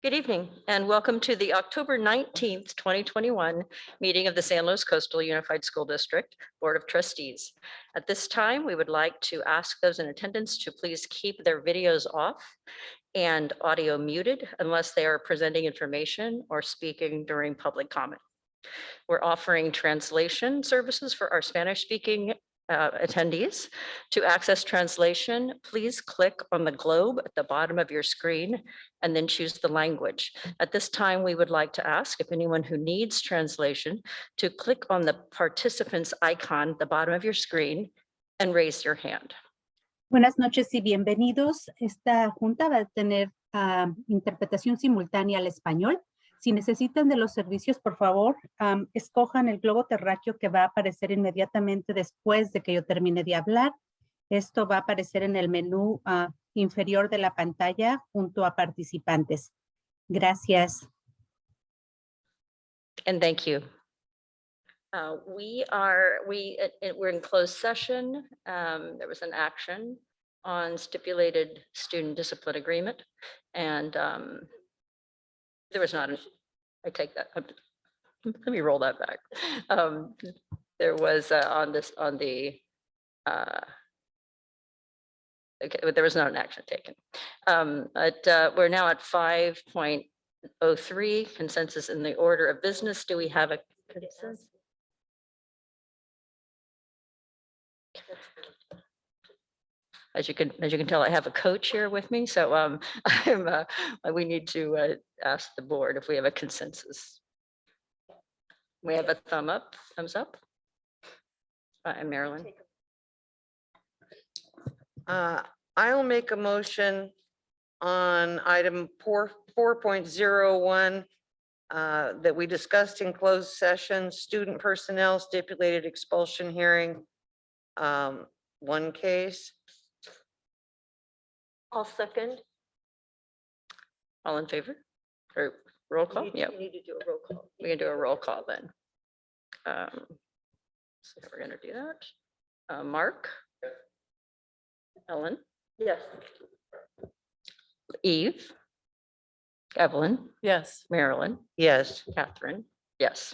Good evening and welcome to the October 19th, 2021 meeting of the San Luis Coastal Unified School District Board of Trustees. At this time, we would like to ask those in attendance to please keep their videos off and audio muted unless they are presenting information or speaking during public comment. We're offering translation services for our Spanish-speaking attendees. To access translation, please click on the globe at the bottom of your screen and then choose the language. At this time, we would like to ask if anyone who needs translation to click on the participants icon at the bottom of your screen and raise your hand. Buenas noches y bienvenidos. Esta junta va a tener interpretación simultánea al español. Si necesitan de los servicios, por favor, escojan el globo terráqueo que va a aparecer inmediatamente después de que yo termine de hablar. Esto va a aparecer en el menú inferior de la pantalla junto a participantes. Gracias. And thank you. We're in closed session. There was an action on stipulated student discipline agreement, and there was not. I take that. Let me roll that back. There was okay, but there was not an action taken. We're now at 5.03 consensus in the order of business. Do we have a consensus? As you can tell, I have a coach here with me, so we need to ask the board if we have a consensus. We have a thumbs up. And Marilyn. I'll make a motion on item 4.01 that we discussed in closed session, student personnel stipulated expulsion hearing, one case. I'll second. All in favor? Or roll call? We Yeah, need to do a roll call. we can do a roll call then. So we're gonna do that. Mark? Ellen? Yes. Eve? Evelyn? Yes. Marilyn? Yes. Catherine? Yes.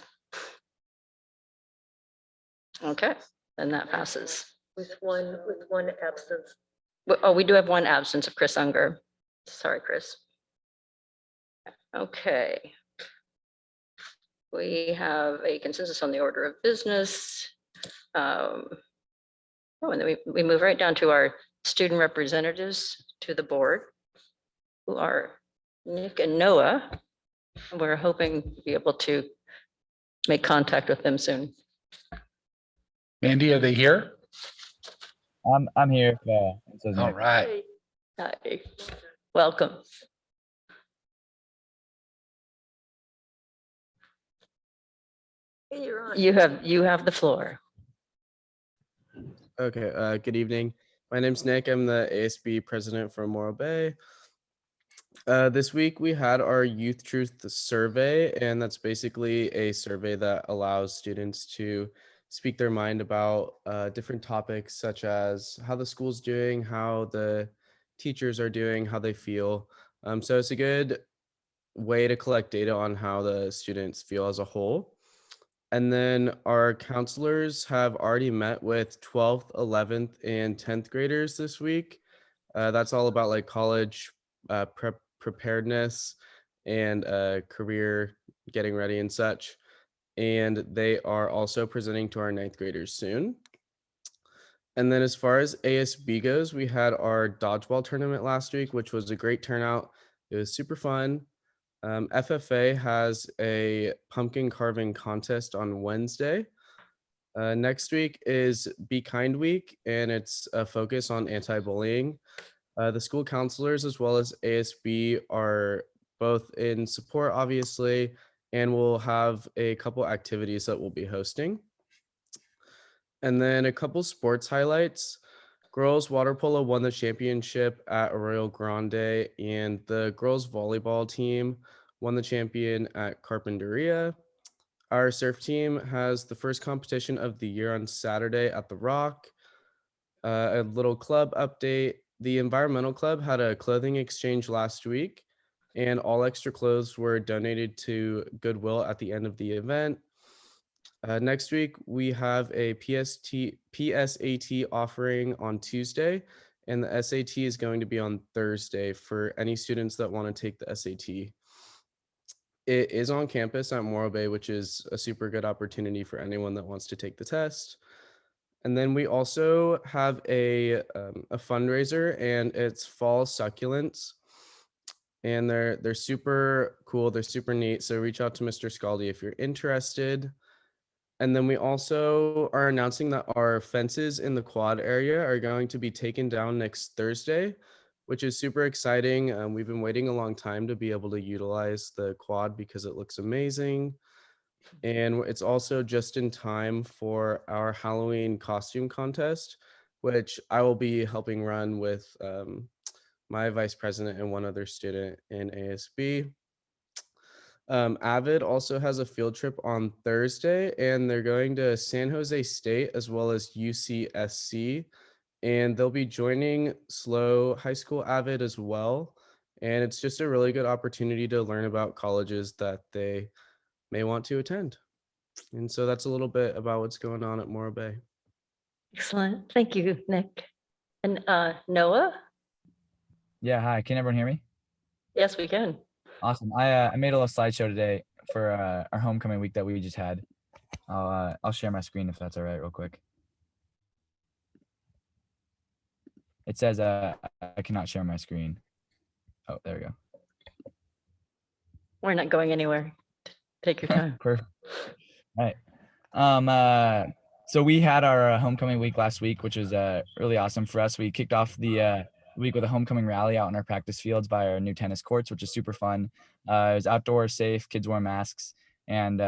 Okay, then that passes. With one absence. Oh, we do have one absence of Chris Unger. Sorry, Chris. Okay. We have a consensus on the order of business. Oh, and then we move right down to our student representatives to the board, who are Nick and Noah. We're hoping to be able to make contact with them soon. Mandy, are they here? I'm here. It says All Nick. right. Hi. Welcome. Hey, you're on. You have the floor. Okay, good evening. My name's Nick. I'm the ASB president for Morro Bay. This week we had our Youth Truth survey, and that's basically a survey that allows students to speak their mind about different topics such as how the school's doing, how the teachers are doing, how they feel. So it's a good way to collect data on how the students feel as a whole. And then our counselors have already met with 12th, 11th, and 10th graders this week. That's all about like college preparedness and career getting ready and such. And they are also presenting to our 9th graders soon. And then as far as ASB goes, we had our dodgeball tournament last week, which was a great turnout. It was super fun. FFA has a pumpkin carving contest on Wednesday. Next week is Be Kind Week, and it's a focus on anti-bullying. The school counselors as well as ASB are both in support, obviously, and we'll have a couple activities that we'll be hosting. And then a couple sports highlights. Girls water polo won the championship at Arroyo Grande, and the girls volleyball team won the champion at Carpinteria. Our surf team has the first competition of the year on Saturday at the Rock. A little club update. The environmental club had a clothing exchange last week, and all extra clothes were donated to Goodwill at the end of the event. Next week, we have a PSAT offering on Tuesday, and the SAT is going to be on Thursday for any students that want to take the SAT. It is on campus at Morro Bay, which is a super good opportunity for anyone that wants to take the test. And then we also have a fundraiser, and it's fall succulents. And they're super cool. They're super neat. So reach out to Mr. Scaldi if you're interested. And then we also are announcing that our fences in the quad area are going to be taken down next Thursday, which is super exciting. We've been waiting a long time to be able to utilize the quad because it looks amazing. And it's also just in time for our Halloween costume contest, which I will be helping run with my vice president and one other student in ASB. Avid also has a field trip on Thursday, and they're going to San Jose State as well as UCSC, and they'll be joining SLO High School Avid as well. And it's just a really good opportunity to learn about colleges that they may want to attend. And so that's a little bit about what's going on at Morro Bay. Excellent. Thank you, Nick. And Noah? Yeah, hi. Can everyone hear me? Yes, we can. Awesome. I made a little slideshow today for our homecoming week that we just had. I'll share my screen if that's all right, real quick. It says I cannot share my screen. Oh, there we go. We're not going anywhere. Take your time. Perfect. All right. So we had our homecoming week last week, which was really awesome for us. We kicked off the week with a homecoming rally out in our practice fields by our new tennis courts, which is super fun. It was outdoor, safe, kids wore masks, and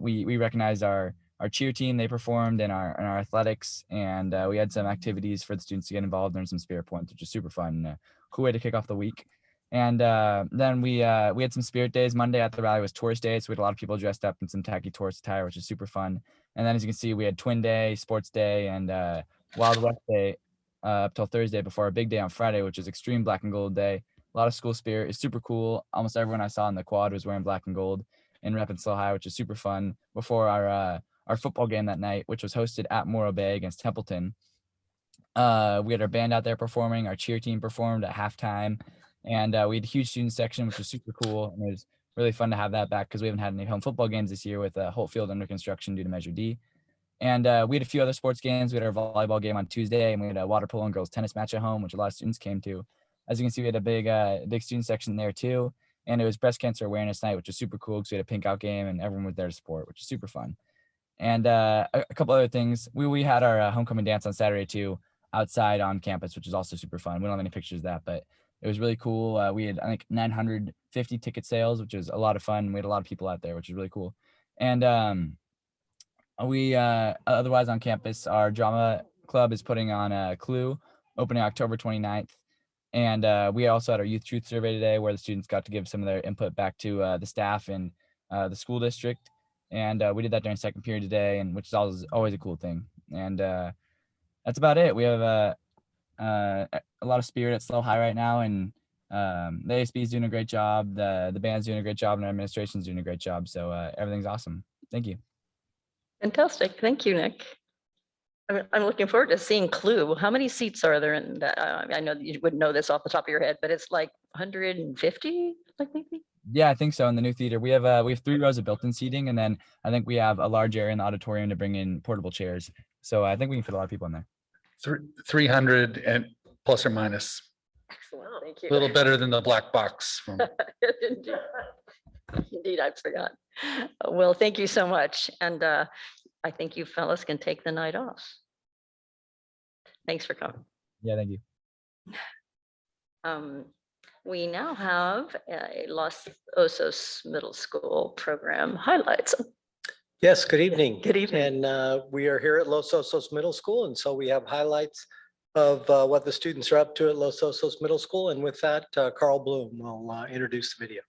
we recognized our cheer team. They performed in our athletics, and we had some activities for the students to get involved in, some spirit points, which is super fun. Cool way to kick off the week. And then we had some spirit days. Monday at the rally was tourist day, so we had a lot of people dressed up in some tacky tourist attire, which is super fun. And then as you can see, we had twin day, sports day, and Wild West day up till Thursday before our big day on Friday, which is extreme black and gold day. A lot of school spirit. It's super cool. Almost everyone I saw in the quad was wearing black and gold in rep and High, which is super fun. Before our football game that night, which was hosted at Morro Bay against Templeton. We had our band out there performing. Our cheer team performed at halftime. And we had a huge student section, which was super cool. And it was really fun to have that back because we haven't had any home football games this year with Holt Field under construction due to Measure D. And we had a few other sports games. We had our volleyball game on Tuesday, and we had a water polo and girls tennis match at home, which a lot of students came to. As you can see, we had a big student section there too. And it was breast cancer awareness night, which was super cool because we had a pink out game and everyone was there to support, which is super fun. And a couple other things. We had our homecoming dance on Saturday too, outside on campus, which is also super fun. We don't have any pictures of that, but it was really cool. We had, I think, 950 ticket sales, which was a lot of fun. We had a lot of people out there, which is really cool. And we otherwise on campus, our drama club is putting on a Clue, opening October 29th. And we also had our youth truth survey today, where the students got to give some of their input back to the staff and the school district. And we did that during second period today, and which is always a cool thing. And that's about it. We have a lot of spirit at SLO High right now, and the ASB is doing a great job. The band's doing a great job, and our administration's doing a great job. So everything's awesome. Thank you. Fantastic. Thank you, Nick. I'm looking forward to seeing Clue. How many seats are there in that? I know that you wouldn't know this off the top of your head, but it's like 150, like maybe? Yeah, I think so. In the new theater, we have 3 rows of built-in seating, and then I think we have a large area in the auditorium to bring in portable chairs. So I think we can fit a lot of people in there. 300 and plus or minus, Excellent. Thank a you. little better than the black box. From Indeed. Indeed, I forgot. Well, thank you so much. And I think you fellas can take the night off. Thanks for coming. Yeah, thank you. We now have a Los Osos Middle School program highlights. Yes, good evening. Good evening. And we are here at Los Osos Middle School, and so we have highlights of what the students are up to at Los Osos Middle School. And with that, Carl Bloom will introduce the video.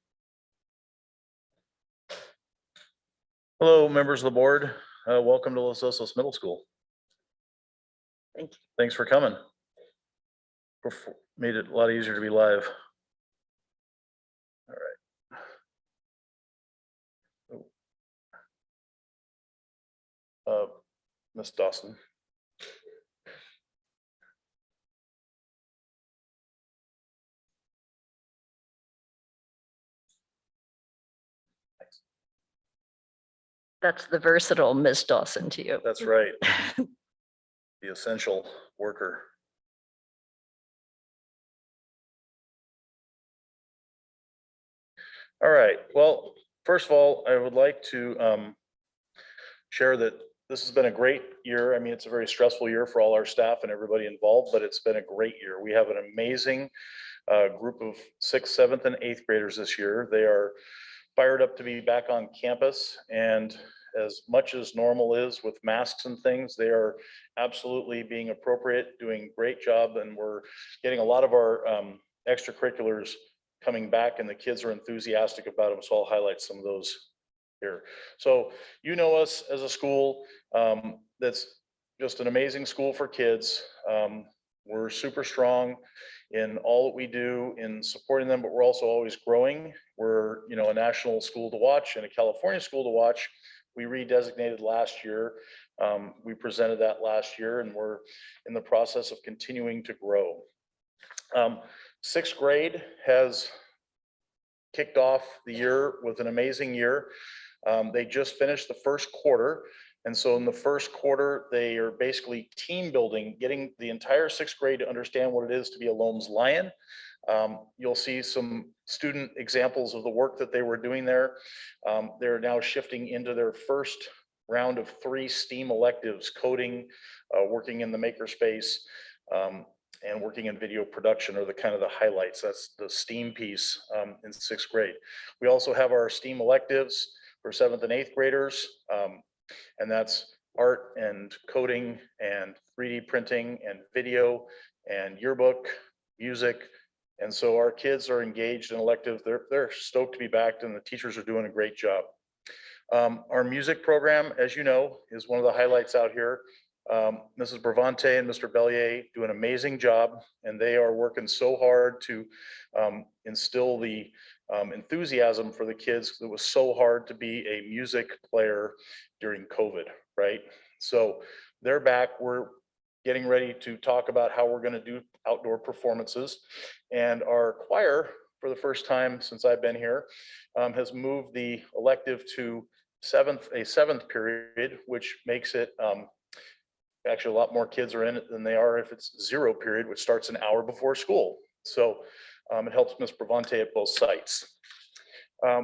Hello, members of the board. Welcome to Los Osos Middle School. Thank you. Thanks for coming. Made it a lot easier to be live. All right. Ms. Dawson. That's the versatile Ms. Dawson to you. That's right. The essential worker. All right, well, first of all, I would like to share that this has been a great year. I mean, it's a very stressful year for all our staff and everybody involved, but it's been a great year. We have an amazing group of 6th, 7th, and 8th graders this year. They are fired up to be back on campus, and as much as normal is with masks and things, they are absolutely being appropriate, doing a great job, and we're getting a lot of our extracurriculars coming back, and the kids are enthusiastic about them, so I'll highlight some of those here. So you know us as a school that's just an amazing school for kids. We're super strong in all that we do in supporting them, but we're also always growing. We're, you know, a national school to watch and a California school to watch. We redesignated last year. We presented that last year, and we're in the process of continuing to grow. 6th grade has kicked off the year with an amazing year. They just finished the first quarter. And so in the first quarter, they are basically team building, getting the entire 6th grade to understand what it is to be a Loams Lion. You'll see some student examples of the work that they were doing there. They're now shifting into their first round of 3 STEAM electives: coding, working in the makerspace, and working in video production are the kind of the highlights. That's the STEAM piece in 6th grade. We also have our STEAM electives for 7th and 8th graders. And that's art and coding and 3D printing and video and yearbook, music. And so our kids are engaged in electives. They're stoked to be back, and the teachers are doing a great job. Our music program, as you know, is one of the highlights out here. Mrs. Bravante and Mr. Bellier do an amazing job, and they are working so hard to instill the enthusiasm for the kids. It was so hard to be a music player during COVID, right? So they're back. We're getting ready to talk about how we're going to do outdoor performances. And our choir, for the first time since I've been here, has moved the elective to a seventh period, which makes it actually a lot more kids are in it than they are if it's 0 period, which starts an hour before school. So it helps Ms. Bravante at both sites.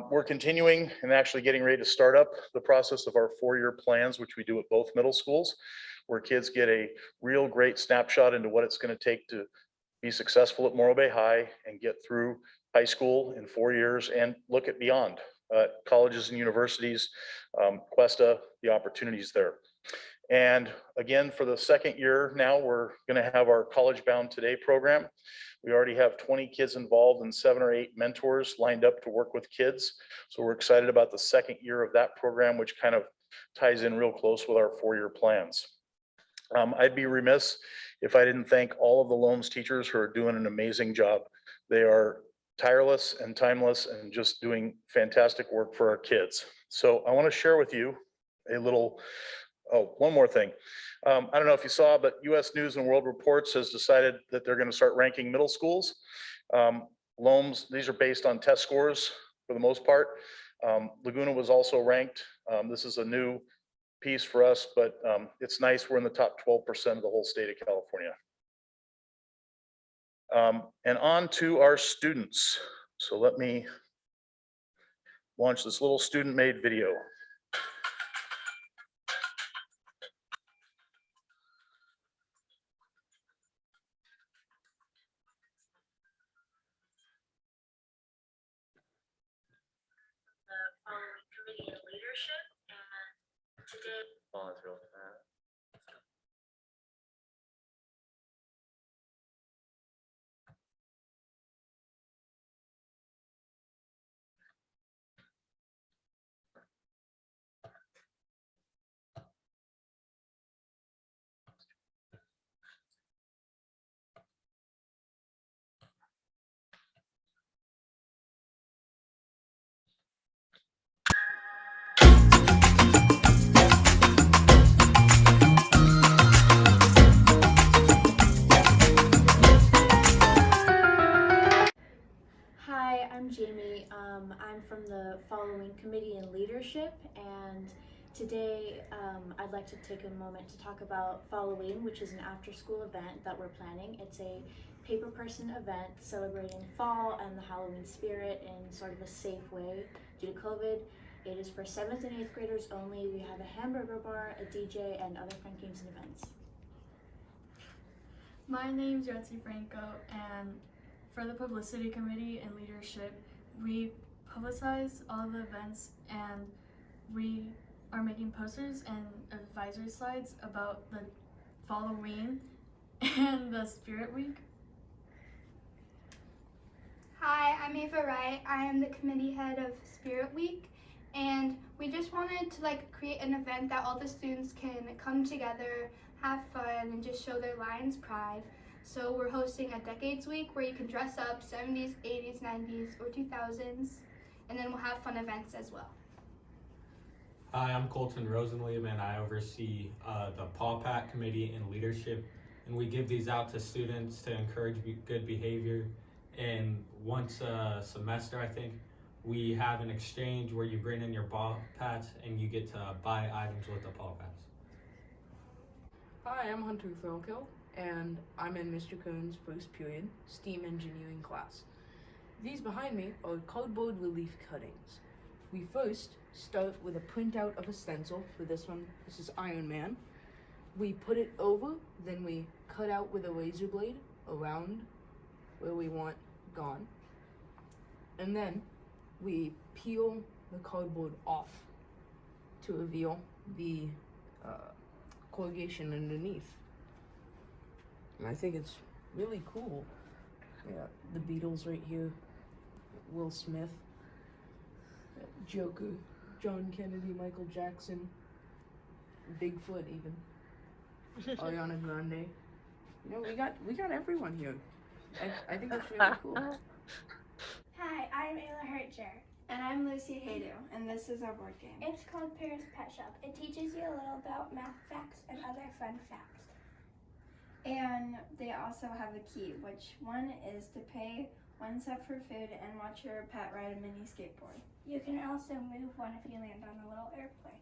We're continuing and actually getting ready to start up the process of our 4-year plans, which we do at both middle schools, where kids get a real great snapshot into what it's going to take to be successful at Morro Bay High and get through high school in 4 years and look at beyond colleges and universities, Cuesta, the opportunities there. And again, for the 2nd year now, we're going to have our College Bound Today program. We already have 20 kids involved and 7 or 8 mentors lined up to work with kids. So we're excited about the 2nd year of that program, which kind of ties in real close with our 4-year plans. I'd be remiss if I didn't thank all of the Loams teachers who are doing an amazing job. They are tireless and timeless and just doing fantastic work for our kids. So I want to share with you a little. Oh, one more thing. I don't know if you saw, but US News and World Reports has decided that they're going to start ranking middle schools. Loams, these are based on test scores for the most part. Laguna was also ranked. This is a new piece for us, but it's nice. We're in the top 12% of the whole state of California. And on to our students. So let me launch this little student-made video. Committee and leadership, and today. Oh, it's real fast. I'm from the following committee and leadership, and today I'd like to take a moment to talk about Halloween, which is an after-school event that we're planning. It's a paper person event celebrating fall and the Halloween spirit in sort of a safe way due to COVID. It is for 7th and 8th graders only. We have a hamburger bar, a DJ, and other fun games and events. My name's Yotzi Franco, and for the publicity committee and leadership, we publicize all the events, and we are making posters and advisory slides about the Halloween and the Spirit Week. Hi, I'm Ava Wright. I am the committee head of Spirit Week, and we just wanted to create an event that all the students can come together, have fun, and just show their Lions pride. So we're hosting a Decades Week where you can dress up 70s, 80s, 90s, or 2000s, and then we'll have fun events as well. Hi, I'm Colton Rosenlieb, and I oversee the Paw Pat committee and leadership, and we give these out to students to encourage good behavior. And once a semester, I think, we have an exchange where you bring in your Paw Pats and you get to buy items with the Paw Pats. Hi, I'm Hunter Thorkill, and I'm in Mr. Cohn's first period STEAM engineering class. These behind me are cardboard relief cuttings. We first start with a printout of a stencil. For this one, this is Iron Man. We put it over, then we cut out with a razor blade around where we want gone. And then we peel the cardboard off to reveal the corrugation underneath. And I think it's really cool. Yeah, the Beatles right here, Will Smith, Joker, John Kennedy, Michael Jackson, Bigfoot even, Ariana Grande. You know, we got everyone here. I think that's really cool. Hi, I'm Ayla Hertzer. And I'm Lucy Haydu, and this is our board game. It's called Paris Pet Shop. It teaches you a little about math facts and other fun facts. And they also have a key, which one is to pay 1 cent for food and watch your pet ride a mini skateboard. You can also move one if you land on a little airplane.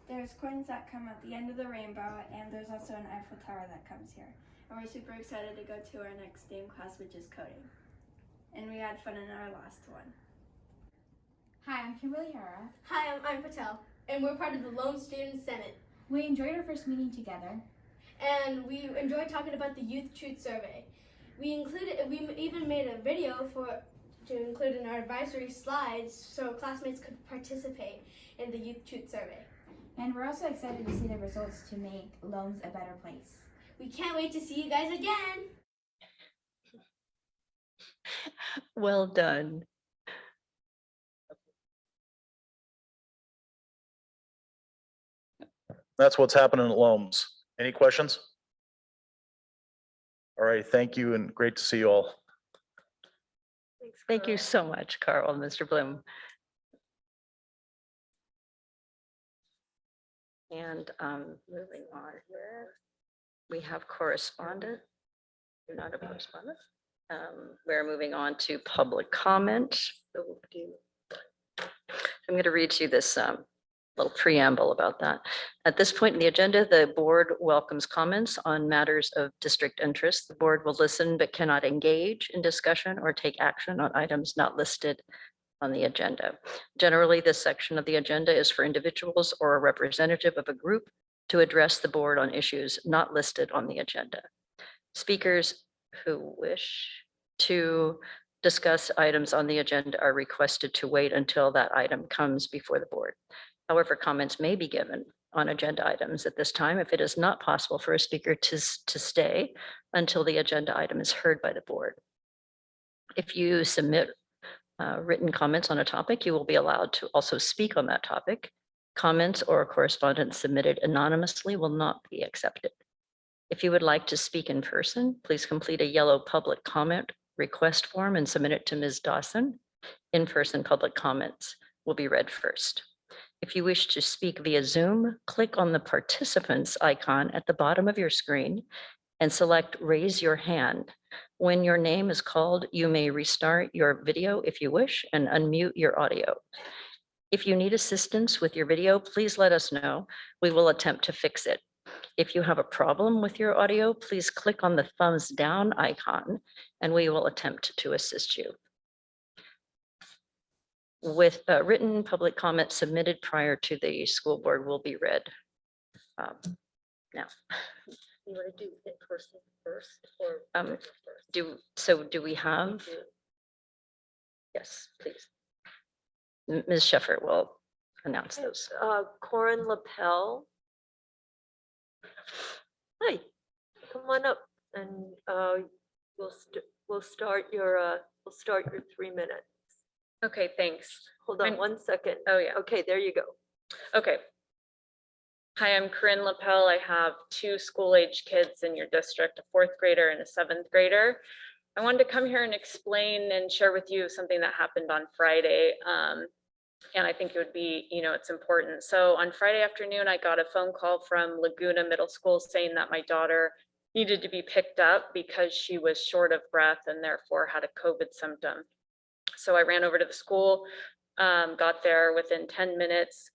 There's coins that come at the end of the rainbow, and there's also an Eiffel Tower that comes here. And we're super excited to go to our next STEAM class, which is coding. And we had fun in our last one. Hi, I'm Kimberly Hara. Hi, I'm Ann Patel, and we're part of the Lone Student Senate. We enjoyed our first meeting together. And we enjoyed talking about the Youth Truth Survey. We even made a video to include in our advisory slides so classmates could participate in the Youth Truth Survey. And we're also excited to see the results to make Loans a better place. We can't wait to see you guys again. Well done. That's what's happening at Loams. Any questions? All right, thank you and great to see you all. Thank you so much, Carl and Mr. Bloom. And moving on here, we have correspondent. You're not a correspondent. We're moving on to public comment. I'm going to read you this little preamble about that. At this point in the agenda, the board welcomes comments on matters of district interest. The board will listen but cannot engage in discussion or take action on items not listed on the agenda. Generally, this section of the agenda is for individuals or a representative of a group to address the board on issues not listed on the agenda. Speakers who wish to discuss items on the agenda are requested to wait until that item comes before the board. However, comments may be given on agenda items at this time if it is not possible for a speaker to stay until the agenda item is heard by the board. If you submit written comments on a topic, you will be allowed to also speak on that topic. Comments or correspondence submitted anonymously will not be accepted. If you would like to speak in person, please complete a yellow public comment request form and submit it to Ms. Dawson. In-person public comments will be read first. If you wish to speak via Zoom, click on the participants icon at the bottom of your screen and select Raise Your Hand. When your name is called, you may restart your video if you wish and unmute your audio. If you need assistance with your video, please let us know. We will attempt to fix it. If you have a problem with your audio, please click on the thumbs down icon and we will attempt to assist you. With written public comment submitted prior to the school board will be read. Now. You want to do in person first or? Do we have? Yes, please. Ms. Sheffer will announce those. Corin Lapel. Hi, come on up and we'll start your 3 minutes. Okay, thanks. Hold on 1 second. Oh, yeah. Okay, there you go. Okay. Hi, I'm Corinne Lapel. I have 2 school-age kids in your district, a 4th grader and a 7th grader. I wanted to come here and explain and share with you something that happened on Friday. And I think it would be, it's important. So on Friday afternoon, I got a phone call from Laguna Middle School saying that my daughter needed to be picked up because she was short of breath and therefore had a COVID symptom. So I ran over to the school, got there within 10 minutes,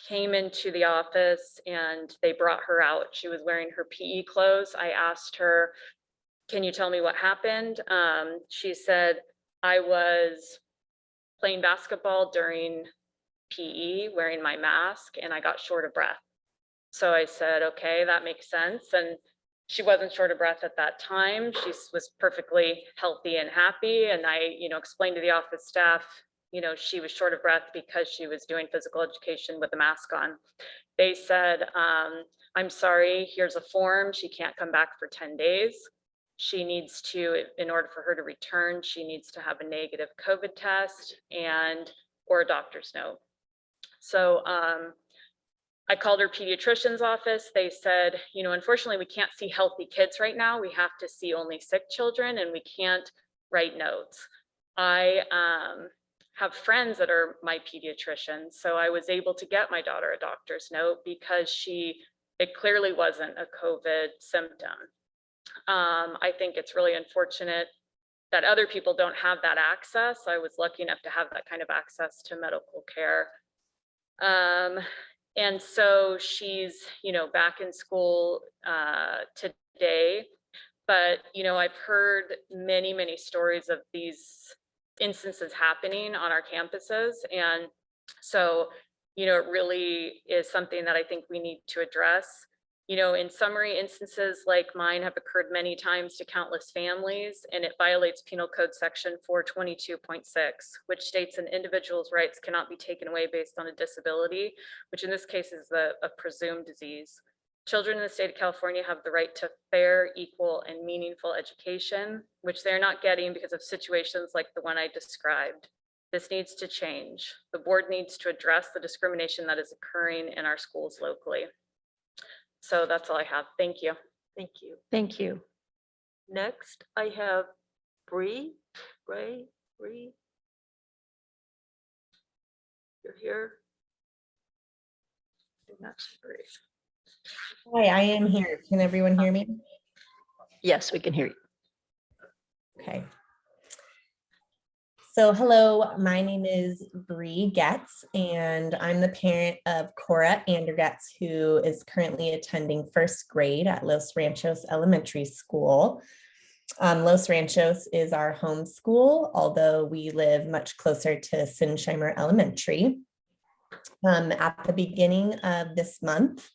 came into the office and they brought her out. She was wearing her PE clothes. I asked her, can you tell me what happened? She said, I was playing basketball during PE, wearing my mask, and I got short of breath. So I said, okay, that makes sense. And she wasn't short of breath at that time. She was perfectly healthy and happy. And I, explained to the office staff, she was short of breath because she was doing physical education with a mask on. They said, I'm sorry, here's a form. She can't come back for 10 days. She needs to, in order for her to return, she needs to have a negative COVID test or a doctor's note. So I called her pediatrician's office. They said, unfortunately, we can't see healthy kids right now. We have to see only sick children and we can't write notes. I have friends that are my pediatricians. So I was able to get my daughter a doctor's note because it clearly wasn't a COVID symptom. I think it's really unfortunate that other people don't have that access. I was lucky enough to have that kind of access to medical care. And so she's, back in school today, but, I've heard many, many stories of these instances happening on our campuses. And so, it really is something that I think we need to address. In summary, instances like mine have occurred many times to countless families, and it violates Penal Code Section 422.6, which states an individual's rights cannot be taken away based on a disability, which in this case is a presumed disease. Children in the state of California have the right to fair, equal, and meaningful education, which they're not getting because of situations like the one I described. This needs to change. The board needs to address the discrimination that is occurring in our schools locally. So that's all I have. Thank you. Thank you. Thank you. Next, I have Bree. You're here. That's Bree. Hi, I am here. Can everyone hear me? Yes, we can hear you. Okay. So hello, my name is Bree Getz, and I'm the parent of Cora Andergetz, who is currently attending 1st grade at Los Ranchos Elementary School. Los Ranchos is our home school, although we live much closer to Sinsheimer Elementary. At the beginning of this month,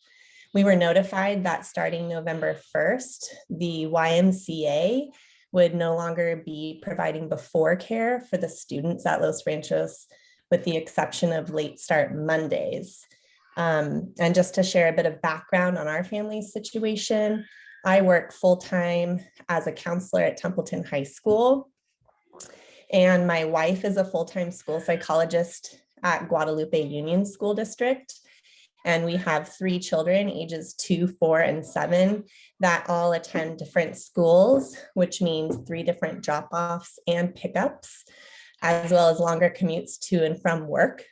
we were notified that starting November 1st, the YMCA would no longer be providing before care for the students at Los Ranchos, with the exception of late start Mondays. And just to share a bit of background on our family's situation, I work full-time as a counselor at Templeton High School, and my wife is a full-time school psychologist at Guadalupe Union School District. And we have 3 children, ages 2, 4, and 7, that all attend different schools, which means 3 different drop-offs and pickups, as well as longer commutes to and from work.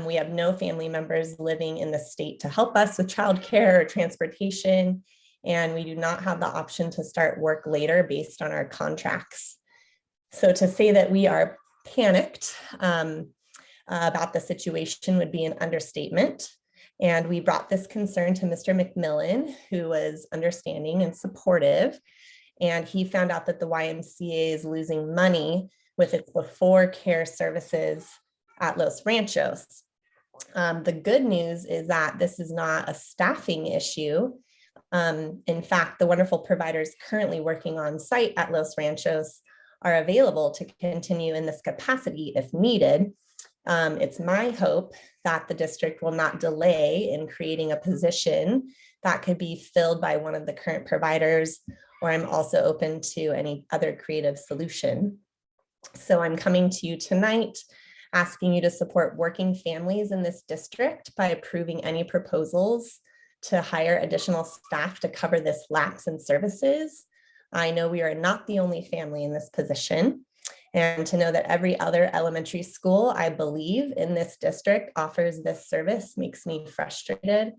We have no family members living in the state to help us with childcare or transportation. and we do not have the option to start work later based on our contracts. So to say that we are panicked about the situation would be an understatement. And we brought this concern to Mr. McMillan, who was understanding and supportive. And he found out that the YMCA is losing money with its before care services at Los Ranchos. The good news is that this is not a staffing issue. In fact, the wonderful providers currently working on site at Los Ranchos are available to continue in this capacity if needed. It's my hope that the district will not delay in creating a position that could be filled by one of the current providers, or I'm also open to any other creative solution. So I'm coming to you tonight asking you to support working families in this district by approving any proposals to hire additional staff to cover this lapse in services. I know we are not the only family in this position, and to know that every other elementary school, I believe, in this district offers this service makes me frustrated.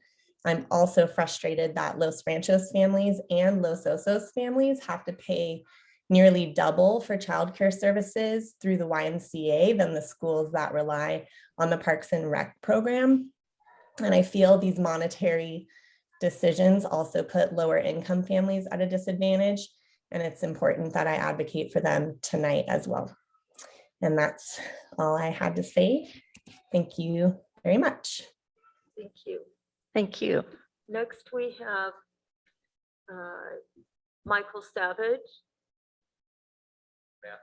I'm also frustrated that Los Ranchos families and Los Osos families have to pay nearly double for childcare services through the YMCA than the schools that rely on the Parks and Rec program. And I feel these monetary decisions also put lower income families at a disadvantage. And it's important that I advocate for them tonight as well. And that's all I had to say. Thank you very much. Thank you. Thank you. Next, we have Michael Savage. Yeah.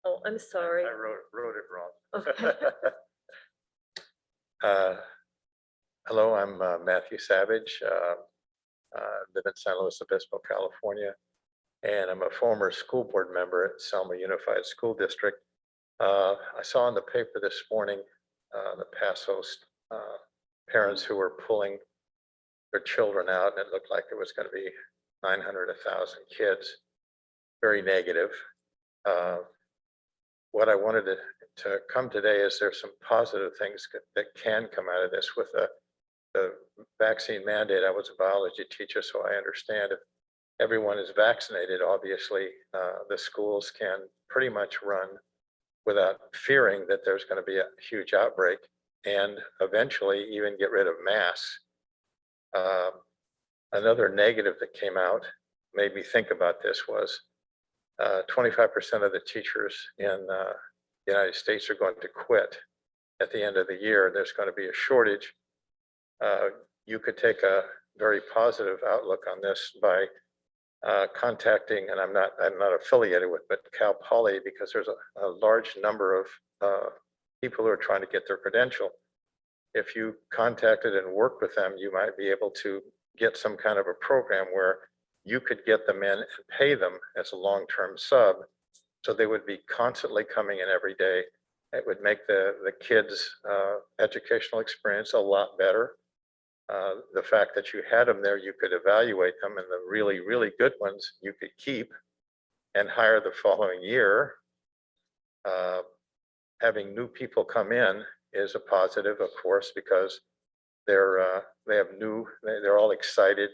Oh, I'm sorry. I wrote it wrong. Okay. Hello, I'm Matthew Savage. Live in San Luis Obispo, California, and I'm a former school board member at Selma Unified School District. I saw in the paper this morning the Pasos parents who were pulling their children out, and it looked like it was going to be 900, 1,000 kids. Very negative. What I wanted to come today is there's some positive things that can come out of this. With the vaccine mandate, I was a biology teacher, so I understand if everyone is vaccinated, obviously the schools can pretty much run without fearing that there's going to be a huge outbreak, and eventually even get rid of masks. Another negative that came out, made me think about this, was 25% of the teachers in the United States are going to quit at the end of the year. There's going to be a shortage. You could take a very positive outlook on this by contacting, and I'm not affiliated with, but Cal Poly, because there's a large number of people who are trying to get their credential. If you contacted and worked with them, you might be able to get some kind of a program where you could get them in and pay them as a long-term sub, so they would be constantly coming in every day. It would make the kids' educational experience a lot better. The fact that you had them there, you could evaluate them, and the really, really good ones you could keep and hire the following year. Having new people come in is a positive, of course, because they're all excited,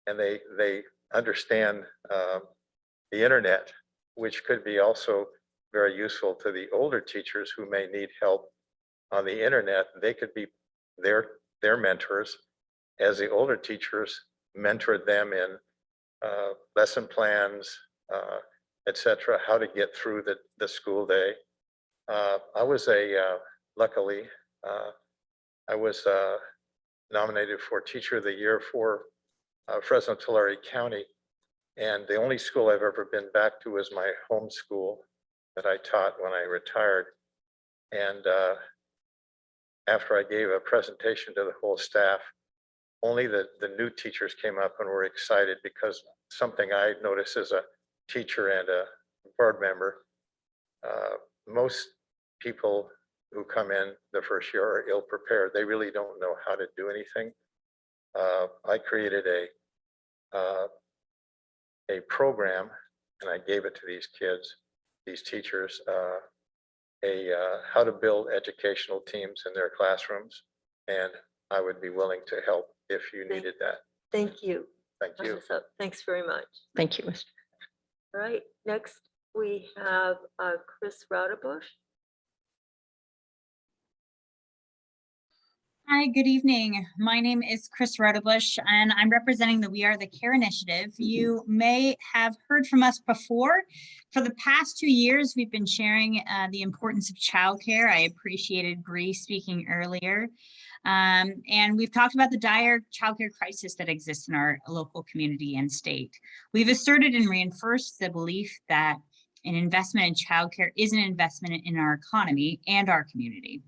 and they understand the internet, which could be also very useful to the older teachers who may need help on the internet. They could be their mentors, as the older teachers mentored them in lesson plans, etc., how to get through the school day. I was luckily, I was nominated for Teacher of the Year for Fresno Tulare County. And the only school I've ever been back to was my home school that I taught when I retired. And after I gave a presentation to the whole staff, only the new teachers came up and were excited, because something I noticed as a teacher and a board member, most people who come in the first year are ill prepared. They really don't know how to do anything. I created a program, and I gave it to these kids, these teachers, how to build educational teams in their classrooms, and I would be willing to help if you needed that. Thank you. Thank you. So thanks very much. Thank you, Mr. All right, next we have Chris Raudebush. Hi, good evening. My name is Chris Rodebush, and I'm representing the We Are the Care initiative. You may have heard from us before. For the past 2 years, we've been sharing the importance of childcare. I appreciated Bree speaking earlier. And we've talked about the dire childcare crisis that exists in our local community and state. We've asserted and reinforced the belief that an investment in childcare is an investment in our economy and our community.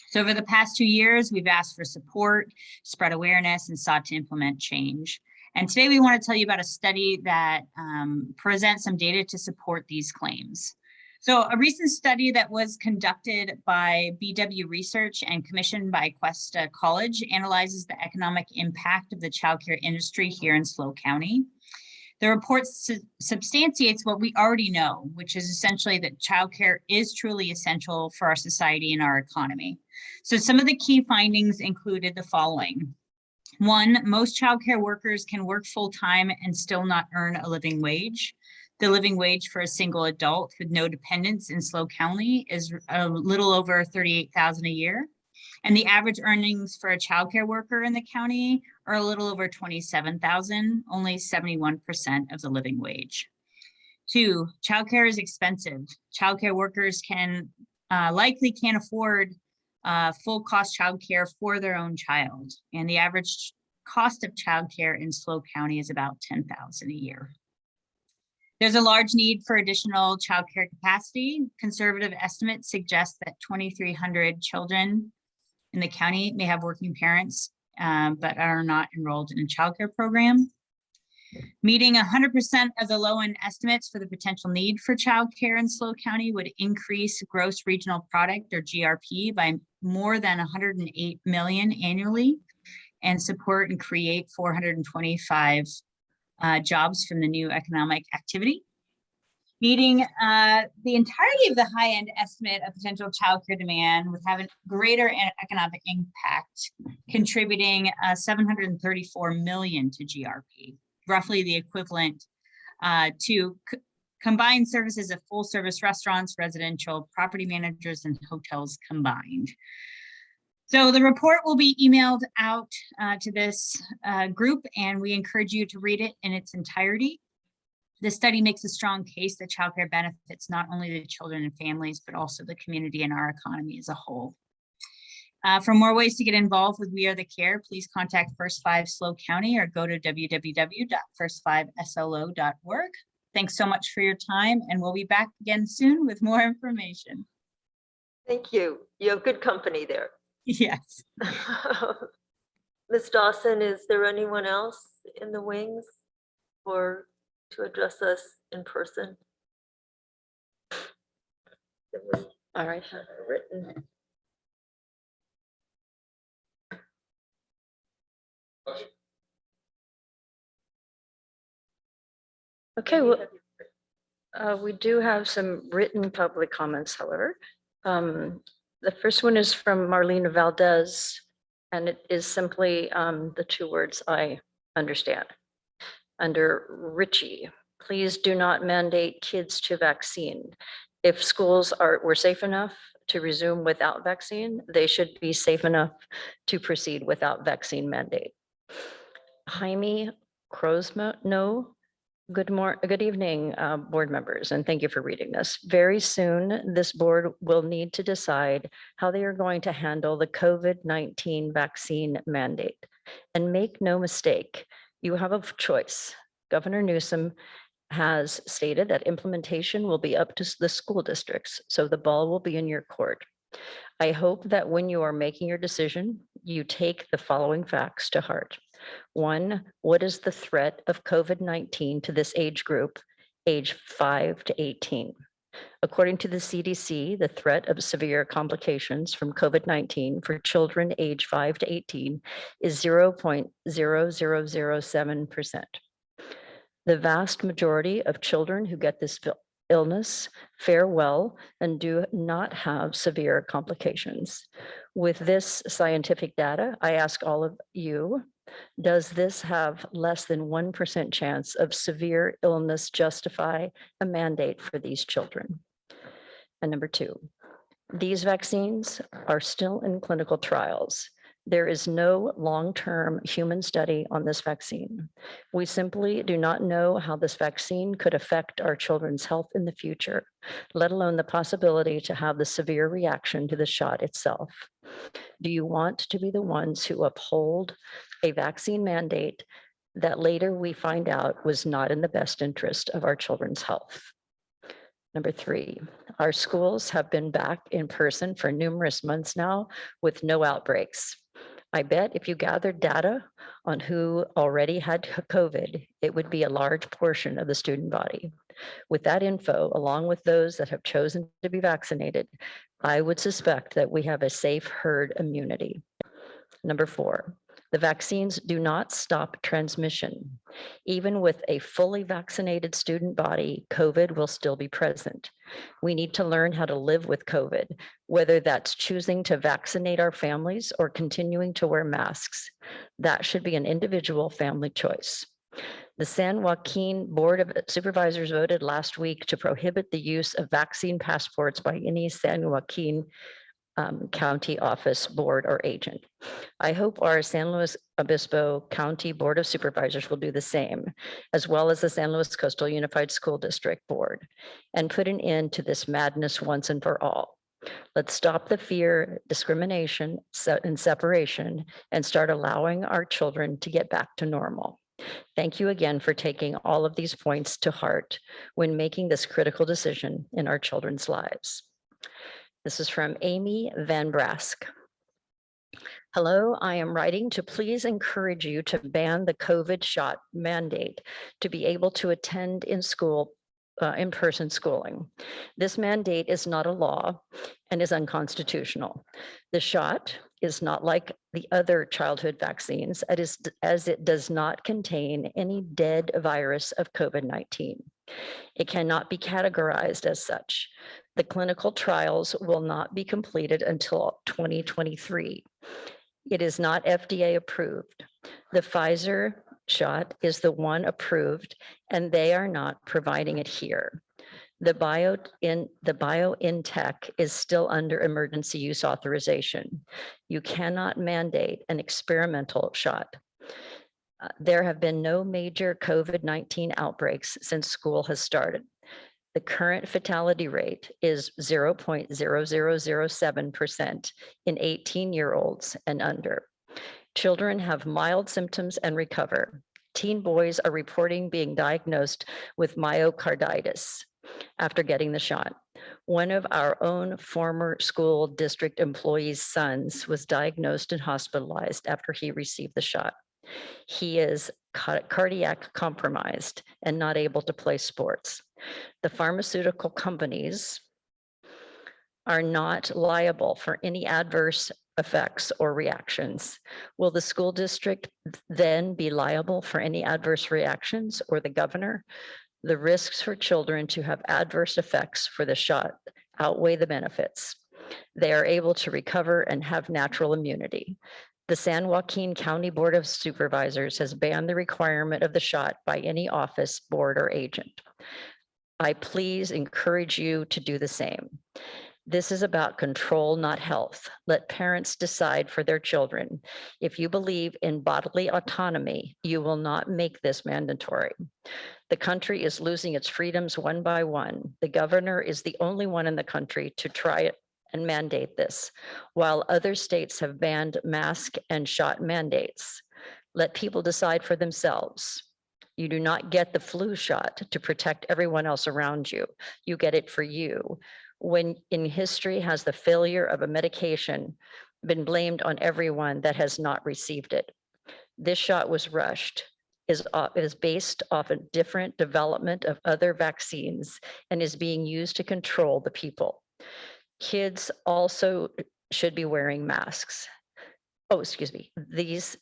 So over the past 2 years, we've asked for support, spread awareness, and sought to implement change. And today we want to tell you about a study that presents some data to support these claims. So a recent study that was conducted by BW Research and commissioned by Cuesta College analyzes the economic impact of the childcare industry here in SLO County. The report substantiates what we already know, which is essentially that childcare is truly essential for our society and our economy. So some of the key findings included the following. 1, most childcare workers can work full-time and still not earn a living wage. The living wage for a single adult with no dependents in SLO County is a little over $38,000 a year. And the average earnings for a childcare worker in the county are a little over $27,000, only 71% of the living wage. 2, childcare is expensive. Childcare workers likely can't afford full cost childcare for their own child. And the average cost of childcare in SLO County is about $10,000 a year. There's a large need for additional childcare capacity. Conservative estimates suggest that 2,300 children in the county may have working parents, but are not enrolled in a childcare program. Meeting 100% of the low-end estimates for the potential need for childcare in SLO County would increase gross regional product, or GRP, by more than 108 million annually, and support and create 425 jobs from the new economic activity. Meeting the entirety of the high-end estimate of potential childcare demand would have a greater economic impact, contributing 734 million to GRP, roughly the equivalent to combined services of full-service restaurants, residential property managers, and hotels combined. So the report will be emailed out to this group, and we encourage you to read it in its entirety. The study makes a strong case that childcare benefits not only the children and families, but also the community and our economy as a whole. For more ways to get involved with We Are the Care, please contact First 5 SLO County or go to www.first5slo.org. Thanks so much for your time, and we'll be back again soon with more information. Thank you. You have good company there. Yes. Ms. Dawson, is there anyone else in the wings or to address us in person? All right. Have it written. Okay, well, we do have some written public comments, however. The first one is from Marlene Valdez, and it is simply the 2 words I understand. Under Richie, please do not mandate kids to vaccine. If schools were safe enough to resume without vaccine, they should be safe enough to proceed without vaccine mandate. Jaime Crosmo, good evening, board members, and thank you for reading this. Very soon, this board will need to decide how they are going to handle the COVID-19 vaccine mandate. And make no mistake, you have a choice. Governor Newsom has stated that implementation will be up to the school districts, so the ball will be in your court. I hope that when you are making your decision, you take the following facts to heart. 1, what is the threat of COVID-19 to this age group, age 5 to 18? According to the CDC, the threat of severe complications from COVID-19 for children age 5 to 18 is 0.0007%. The vast majority of children who get this illness fare well and do not have severe complications. With this scientific data, I ask all of you Does this have less than 1% chance of severe illness justify a mandate for these children? And number two, these vaccines are still in clinical trials. There is no long-term human study on this vaccine. We simply do not know how this vaccine could affect our children's health in the future, let alone the possibility to have the severe reaction to the shot itself. Do you want to be the ones who uphold a vaccine mandate that later we find out was not in the best interest of our children's health? Number three, our schools have been back in person for numerous months now with no outbreaks. I bet if you gathered data on who already had COVID, it would be a large portion of the student body. With that info, along with those that have chosen to be vaccinated, I would suspect that we have a safe herd immunity. Number four, the vaccines do not stop transmission. Even with a fully vaccinated student body, COVID will still be present. We need to learn how to live with COVID, whether that's choosing to vaccinate our families or continuing to wear masks. That should be an individual family choice. The San Joaquin Board of Supervisors voted last week to prohibit the use of vaccine passports by any San Joaquin County office, board, or agent. I hope our San Luis Obispo County Board of Supervisors will do the same, as well as the San Luis Coastal Unified School District Board, and put an end to this madness once and for all. Let's stop the fear, discrimination, and separation, and start allowing our children to get back to normal. Thank you again for taking all of these points to heart when making this critical decision in our children's lives. This is from Amy Van Brask. Hello, I am writing to please encourage you to ban the COVID shot mandate to be able to attend in school, in-person schooling. This mandate is not a law and is unconstitutional. The shot is not like the other childhood vaccines as it does not contain any dead virus of COVID-19. It cannot be categorized as such. The clinical trials will not be completed until 2023. It is not FDA approved. The Pfizer shot is the one approved, and they are not providing it here. The BioNTech is still under emergency use authorization. You cannot mandate an experimental shot. There have been no major COVID-19 outbreaks since school has started. The current fatality rate is 0.0007% in 18-year-olds and under. Children have mild symptoms and recover. Teen boys are reporting being diagnosed with myocarditis after getting the shot. One of our own former school district employees' sons was diagnosed and hospitalized after he received the shot. He is cardiac compromised and not able to play sports. The pharmaceutical companies are not liable for any adverse effects or reactions. Will the school district then be liable for any adverse reactions, or the governor? The risks for children to have adverse effects for the shot outweigh the benefits. They are able to recover and have natural immunity. The San Joaquin County Board of Supervisors has banned the requirement of the shot by any office, board, or agent. I please encourage you to do the same. This is about control, not health. Let parents decide for their children. If you believe in bodily autonomy, you will not make this mandatory. The country is losing its freedoms one by one. The governor is the only one in the country to try it and mandate this, while other states have banned mask and shot mandates. Let people decide for themselves. You do not get the flu shot to protect everyone else around you. You get it for you. When in history has the failure of a medication been blamed on everyone that has not received it? This shot was rushed, is based off a different development of other vaccines and is being used to control the people. Kids also should be wearing masks. Oh, excuse me. These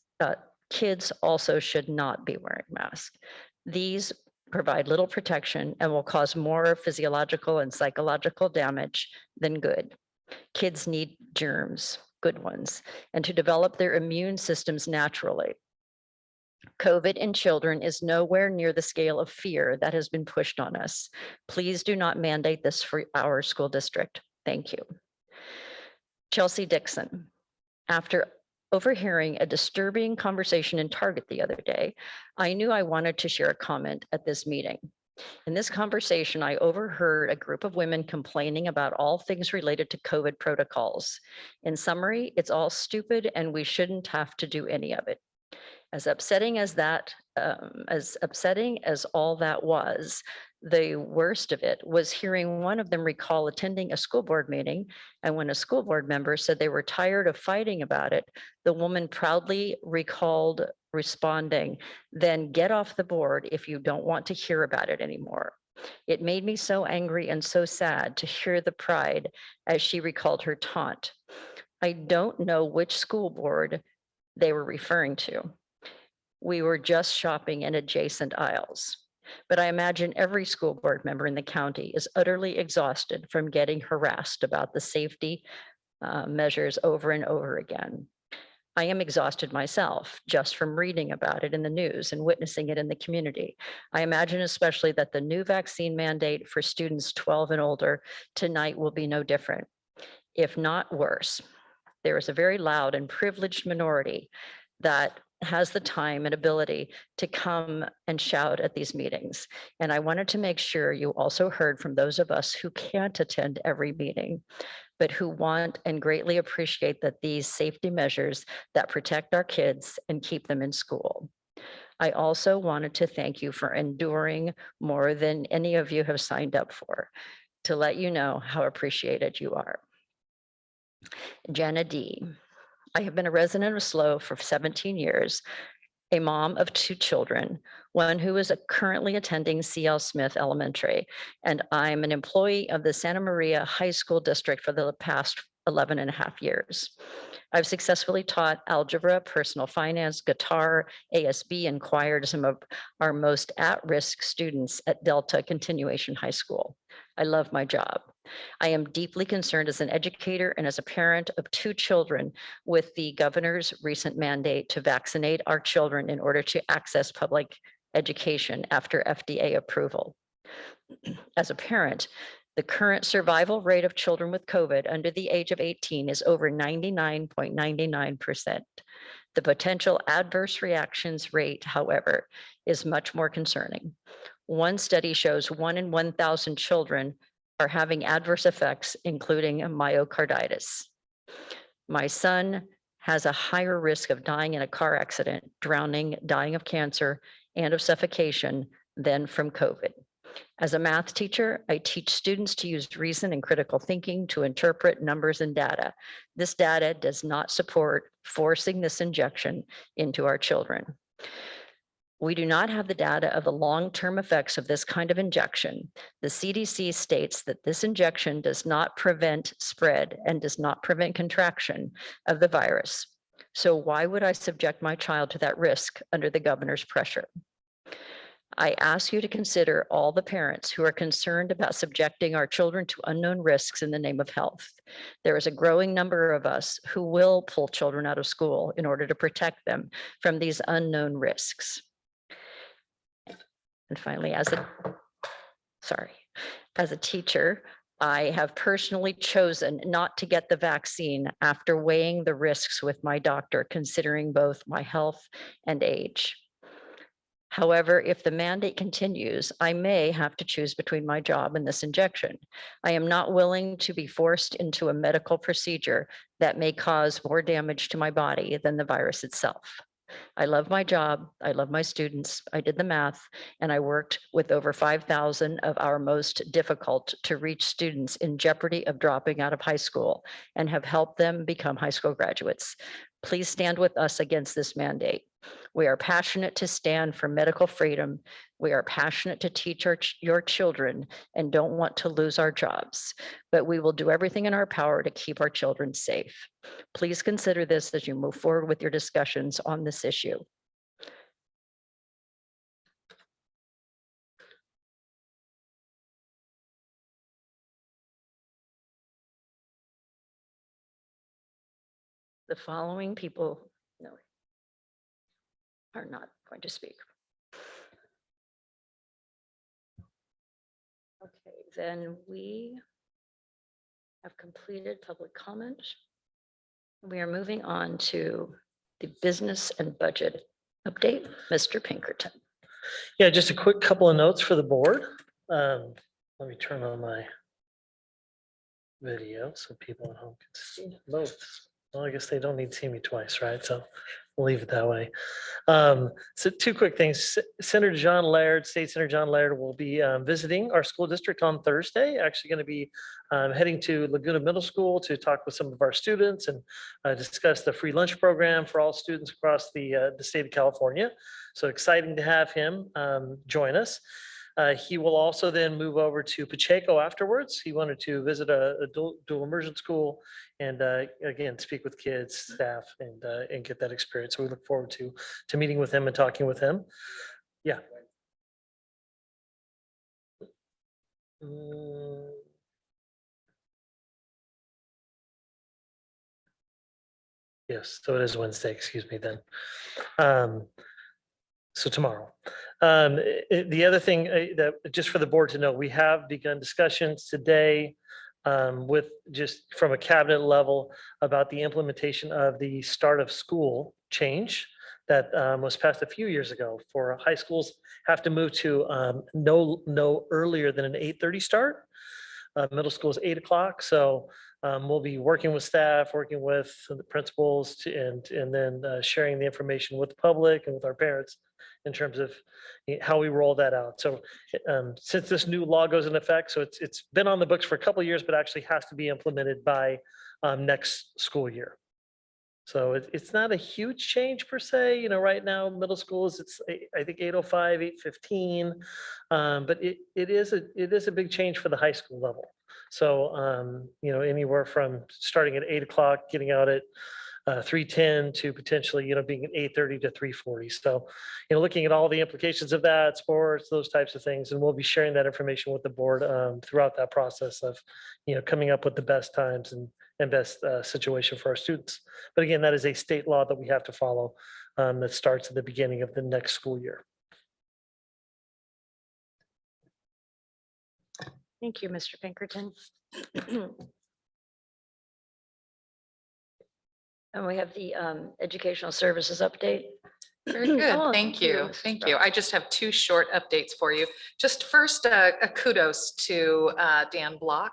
kids also should not be wearing masks. These provide little protection and will cause more physiological and psychological damage than good. Kids need germs, good ones, and to develop their immune systems naturally. COVID in children is nowhere near the scale of fear that has been pushed on us. Please do not mandate this for our school district. Thank you. Chelsea Dixon. After overhearing a disturbing conversation in Target the other day, I knew I wanted to share a comment at this meeting. In this conversation, I overheard a group of women complaining about all things related to COVID protocols. In summary, it's all stupid and we shouldn't have to do any of it. As upsetting as all that was, the worst of it was hearing one of them recall attending a school board meeting, and when a school board member said they were tired of fighting about it, the woman proudly recalled responding, "Then get off the board if you don't want to hear about it anymore." It made me so angry and so sad to hear the pride as she recalled her taunt. I don't know which school board they were referring to. We were just shopping in adjacent aisles. But I imagine every school board member in the county is utterly exhausted from getting harassed about the safety measures over and over again. I am exhausted myself just from reading about it in the news and witnessing it in the community. I imagine especially that the new vaccine mandate for students 12 and older tonight will be no different, if not worse. There is a very loud and privileged minority that has the time and ability to come and shout at these meetings. And I wanted to make sure you also heard from those of us who can't attend every meeting, but who want and greatly appreciate that these safety measures that protect our kids and keep them in school. I also wanted to thank you for enduring more than any of you have signed up for, to let you know how appreciated you are. Jenna D. I have been a resident of SLO for 17 years, a mom of 2 children, one who is currently attending C.L. Smith Elementary, and I'm an employee of the Santa Maria High School District for the past 11 and a half years. I've successfully taught algebra, personal finance, guitar, ASB, and choir to some of our most at-risk students at Delta Continuation High School. I love my job. I am deeply concerned as an educator and as a parent of 2 children with the governor's recent mandate to vaccinate our children in order to access public education after FDA approval. As a parent, the current survival rate of children with COVID under the age of 18 is over 99.99%. The potential adverse reactions rate, however, is much more concerning. One study shows 1 in 1,000 children are having adverse effects, including myocarditis. My son has a higher risk of dying in a car accident, drowning, dying of cancer, and of suffocation than from COVID. As a math teacher, I teach students to use reason and critical thinking to interpret numbers and data. This data does not support forcing this injection into our children. We do not have the data of the long-term effects of this kind of injection. The CDC states that this injection does not prevent spread and does not prevent contraction of the virus. So why would I subject my child to that risk under the governor's pressure? I ask you to consider all the parents who are concerned about subjecting our children to unknown risks in the name of health. There is a growing number of us who will pull children out of school in order to protect them from these unknown risks. And finally, as a teacher, I have personally chosen not to get the vaccine after weighing the risks with my doctor, considering both my health and age. However, if the mandate continues, I may have to choose between my job and this injection. I am not willing to be forced into a medical procedure that may cause more damage to my body than the virus itself. I love my job. I love my students. I did the math, and I worked with over 5,000 of our most difficult to reach students in jeopardy of dropping out of high school and have helped them become high school graduates. Please stand with us against this mandate. We are passionate to stand for medical freedom. We are passionate to teach your children and don't want to lose our jobs, but we will do everything in our power to keep our children safe. Please consider this as you move forward with your discussions on this issue. The following people are not going to speak? Okay, then we have completed public comment. We are moving on to the business and budget update. Mr. Pinkerton. Yeah, just a quick couple of notes for the board. Let me turn on my video so people at home can see both. Well, I guess they don't need to see me twice, right? So we'll leave it that way. So two quick things. Senator John Laird, State Senator John Laird will be visiting our school district on Thursday. Actually going to be heading to Laguna Middle School to talk with some of our students and discuss the free lunch program for all students across the state of California. So exciting to have him join us. He will also then move over to Pacheco afterwards. He wanted to visit a dual immersion school and again, speak with kids, staff, and get that experience. So we look forward to meeting with him and talking with him. Yeah. Yes, so it is Wednesday, excuse me then. So tomorrow. The other thing that just for the board to know, we have begun discussions today with just from a cabinet level about the implementation of the start of school change that was passed a few years ago for high schools have to move to no earlier than an 8:30 start. Middle school is 8 o'clock. So we'll be working with staff, working with the principals and then sharing the information with the public and with our parents in terms of how we roll that out. So since this new law goes into effect, so it's been on the books for a couple of years, but actually has to be implemented by next school year. So it's not a huge change per se, you know, right now, middle schools, it's, I think 8:05, 8:15. But it is a big change for the high school level. So, you know, anywhere from starting at 8 o'clock, getting out at 3:10 to potentially, you know, being at 8:30 to 3:40. So, you know, looking at all the implications of that, sports, those types of things, and we'll be sharing that information with the board throughout that process of, you know, coming up with the best times and best situation for our students. But again, that is a state law that we have to follow that starts at the beginning of the next school year. Thank you, Mr. Pinkerton. And we have the educational services update. Very good. Oh, Thank you. Mrs. Thank you. Brown. I just have two short updates for you. Just first, a kudos to Dan Block,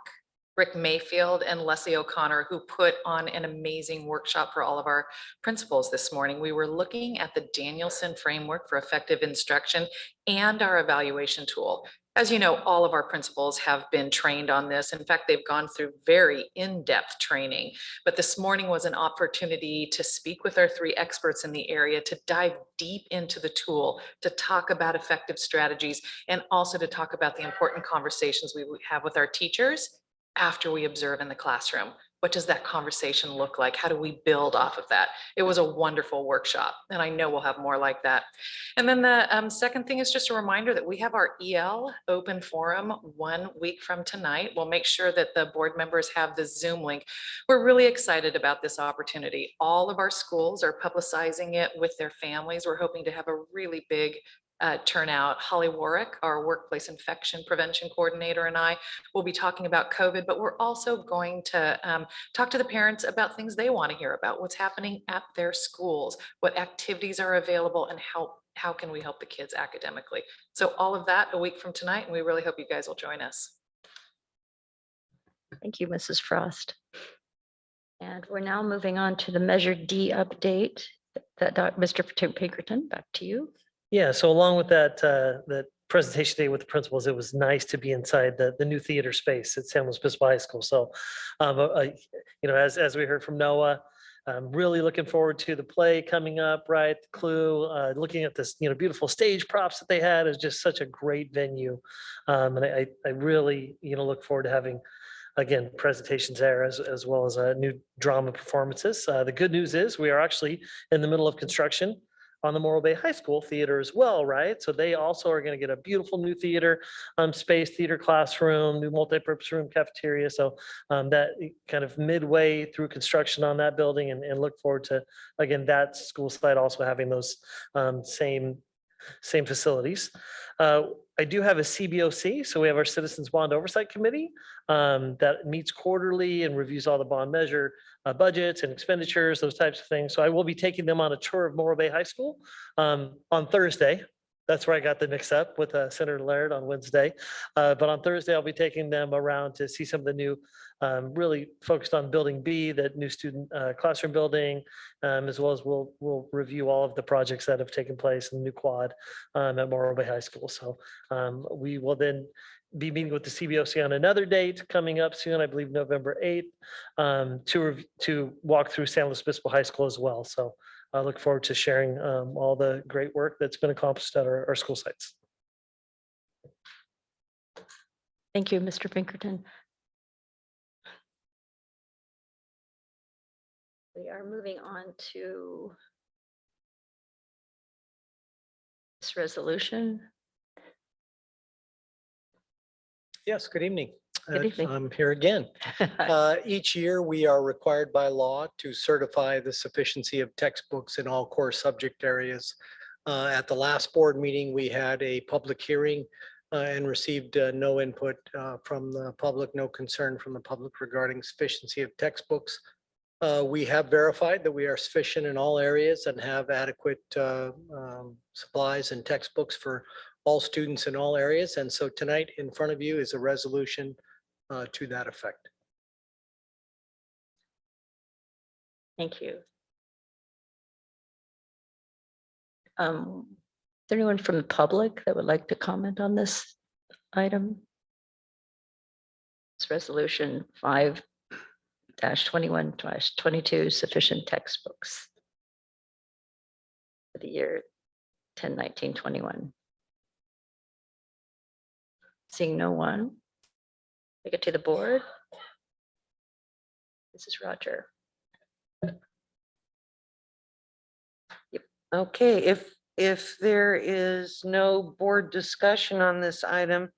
Rick Mayfield, and Leslie O'Connor, who put on an amazing workshop for all of our principals this morning. We were looking at the Danielson framework for effective instruction and our evaluation tool. As you know, all of our principals have been trained on this. In fact, they've gone through very in-depth training. But this morning was an opportunity to speak with our three experts in the area, to dive deep into the tool, to talk about effective strategies, and also to talk about the important conversations we have with our teachers after we observe in the classroom. What does that conversation look like? How do we build off of that? It was a wonderful workshop, and I know we'll have more like that. And then the second thing is just a reminder that we have our EL open forum 1 week from tonight. We'll make sure that the board members have the Zoom link. We're really excited about this opportunity. All of our schools are publicizing it with their families. We're hoping to have a really big turnout. Holly Warwick, our workplace infection prevention coordinator, and I will be talking about COVID, but we're also going to talk to the parents about things they want to hear about, what's happening at their schools, what activities are available, and how can we help the kids academically. So all of that a week from tonight, and we really hope you guys will join us. Thank you, Mrs. Frost. And we're now moving on to the Measure D update. Mr. Pinkerton, back to you. Yeah, so along with that, that presentation day with the principals, it was nice to be inside the new theater space at San Luis Obispo High School. So, you know, as we heard from Noah, I'm really looking forward to the play coming up, right? The Clue, looking at this, you know, beautiful stage props that they had is just such a great venue. And I really, you know, look forward to having, again, presentations there as well as new drama performances. The good news is we are actually in the middle of construction on the Morro Bay High School theater as well, right? So they also are going to get a beautiful new theater space, theater classroom, new multi-purpose room, cafeteria. So that kind of midway through construction on that building, and look forward to, again, that school site also having those same same facilities. I do have a CBOC, so we have our Citizens Bond Oversight Committee that meets quarterly and reviews all the bond measure budgets and expenditures, those types of things. So I will be taking them on a tour of Morro Bay High School on Thursday. That's where I got the mix up with Senator Laird on Wednesday. But on Thursday, I'll be taking them around to see some of the new, really focused on Building B, that new student classroom building, as well as we'll review all of the projects that have taken place in the new quad at Morro Bay High School. So we will then be meeting with the CBOC on another date coming up soon, I believe November 8th, to walk through San Luis Obispo High School as well. So I look forward to sharing all the great work that's been accomplished at our school sites. Thank you, Mr. Pinkerton. We are moving on to this resolution. Yes, good evening. Good evening. I'm here again. Each year, we are required by law to certify the sufficiency of textbooks in all core subject areas. At the last board meeting, we had a public hearing and received no input from the public, no concern from the public regarding sufficiency of textbooks. We have verified that we are sufficient in all areas and have adequate supplies and textbooks for all students in all areas. And so tonight in front of you is a resolution to that effect. Thank you. Is there anyone from the public that would like to comment on this item? It's resolution 5-21-22, sufficient textbooks for the year 10-19-21. Seeing no one, take it to the board. This is Roger. Okay, if there is no board discussion on this item,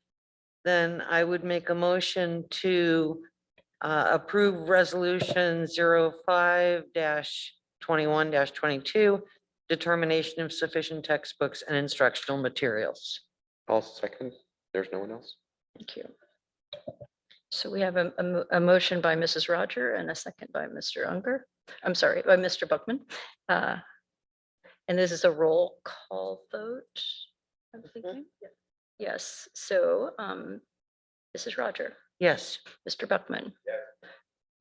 then I would make a motion to approve resolution 05-21-22, determination of sufficient textbooks and instructional materials. I'll second. There's no one else. Thank you. So we have a motion by Mrs. Roger and a second by Mr. Unger. I'm sorry, by Mr. Buckman. And this is a roll call vote, I'm thinking. Yes, so Mrs. Roger. Yes. Mr. Buckman.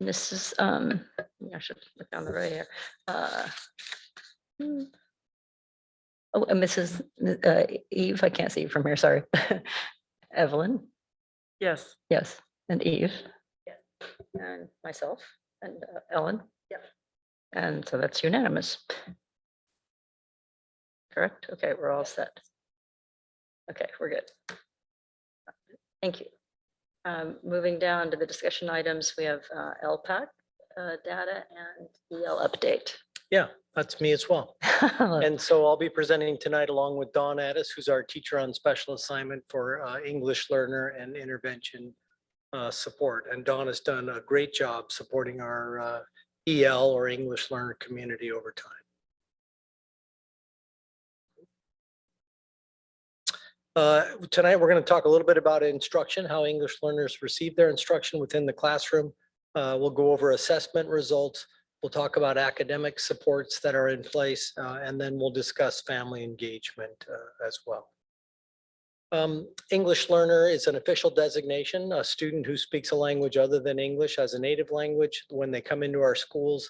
Mrs. I should look down the right here. Oh, and Mrs. Eve, I can't see you from here, sorry. Evelyn. Yes. Yes, and Eve. And myself and Ellen. And so that's unanimous. Correct? Okay, we're all set. Okay, we're good. Thank you. Moving down to the discussion items, we have LPAC data and EL update. Yeah, that's me as well. And so I'll be presenting tonight along with Dawn Addis, who's our teacher on special assignment for English learner and intervention support. And Dawn has done a great job supporting our EL or English learner community over time. Tonight, we're going to talk a little bit about instruction, how English learners receive their instruction within the classroom. We'll go over assessment results. We'll talk about academic supports that are in place, and then we'll discuss family engagement as well. English learner is an official designation, a student who speaks a language other than English as a native language. When they come into our schools,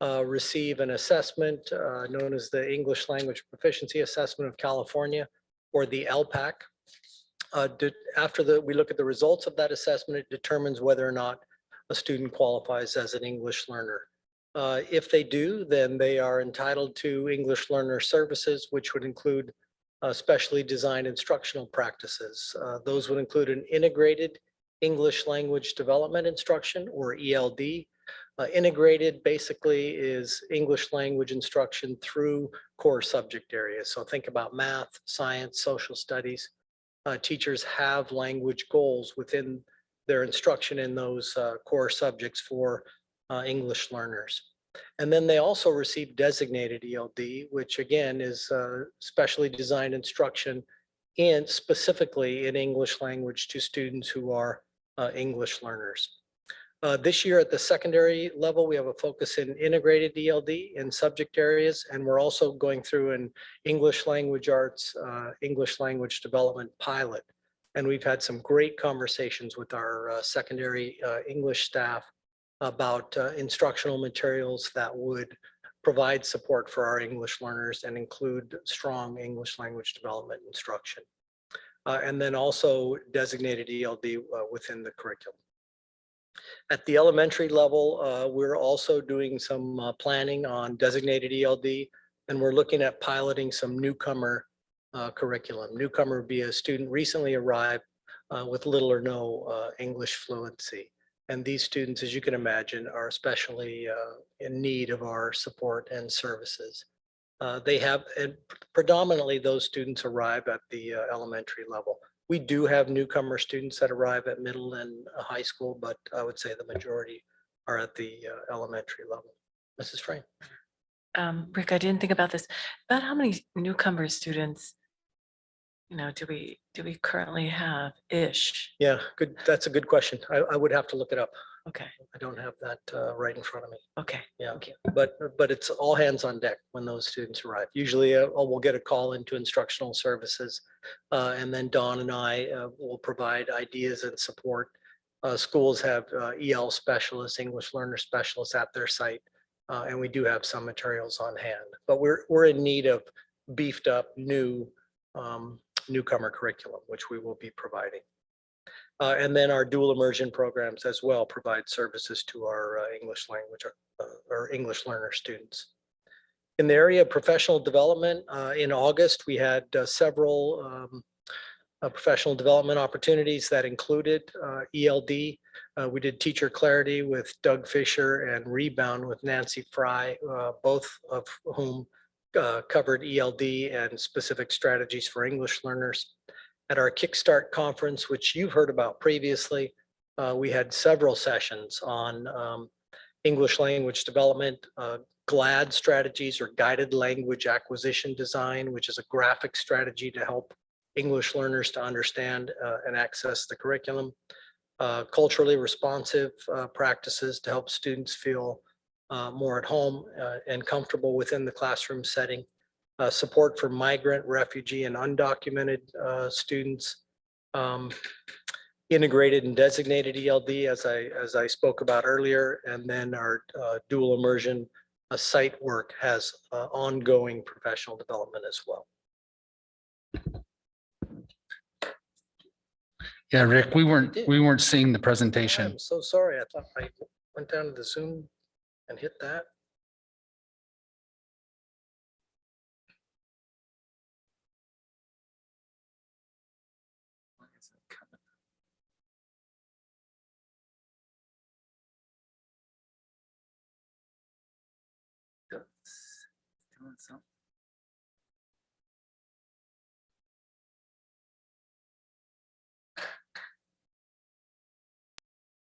receive an assessment known as the English Language Proficiency Assessment of California, or the LPAC. After we look at the results of that assessment, it determines whether or not a student qualifies as an English learner. If they do, then they are entitled to English learner services, which would include specially designed instructional practices. Those would include an integrated English language development instruction, or ELD. Integrated basically is English language instruction through core subject areas. So think about math, science, social studies. Teachers have language goals within their instruction in those core subjects for English learners. And then they also receive designated ELD, which again is specially designed instruction and specifically in English language to students who are English learners. This year at the secondary level, we have a focus in integrated ELD in subject areas, and we're also going through an English language arts, English language development pilot. And we've had some great conversations with our secondary English staff about instructional materials that would provide support for our English learners and include strong English language development instruction. And then also designated ELD within the curriculum. At the elementary level, we're also doing some planning on designated ELD, and we're looking at piloting some newcomer curriculum. Newcomer would be a student recently arrived with little or no English fluency. And these students, as you can imagine, are especially in need of our support and services. They have, and predominantly those students arrive at the elementary level. We do have newcomer students that arrive at middle and high school, but I would say the majority are at the elementary level. Mrs. Frame. Rick, I didn't think about this. About how many newcomer students, do we currently have ish? Yeah, good. That's a good question. I would have to look it up. Okay. I don't have that right in front of me. Okay. Yeah, but it's all hands on deck when those students arrive. Usually we'll get a call into instructional services and then Dawn and I will provide ideas and support. Schools have EL specialists, English learner specialists at their site, and we do have some materials on hand. But we're in need of beefed up new newcomer curriculum, which we will be providing. And then our dual immersion programs as well provide services to our English language or English learner students. In the area of professional development, in August, we had several professional development opportunities that included ELD. We did Teacher Clarity with Doug Fisher and Rebound with Nancy Fry, both of whom covered ELD and specific strategies for English learners. At our Kickstart conference, which you've heard about previously, we had several sessions on English language development, GLAD strategies or guided language acquisition design, which is a graphic strategy to help English learners to understand and access the curriculum, culturally responsive practices to help students feel more at home and comfortable within the classroom setting. Support for migrant, refugee, and undocumented students, integrated and designated ELD, as I spoke about earlier, and then our dual immersion site work has ongoing professional development as well. Yeah, Rick, we weren't seeing the presentation. I'm so sorry. I thought I went down to the Zoom and hit that.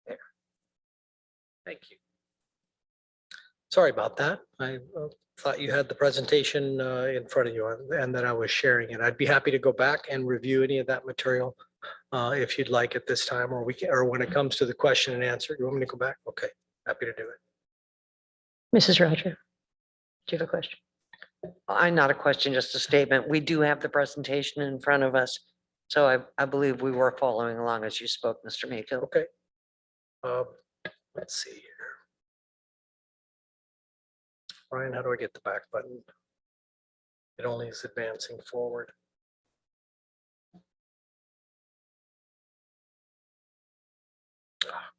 There. Thank you. Sorry about that. I thought you had the presentation in front of you and that I was sharing it. I'd be happy to go back and review any of that material if you'd like at this time, or when it comes to the question and answer. You want me to go back? Okay, happy to do it. Mrs. Roger, do you have a question? Not a question, just a statement. We do have the presentation in front of us. So I believe we were following along as you spoke, Mr. Mayfield. Okay. Let's see here. Ryan, how do I get the back button? It only is advancing forward.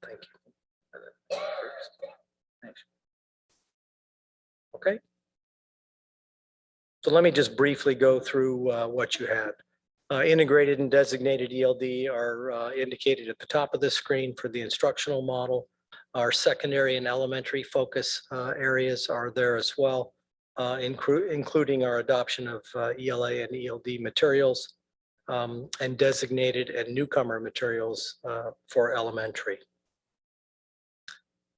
Thank you. Okay. So let me just briefly go through what you had. Integrated and designated ELD are indicated at the top of the screen for the instructional model. Our secondary and elementary focus areas are there as well, including our adoption of ELA and ELD materials and designated and newcomer materials for elementary.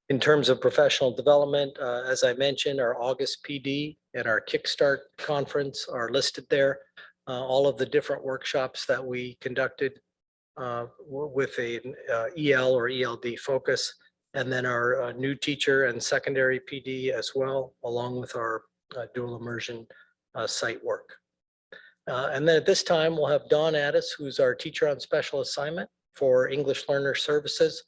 In terms of professional development, as I mentioned, our August PD and our Kickstart conference are listed there. All of the different workshops that we conducted with a EL or ELD focus, and then our new teacher and secondary PD as well, along with our dual immersion site work. And then at this time, we'll have Dawn Addis, who's our teacher on special assignment for English Learner Services,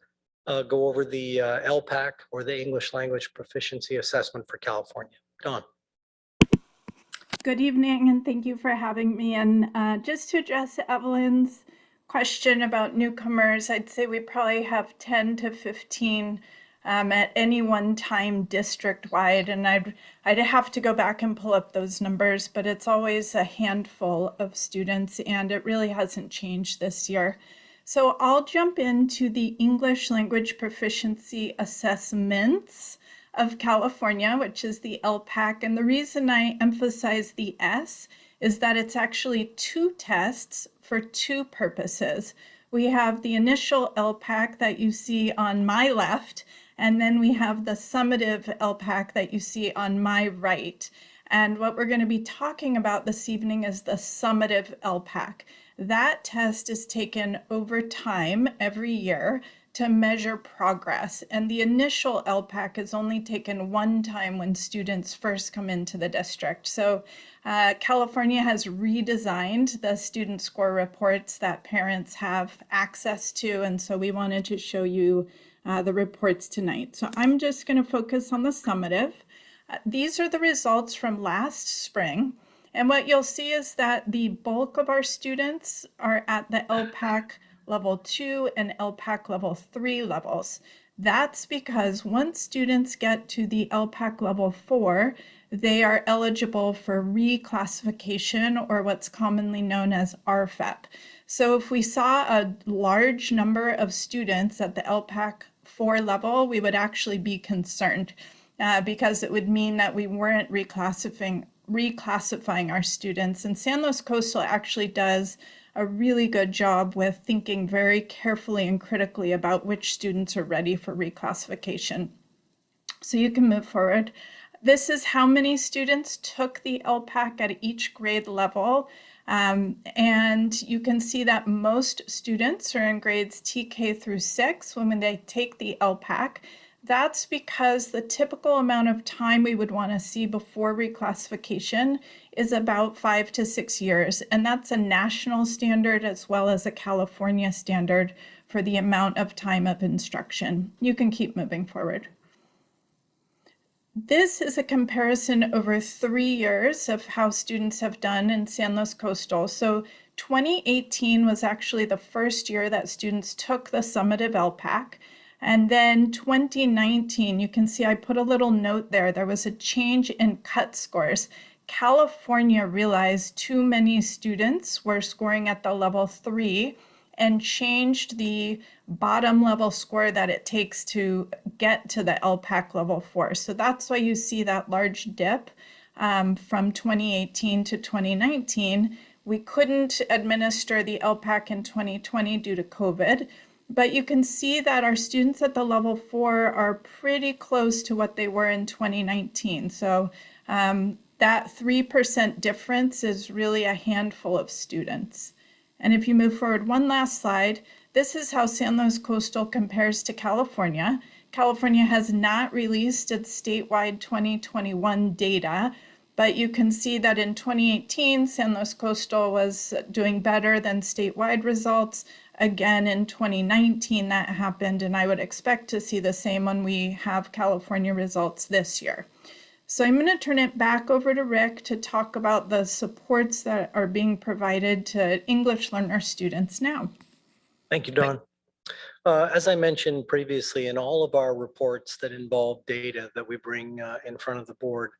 go over the LPAC, or the English Language Proficiency Assessment for California. Dawn. Good evening, and thank you for having me. And just to address Evelyn's question about newcomers, I'd say we probably have 10 to 15 at any one time district-wide, and I'd have to go back and pull up those numbers, but it's always a handful of students, and it really hasn't changed this year. So I'll jump into the English Language Proficiency Assessments of California, which is the LPAC. And the reason I emphasize the S is that it's actually 2 tests for 2 purposes. We have the initial LPAC that you see on my left, and then we have the summative LPAC that you see on my right. And what we're going to be talking about this evening is the summative LPAC. That test is taken over time every year to measure progress. And the initial LPAC is only taken one time when students first come into the district. So California has redesigned the student score reports that parents have access to. And so we wanted to show you the reports tonight. So I'm just going to focus on the summative. These are the results from last spring. And what you'll see is that the bulk of our students are at the LPAC level 2 and LPAC level 3 levels. That's because once students get to the LPAC level 4, they are eligible for reclassification, or what's commonly known as RFEP. So if we saw a large number of students at the LPAC 4 level, we would actually be concerned because it would mean that we weren't reclassifying our students. And San Luis Coastal actually does a really good job with thinking very carefully and critically about which students are ready for reclassification. So you can move forward. This is how many students took the LPAC at each grade level. And you can see that most students are in grades TK through 6 when they take the LPAC. That's because the typical amount of time we would want to see before reclassification is about 5 to 6 years. And that's a national standard as well as a California standard for the amount of time of instruction. You can keep moving forward. This is a comparison over 3 years of how students have done in San Luis Coastal. So 2018 was actually the first year that students took the summative LPAC. And then 2019, you can see I put a little note there. There was a change in cut scores. California realized too many students were scoring at the level 3 and changed the bottom level score that it takes to get to the LPAC level 4. So that's why you see that large dip from 2018 to 2019. We couldn't administer the LPAC in 2020 due to COVID. But you can see that our students at the level 4 are pretty close to what they were in 2019. So that 3% difference is really a handful of students. And if you move forward one last slide, this is how San Luis Coastal compares to California. California has not released its statewide 2021 data, but you can see that in 2018, San Luis Coastal was doing better than statewide results. Again, in 2019, that happened, and I would expect to see the same when we have California results this year. So I'm going to turn it back over to Rick to talk about the supports that are being provided to English learner students now. Thank you, Dawn. As I mentioned previously, in all of our reports that involve data that we bring in front of the board,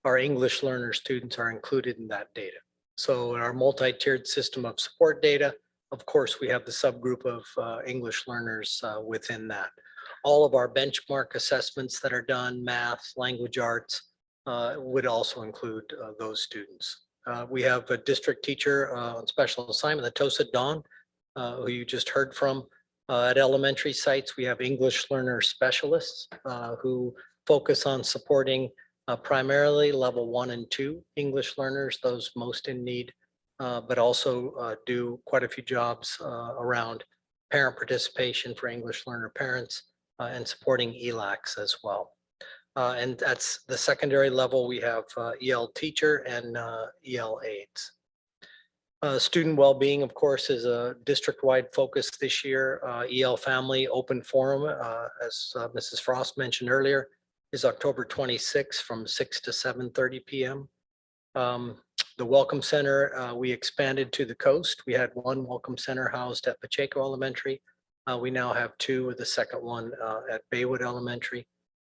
our English learner students are included in that data. So in our multi-tiered system of support data, of course, we have the subgroup of English learners within that. All of our benchmark assessments that are done, math, language arts, would also include those students. We have a district teacher on special assignment, the TOSA Dawn, who you just heard from. At elementary sites, we have English learner specialists who focus on supporting primarily level 1 and 2 English learners, those most in need, but also do quite a few jobs around parent participation for English learner parents and supporting ELACs as well. And that's the secondary level. We have EL teacher and EL aides. Student well-being, of course, is a district-wide focus this year. EL Family Open Forum, as Mrs. Frost mentioned earlier, is October 26th from 6 to 7:30 p.m. The Welcome Center, we expanded to the coast. We had one Welcome Center housed at Pacheco Elementary. We now have two, with the second one at Baywood Elementary.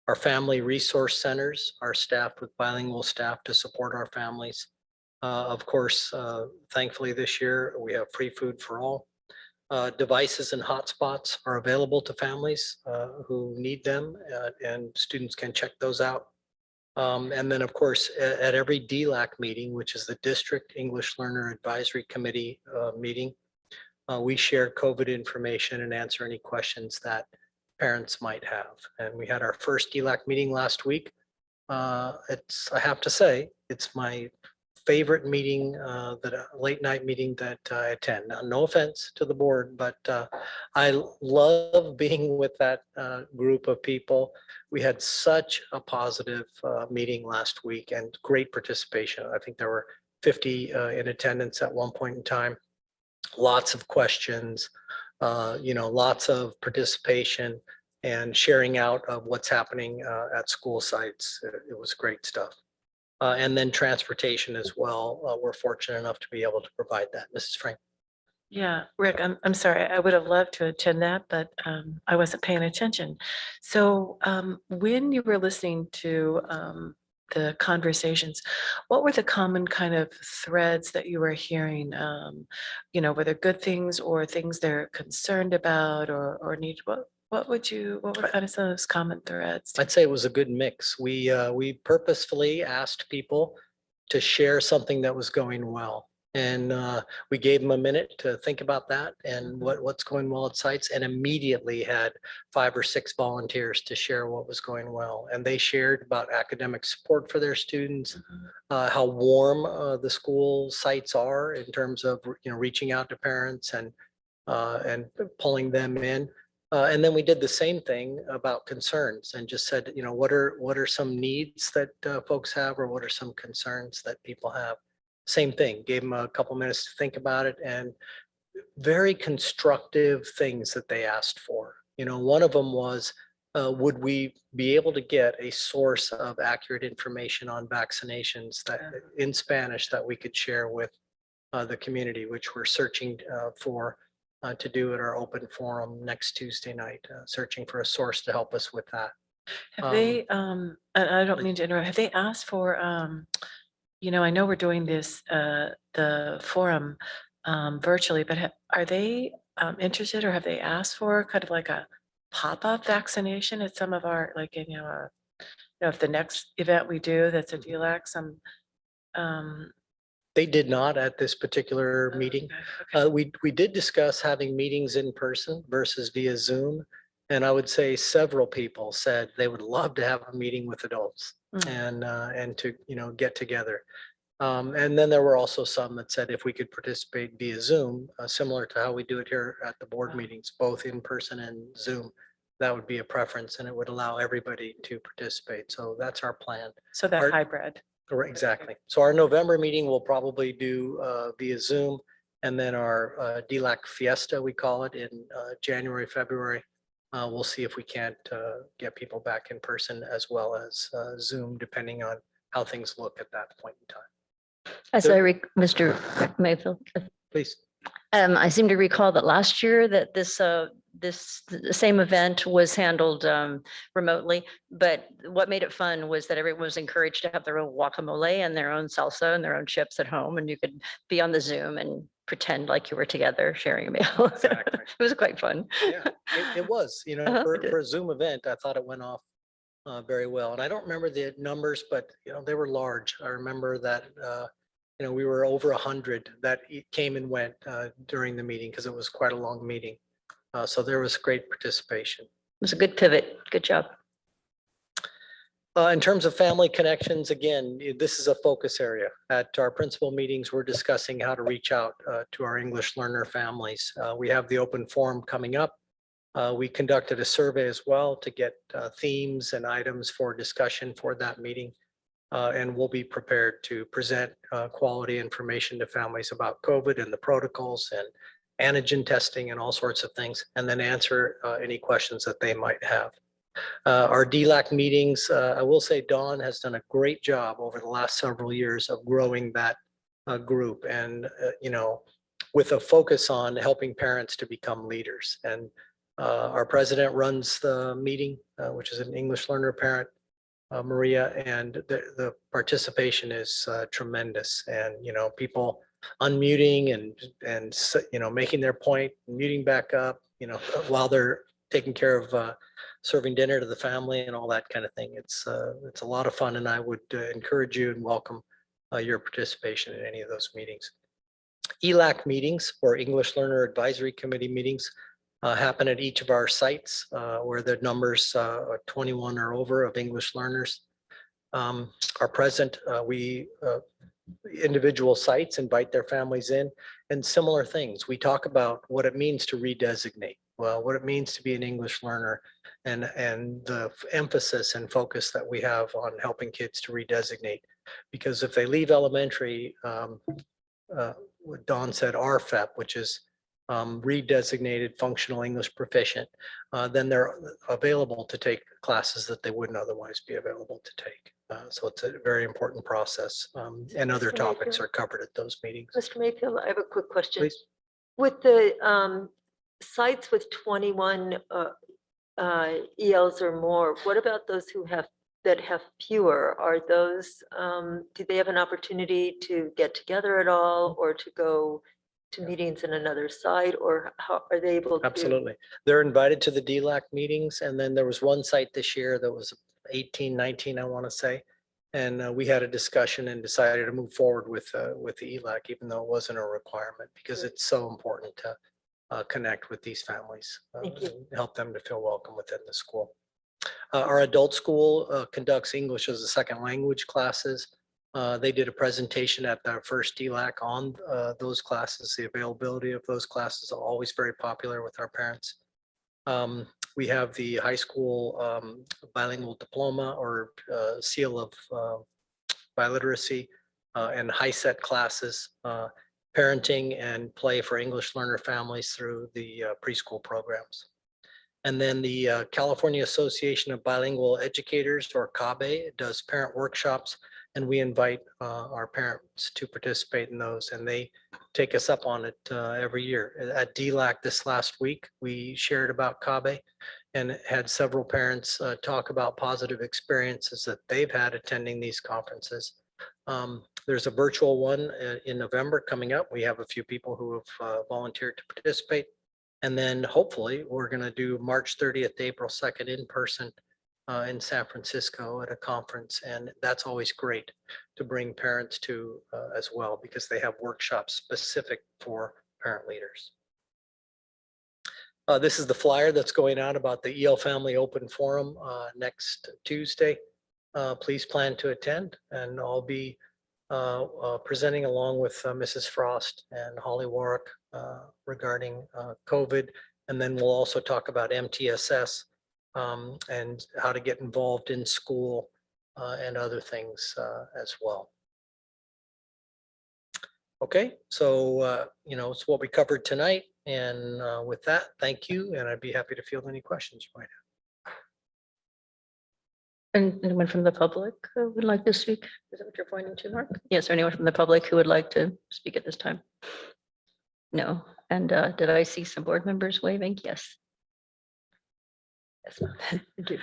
Our family resource centers are staffed with bilingual staff to support our families. Of course, thankfully this year, we have free food for all. Devices and hotspots are available to families who need them, and students can check those out. And then, of course, at every DLAC meeting, which is the District English Learner Advisory Committee meeting, we share COVID information and answer any questions that parents might have. And we had our first DLAC meeting last week. I have to say, it's my favorite meeting, late night meeting that I attend. Now, no offense to the board, but I love being with that group of people. We had such a positive meeting last week and great participation. I think there were 50 in attendance at one point in time. Lots of questions, lots of participation and sharing out of what's happening at school sites. It was great stuff. And then transportation as well. We're fortunate enough to be able to provide that. Mrs. Frank. Yeah, Rick, I'm sorry. I would have loved to attend that, but I wasn't paying attention. So when you were listening to the conversations, what were the common kind of threads that you were hearing? Were there good things or things they're concerned about or need? What were kind of some of those common threads? I'd say it was a good mix. We purposefully asked people to share something that was going well. And we gave them a minute to think about that and what's going well at sites, and immediately had 5 or 6 volunteers to share what was going well. And they shared about academic support for their students, how warm the school sites are in terms of reaching out to parents and pulling them in. And then we did the same thing about concerns and just said, what are some needs that folks have, or what are some concerns that people have? Same thing, gave them a couple minutes to think about it, and very constructive things that they asked for. One of them was, would we be able to get a source of accurate information on vaccinations that in Spanish that we could share with the community, which we're searching for to do at our open forum next Tuesday night, searching for a source to help us with that. Have they, and I don't mean to interrupt, have they asked for, I know we're doing this, the forum virtually, but are they interested, or have they asked for kind of like a pop-up vaccination at some of our, like, if the next event we do that's a DLAC, They did not at this particular meeting. We did discuss having meetings in person versus via Zoom. And I would say several people said they would love to have a meeting with adults and to, get together. And then there were also some that said if we could participate via Zoom, similar to how we do it here at the board meetings, both in person and Zoom, that would be a preference, and it would allow everybody to participate. So that's our plan. So that hybrid. Exactly. So our November meeting we'll probably do via Zoom, and then our DLAC Fiesta, we call it, in January, February. We'll see if we can't get people back in person as well as Zoom, depending on how things look at that point in time. Mr. Mayfield. Please. I seem to recall that last year that the same event was handled remotely, but what made it fun was that everyone was encouraged to have their own guacamole and their own salsa and their own chips at home, and you could be on the Zoom and pretend like you were together sharing a meal. Exactly. It was quite fun. Yeah, it was, for a Zoom event, I thought it went off very well. And I don't remember the numbers, but they were large. I remember that we were over 100 that came and went during the meeting, because it was quite a long meeting. So there was great participation. It was a good pivot. Good job. In terms of family connections, again, this is a focus area. At our principal meetings, we're discussing how to reach out to our English learner families. We have the open forum coming up. We conducted a survey as well to get themes and items for discussion for that meeting. And we'll be prepared to present quality information to families about COVID and the protocols and antigen testing and all sorts of things, and then answer any questions that they might have. Our DLAC meetings, I will say Dawn has done a great job over the last several years of growing that group, and with a focus on helping parents to become leaders. And our president runs the meeting, which is an English learner parent, Maria, and the participation is tremendous. And people unmuting and making their point, muting back up, while they're taking care of serving dinner to the family and all that kind of thing. It's a lot of fun, and I would encourage you and welcome your participation in any of those meetings. ELAC meetings, or English Learner Advisory Committee meetings, happen at each of our sites where the numbers are 21 or over of English learners are present. We individual sites invite their families in, and similar things. We talk about what it means to redesignate, well, what it means to be an English learner, and the emphasis and focus that we have on helping kids to redesignate. Because if they leave elementary, what Dawn said, RFEP, which is redesignated functional English proficient, then they're available to take classes that they wouldn't otherwise be available to take. So it's a very important process, and other Mr. topics Mayfield? are covered at those meetings. Mr. Mayfield, I have a quick question. Please. With the sites with 21 ELs or more, what about those that have fewer? Are those, do they have an opportunity to get together at all, or to go to meetings in another site, or how are they able to? Absolutely. They're invited to the DLAC meetings, and then there was one site this year that was 18, 19, I want to say. And we had a discussion and decided to move forward with the ELAC, even though it wasn't a requirement, because it's so important to connect with these families. Thank you. And help them to feel welcome within the school. Our adult school conducts English as a second language classes. They did a presentation at their first DLAC on those classes. The availability of those classes are always very popular with our parents. We have the high school bilingual diploma or seal of biliteracy and high set classes, parenting and play for English learner families through the preschool programs. And then the California Association of Bilingual Educators, or CABE, does parent workshops, and we invite our parents to participate in those, and they take us up on it every year. At DLAC this last week, we shared about CABE and had several parents talk about positive experiences that they've had attending these conferences. There's a virtual one in November coming up. We have a few people who have volunteered to participate. And then hopefully we're going to do March 30th, April 2nd in person in San Francisco at a conference. And that's always great to bring parents to as well, because they have workshops specific for parent leaders. This is the flyer that's going out about the EL Family Open Forum next Tuesday. Please plan to attend, and I'll be presenting along with Mrs. Frost and Holly Warwick regarding COVID. And then we'll also talk about MTSS and how to get involved in school and other things as well. Okay, so it's what we covered tonight. And with that, thank you. And I'd be happy to field any questions you might have. And anyone from the public who would like to speak? Is that what you're pointing to, Mark? Yes, or anyone from the public who would like to speak at this time? No. And did I see some board members waving? Yes. Yes, ma'am. Thank you.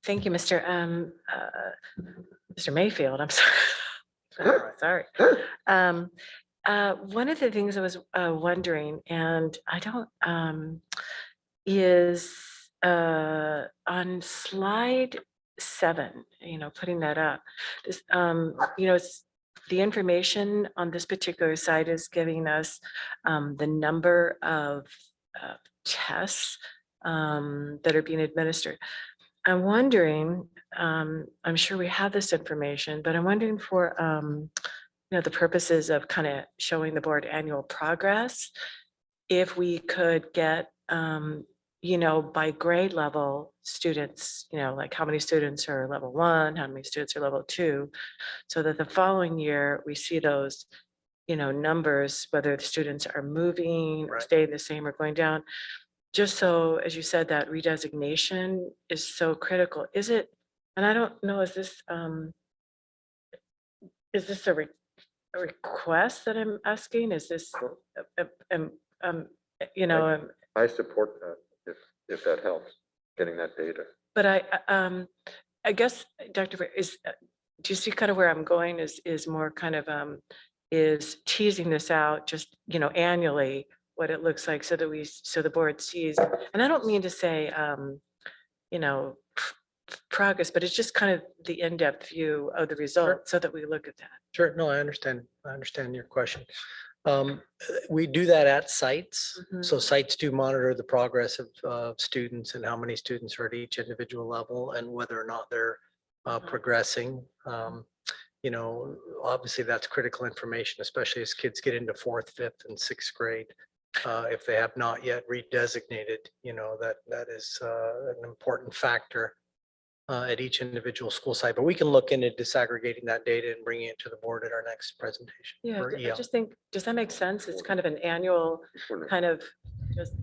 Thank you, Mr. Mayfield. I'm sorry. Sorry. One of the things I was wondering, and I don't, is on slide 7, putting that up, this, it's the information on this particular site is giving us the number of tests that are being administered. I'm wondering, I'm sure we have this information, but I'm wondering for, the purposes of kind of showing the board annual progress, if we could get, by grade level students, like how many students are level 1, how many students are level 2, so that the following year we see those, numbers, whether the students are moving or staying the same or going down. Just so, as you said, that redesignation is so critical. Is it, and I don't know, is this a request that I'm asking? Is this, I support that if that helps, getting that data. but I guess, Dr. Bra- do you see kind of where I'm going is more kind of, is teasing this out just, annually, what it looks like so that so the board sees, and I don't mean to say, progress, but it's just kind of the in-depth view of the result so that we look at that. Sure. No, I understand. I understand your question. We do that at sites. So sites do monitor the progress of students and how many students are at each individual level and whether or not they're progressing. Obviously that's critical information, especially as kids get into 4th, 5th, and 6th grade. If they have not yet redesignated, that is an important factor at each individual school site. But we can look into disaggregating that data and bringing it to the board at our next presentation. Yeah, for I EL. just think, does that make sense? It's kind of an annual kind of just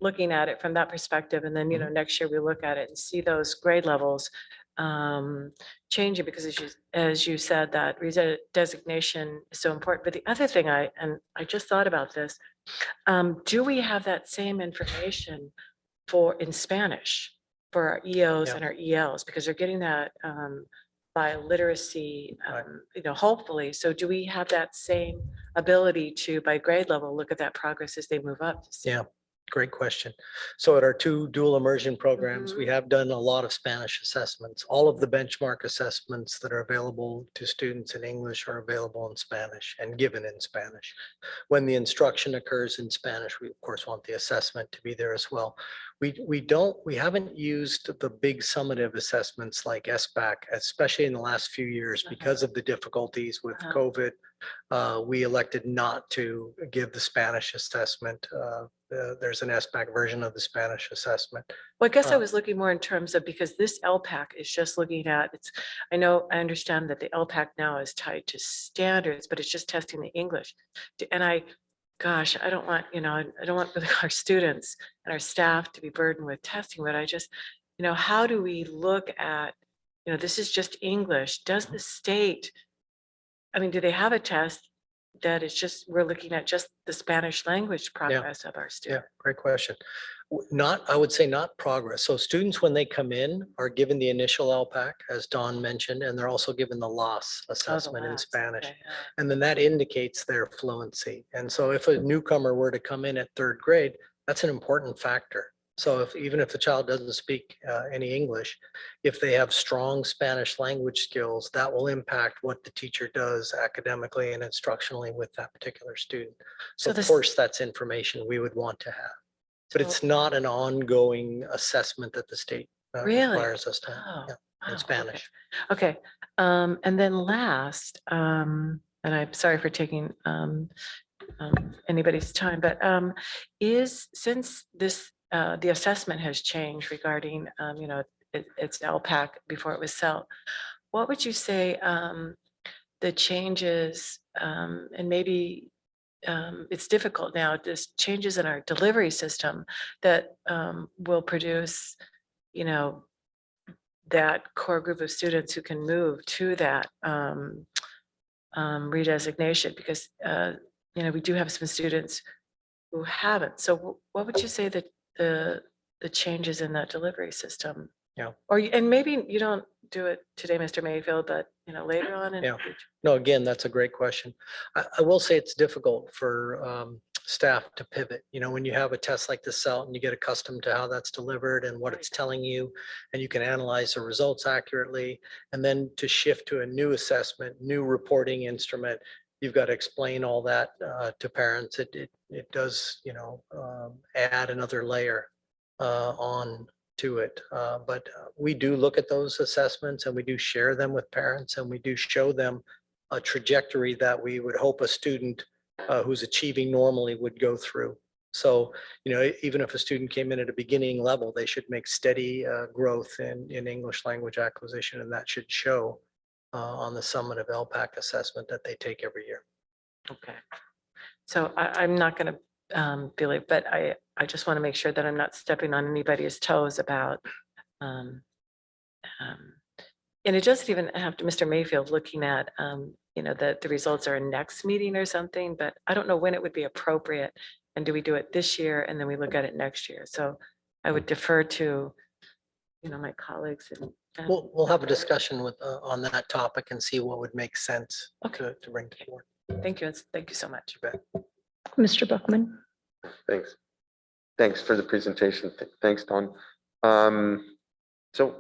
looking at it from that perspective. And then, next year we look at it and see those grade levels changing, because as you said, that designation is so important. But the other thing I just thought about this, do we have that same information in Spanish for our EOs and our ELs, because they're getting that by literacy, hopefully. So do we have that same ability to, by grade level, look at that progress as they move up? Yeah, great question. So at our 2 dual immersion programs, we have done a lot of Spanish assessments. All of the benchmark assessments that are available to students in English are available in Spanish and given in Spanish. When the instruction occurs in Spanish, we of course want the assessment to be there as well. We haven't used the big summative assessments like SBAC, especially in the last few years because of the difficulties with COVID. We elected not to give the Spanish assessment. There's an SBAC version of the Spanish assessment. Well, I guess I was looking more in terms of, because this LPAC is just looking at, I understand that the LPAC now is tied to standards, but it's just testing the English. And I don't want, I don't want our students and our staff to be burdened with testing, but I just, how do we look at, this is just English. Does the state, do they have a test that is just, we're looking at just the Spanish language progress of our students? Yeah, great question. I would say not progress. So students, when they come in, are given the initial LPAC, as Dawn mentioned, and they're also given the loss assessment in Spanish. Okay, And then that indicates their fluency. And so if a newcomer were to come in at 3rd grade, that's an important factor. So even if the child doesn't speak any English, if they have strong Spanish language skills, that will impact what the teacher does academically and instructionally with that particular student. So of course, that's information we would want to have. But it's not an ongoing assessment that the state requires us to have in Spanish. Okay. And then last, and I'm sorry for taking anybody's time, but since this, the assessment has changed regarding, it's LPAC before it was CEL, what would you say the changes, and maybe it's difficult now, just changes in our delivery system that will produce, that core group of students who can move to that redesignation, because we do have some students who haven't. So what would you say that the changes in that delivery system? Yeah. And maybe you don't do it today, Mr. Mayfield, but later on in the future. No, again, that's a great question. I will say it's difficult for staff to pivot. When you have a test like this out and you get accustomed to how that's delivered and what it's telling you, and you can analyze the results accurately, and then to shift to a new assessment, new reporting instrument, you've got to explain all that to parents. It does, add another layer on to it. But we do look at those assessments and we do share them with parents, and we do show them a trajectory that we would hope a student who's achieving normally would go through. So, even if a student came in at a beginning level, they should make steady growth in English language acquisition, and that should show on the summative LPAC assessment that they take every year. Okay. So I'm not going to believe, but I just want to make sure that I'm not stepping on anybody's toes about, and it doesn't even have to, Mr. Mayfield looking at, the results are in next meeting or something, but I don't know when it would be appropriate. And do we do it this year and then we look at it next year? So I would defer to, my colleagues and. We'll have a discussion with on that topic and see what would make sense to bring to the board. Thank you. Thank you so much. You bet. Mr. Buckman. Thanks. Thanks for the presentation. Thanks, Don. So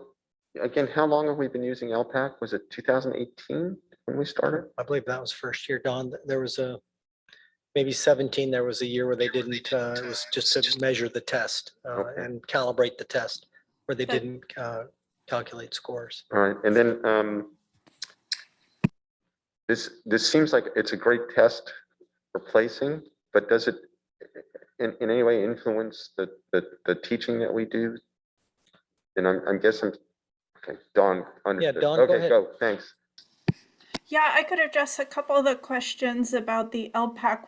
again, how long have we been using LPAC? Was it 2018 when we started? I believe that was first year, Don. There was maybe 17, there was a year where they didn't, it was just to measure the test and calibrate the test, where they didn't calculate scores. All right, and then this seems like it's a great test for placing, but does it in any way influence the teaching that we do? And I'm guessing, okay, Dawn. Yeah, Dawn, okay, go ahead. go, thanks. Yeah, I could address a couple of the questions about the LPAC.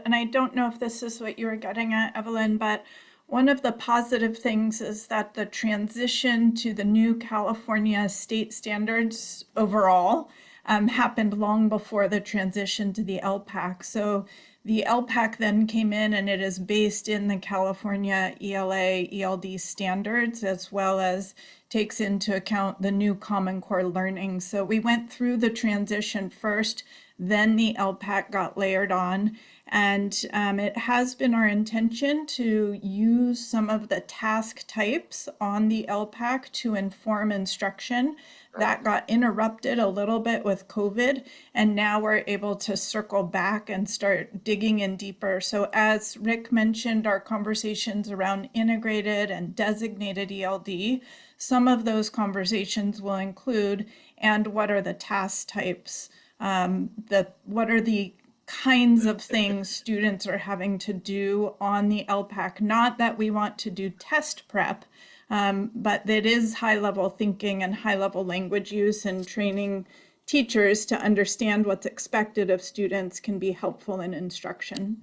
And I don't know if this is what you were getting at, Evelyn, but one of the positive things is that the transition to the new California state standards overall happened long before the transition to the LPAC. So the LPAC then came in, and it is based in the California ELA, ELD standards, as well as takes into account the new Common Core learning. So we went through the transition first, then the LPAC got layered on. And it has been our intention to use some of the task types on the LPAC to inform instruction. That got interrupted a little bit with COVID, and now we're able to circle back and start digging in deeper. So as Rick mentioned, our conversations around integrated and designated ELD, some of those conversations will include, and what are the task types? What are the kinds of things students are having to do on the LPAC? Not that we want to do test prep, but it is high-level thinking and high-level language use, and training teachers to understand what's expected of students can be helpful in instruction.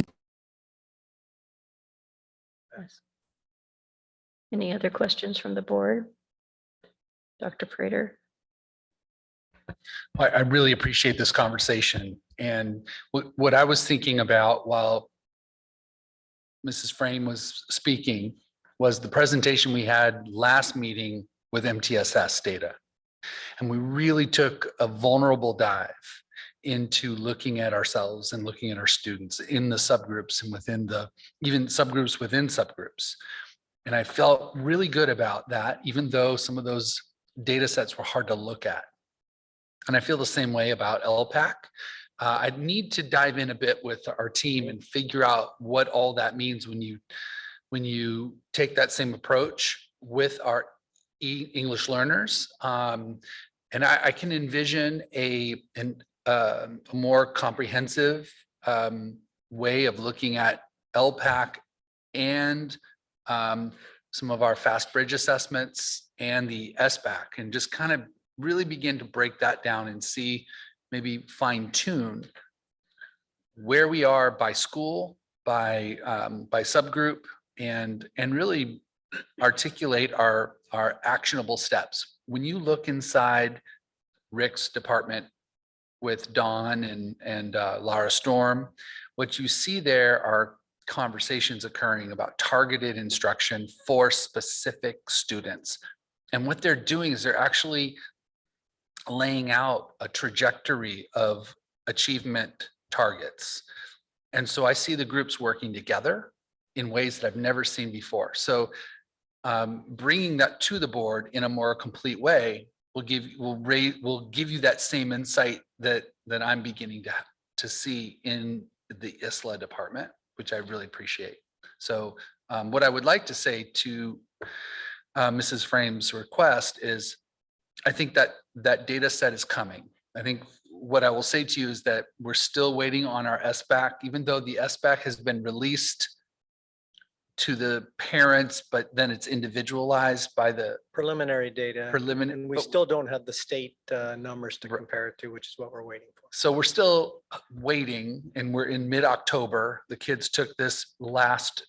Any other questions from the board? Dr. Prater? I really appreciate this conversation. And what I was thinking about while Mrs. Frame was speaking was the presentation we had last meeting with MTSS data. And we really took a vulnerable dive into looking at ourselves and looking at our students in the subgroups and within even subgroups within subgroups. And I felt really good about that, even though some of those data sets were hard to look at. And I feel the same way about LPAC. I need to dive in a bit with our team and figure out what all that means when you take that same approach with our English learners. And I can envision a more comprehensive way of looking at LPAC and some of our fast bridge assessments and the SBAC, and just kind of really begin to break that down and see, maybe fine tune where we are by school, by subgroup, and really articulate our actionable steps. When you look inside Rick's department with Dawn and Lara Storm, what you see there are conversations occurring about targeted instruction for specific students. And what they're doing is they're actually laying out a trajectory of achievement targets. And so I see the groups working together in ways that I've never seen before. So bringing that to the board in a more complete way will give you that same insight that I'm beginning to see in the ISLA department, which I really appreciate. So what I would like to say to Mrs. Frame's request is, I think that data set is coming. I think what I will say to you is that we're still waiting on our SBAC, even though the SBAC has been released to the parents, but then it's individualized by the Preliminary data. preliminary. And we still don't have the state numbers to compare it to, which is what we're waiting for. So we're still waiting, and we're in mid-October. The kids took this last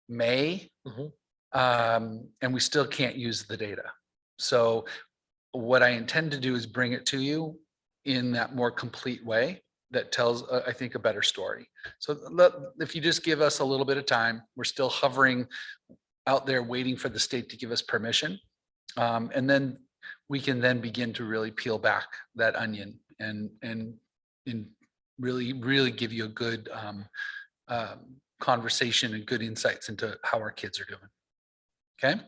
May, and we still can't use the data. So what I intend to do is bring it to you in that more complete way that tells, I think, a better story. So if you just give us a little bit of time, we're still hovering out there waiting for the state to give us permission. And then we can then begin to really peel back that onion and really give you a good conversation and good insights into how our kids are doing. Okay.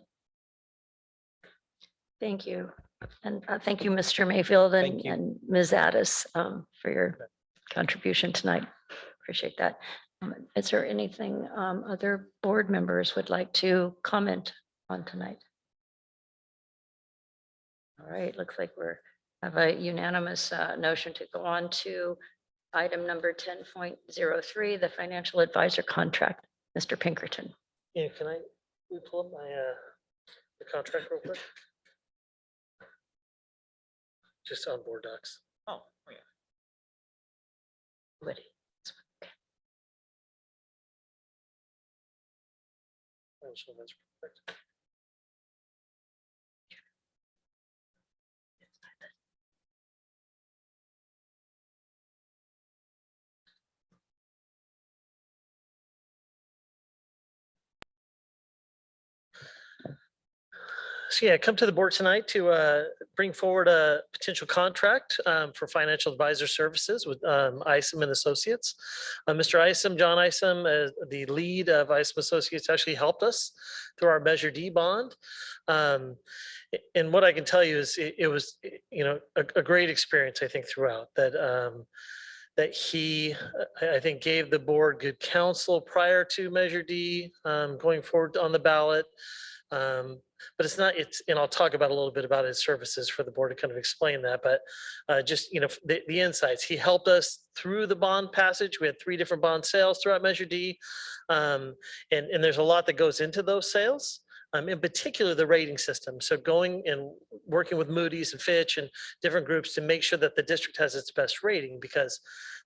Thank you. And thank you, Mr. Mayfield and, Thank you. and Ms. Addis for your contribution tonight. Appreciate that. Is there anything other board members would like to comment on tonight? All right, looks like have a unanimous notion to go on to item number 10.03, the financial advisor contract. Mr. Pinkerton. Yeah, we pull up my, the contract real quick? Just on board docs. Oh, yeah. Ready. Financial advisor contract. So yeah, come to the board tonight to bring forward a potential contract for financial advisor services with Isom and Associates. Mr. Isom, John Isom, the lead of Isom Associates, actually helped us through our Measure D bond. And what I can tell you is it was, a great experience, I think, throughout that he, I think, gave the board good counsel prior to Measure D going forward on the ballot. But and I'll talk about a little bit about his services for the board to kind of explain that, but just, the insights. He helped us through the bond passage. We had 3 different bond sales throughout Measure D. And there's a lot that goes into those sales. In particular, the rating system. So going and working with Moody's and Fitch and different groups to make sure that the district has its best rating, because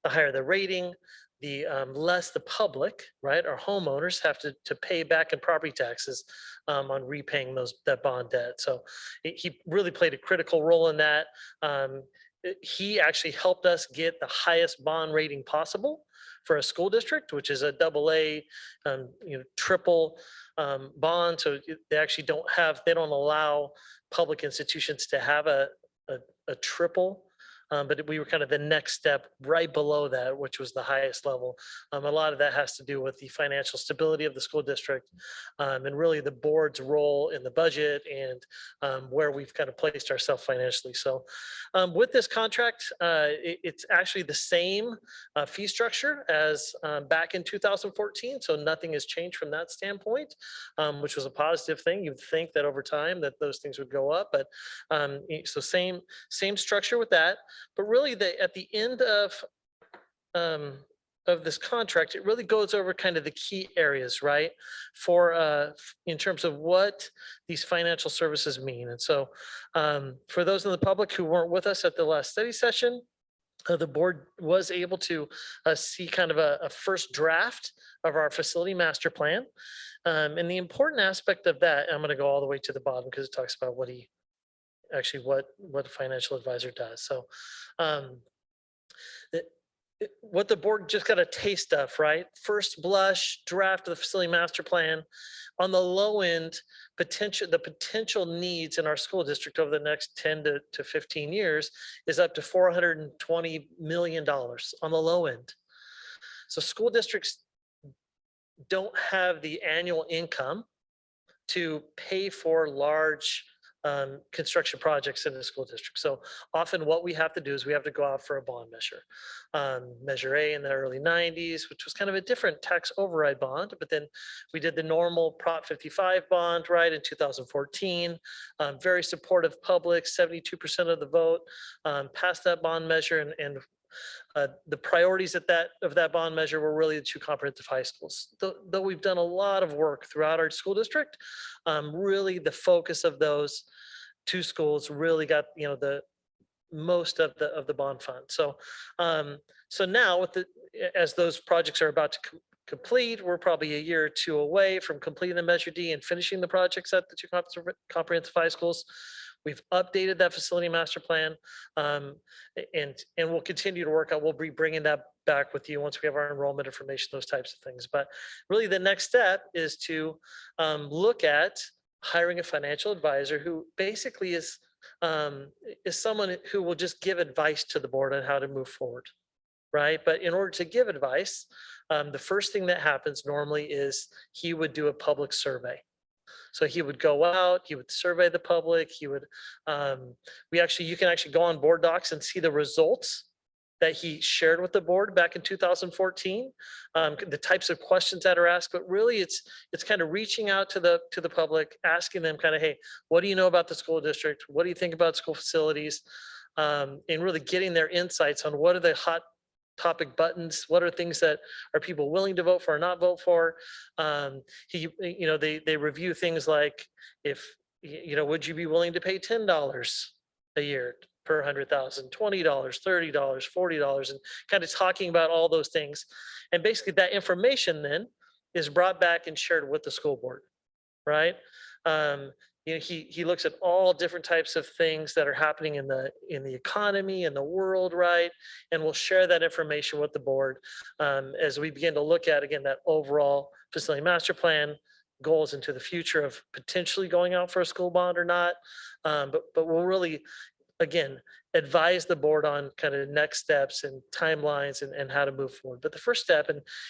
the higher the rating, the less the public, right, our homeowners have to pay back in property taxes on repaying that bond debt. So he really played a critical role in that. He actually helped us get the highest bond rating possible for a school district, which is a AA, triple bond. So they actually they don't allow public institutions to have a triple. But we were kind of the next step right below that, which was the highest level. A lot of that has to do with the financial stability of the school district and really the board's role in the budget and where we've kind of placed ourselves financially. So with this contract, it's actually the same fee structure as back in 2014. So nothing has changed from that standpoint, which was a positive thing. You'd think that over time that those things would go up, but so same structure with that. But really, at the end of this contract, it really goes over kind of the key areas, right? In terms of what these financial services mean. And so for those in the public who weren't with us at the last study session, the board was able to see kind of a first draft of our facility master plan. And the important aspect of that, I'm going to go all the way to the bottom because it talks about what a financial advisor does. So what the board just got a taste of, right? First blush draft of the facility master plan. On the low end, the potential needs in our school district over the next 10 to 15 years is up to $420 million on the low end. So school districts don't have the annual income to pay for large construction projects in the school district. So often what we have to do is we have to go out for a bond measure. Measure A in the early 90s, which was kind of a different tax override bond, but then we did the normal Prop 55 bond, right, in 2014. Very supportive public, 72% of the vote passed that bond measure, and the priorities of that bond measure were really the two comprehensive high schools. Though we've done a lot of work throughout our school district, really the focus of those two schools really got, the most of the bond fund. So now as those projects are about to complete, we're probably a year or two away from completing the Measure D and finishing the projects at the two comprehensive high schools. We've updated that facility master plan, and we'll continue to work on. We'll be bringing that back with you once we have our enrollment information, those types of things. But really, the next step is to look at hiring a financial advisor who basically is someone who will just give advice to the board on how to move forward, right? But in order to give advice, the first thing that happens normally is he would do a public survey. So he would go out, he would survey the public, he would, you can actually go on board docs and see the results that he shared with the board back in 2014, the types of questions that are asked, but really it's kind of reaching out to the public, asking them kind of, hey, what do you know about the school district? What do you think about school facilities? And really getting their insights on what are the hot topic buttons, what are things that are people willing to vote for or not vote for. They review things like, if would you be willing to pay $10 a year per 100,000, $20, $30, $40, and kind of talking about all those things. And basically that information then is brought back and shared with the school board, right? He looks at all different types of things that are happening in the economy, in the world, right? And we'll share that information with the board as we begin to look at, again, that overall facility master plan, goals into the future of potentially going out for a school bond or not. But we'll really, again, advise the board on kind of next steps and timelines and how to move forward. But the first step,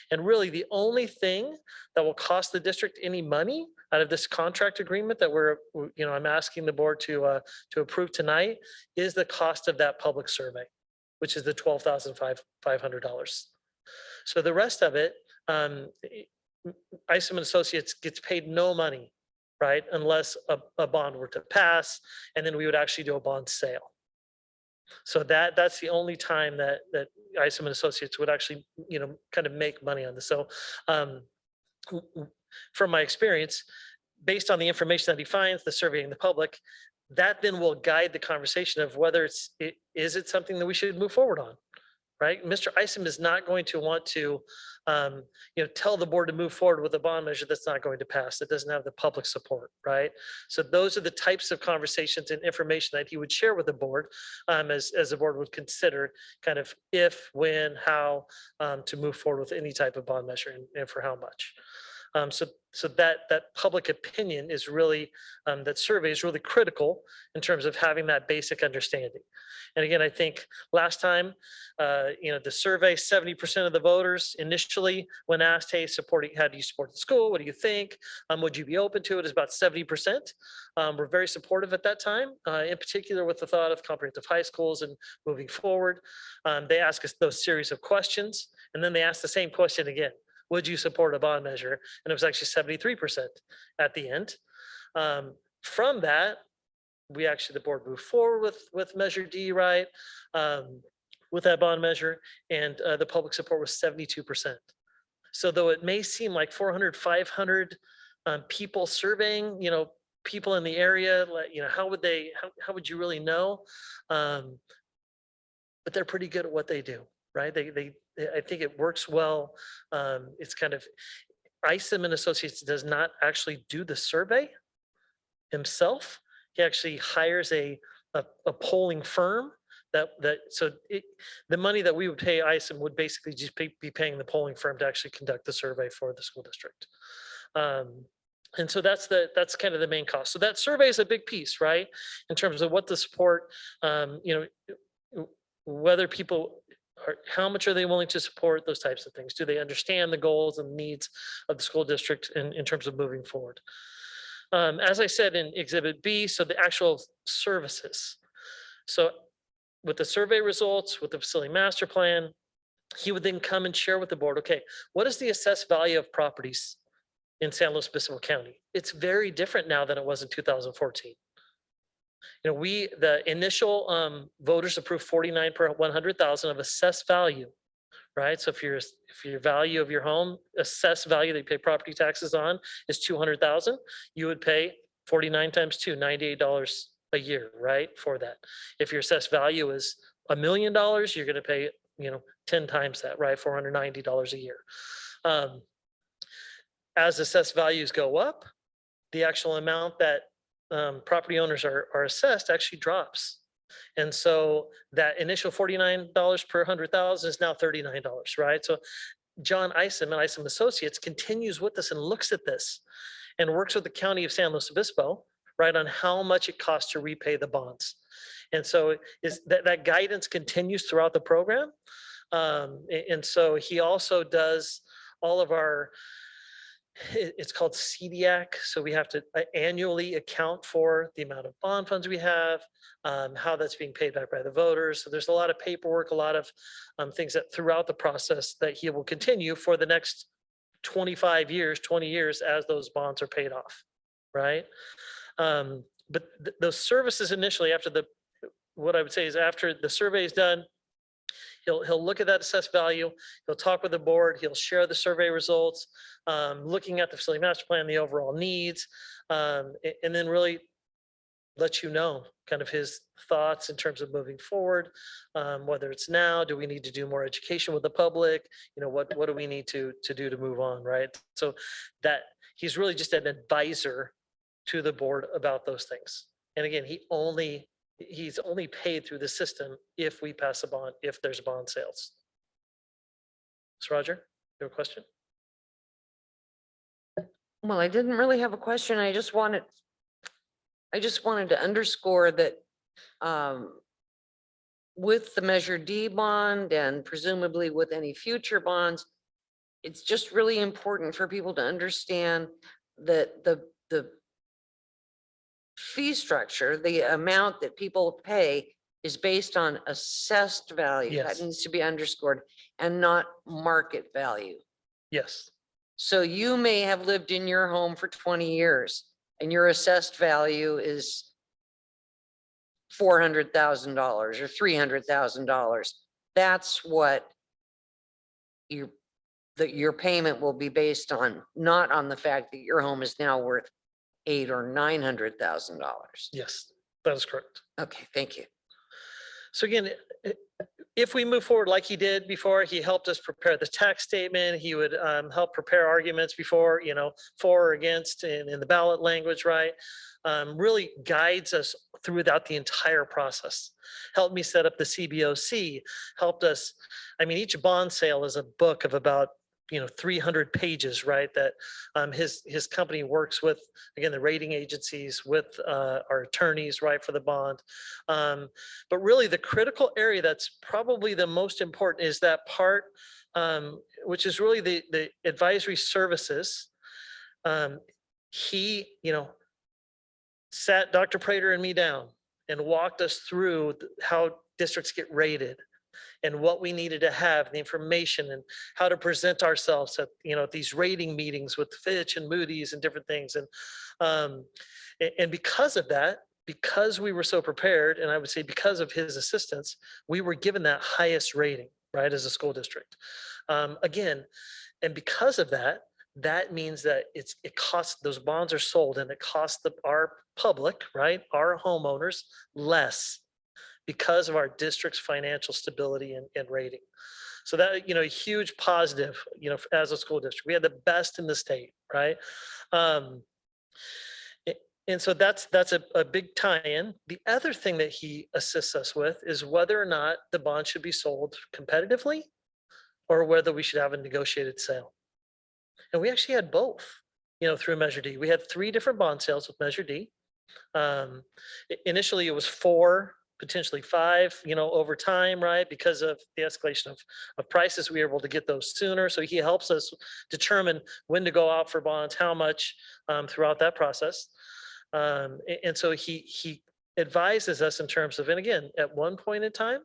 and really the only thing that will cost the district any money out of this contract agreement that I'm asking the board to approve tonight, is the cost of that public survey, which is the $12,500. So the rest of it, Isom and Associates gets paid no money, right? Unless a bond were to pass, and then we would actually do a bond sale. So that's the only time that Isom and Associates would actually, kind of make money on this. So from my experience, based on the information that he finds, the surveying the public, that then will guide the conversation of whether is it something that we should move forward on, right? Mr. Isom is not going to want to, tell the board to move forward with a bond measure that's not going to pass, that doesn't have the public support, right? So those are the types of conversations and information that he would share with the board as the board would consider kind of if, when, how to move forward with any type of bond measure and for how much. So that public opinion is really, that survey is really critical in terms of having that basic understanding. And again, I think last time, the survey, 70% of the voters initially, when asked, hey, how do you support the school? What do you think? Would you be open to it? Is about 70%. We're very supportive at that time, in particular with the thought of comprehensive high schools and moving forward. They ask us those series of questions, and then they ask the same question again. Would you support a bond measure? And it was actually 73% at the end. From that, the board moved forward with Measure D, right? With that bond measure, and the public support was 72%. So though it may seem like 400, 500 people surveying, people in the area, how would you really know? But they're pretty good at what they do, right? I think it works well. It's kind of, Isom and Associates does not actually do the survey himself. He actually hires a polling firm the money that we would pay Isom would basically just be paying the polling firm to actually conduct the survey for the school district. And so that's kind of the main cost. So that survey is a big piece, right? In terms of what the support, whether people How much are they willing to support those types of things? Do they understand the goals and needs of the school district in terms of moving forward? As I said in Exhibit B, so the actual services. So with the survey results, with the facility master plan, he would then come and share with the board, okay, what is the assessed value of properties in San Luis Obispo County? It's very different now than it was in 2014. You know, the initial voters approved 49 per 100,000 of assessed value, right? So if your value of your home, assessed value that you pay property taxes on is 200,000, you would pay 49 times 2, $98 a year, right? For that. If your assessed value is $1 million, you're going to pay, 10 times that, right? $490 a year. As assessed values go up, the actual amount that property owners are assessed actually drops. And so that initial $49 per 100,000 is now $39, right? So John Isom and Isom Associates continues with us and looks at this and works with the county of San Luis Obispo, right, on how much it costs to repay the bonds. And so that guidance continues throughout the program. And so he also does all of our, it's called CDAC. So we have to annually account for the amount of bond funds we have, how that's being paid back by the voters. So there's a lot of paperwork, a lot of things that throughout the process that he will continue for the next 25 years, 20 years as those bonds are paid off, right? But those services initially what I would say is after the survey is done, he'll look at that assessed value, he'll talk with the board, he'll share the survey results, looking at the facility master plan, the overall needs, and then really let you know kind of his thoughts in terms of moving forward, whether it's now, do we need to do more education with the public? What do we need to do to move on, right? So that he's really just an advisor to the board about those things. And again, he's only paid through the system if we pass a bond, if there's bond sales. So Roger, you have a question? Well, I didn't really have a question. I just wanted to underscore that with the Measure D bond and presumably with any future bonds, it's just really important for people to understand that the fee structure, the amount that people pay is based on assessed value. Yes. That needs to be underscored, and not market value. Yes. So you may have lived in your home for 20 years and your assessed value is $400,000 or $300,000. That's what your payment will be based on, not on the fact that your home is now worth $800,000 or $900,000. Yes, that is correct. Okay, thank you. So again, if we move forward like he did before, he helped us prepare the tax statement. He would help prepare arguments before, for or against in the ballot language, right? Really guides us throughout the entire process. Helped me set up the CBOC, helped us. I mean, each bond sale is a book of about 300 pages, right? That his company works with, again, the rating agencies, with our attorneys, right, for the bond. But really the critical area that's probably the most important is that part, which is really the advisory services. He, sat Dr. Prater and me down and walked us through how districts get rated and what we needed to have, the information, and how to present ourselves at these rating meetings with Fitch and Moody's and different things. And because of that, because we were so prepared, and I would say because of his assistance, we were given that highest rating, right, as a school district. Again, and because of that, that means that it costs, those bonds are sold, and it costs our public, right, our homeowners less, because of our district's financial stability and rating. So that, a huge positive, as a school district, we had the best in the state, right? And so that's a big tie-in. The other thing that he assists us with is whether or not the bond should be sold competitively or whether we should have a negotiated sale. And we actually had both, through Measure D. We had 3 different bond sales with Measure D. Initially, it was 4 potentially 5, over time, right? Because of the escalation of prices, we were able to get those sooner. So he helps us determine when to go out for bonds, how much throughout that process. And so he advises us in terms of, and again, at one point in time,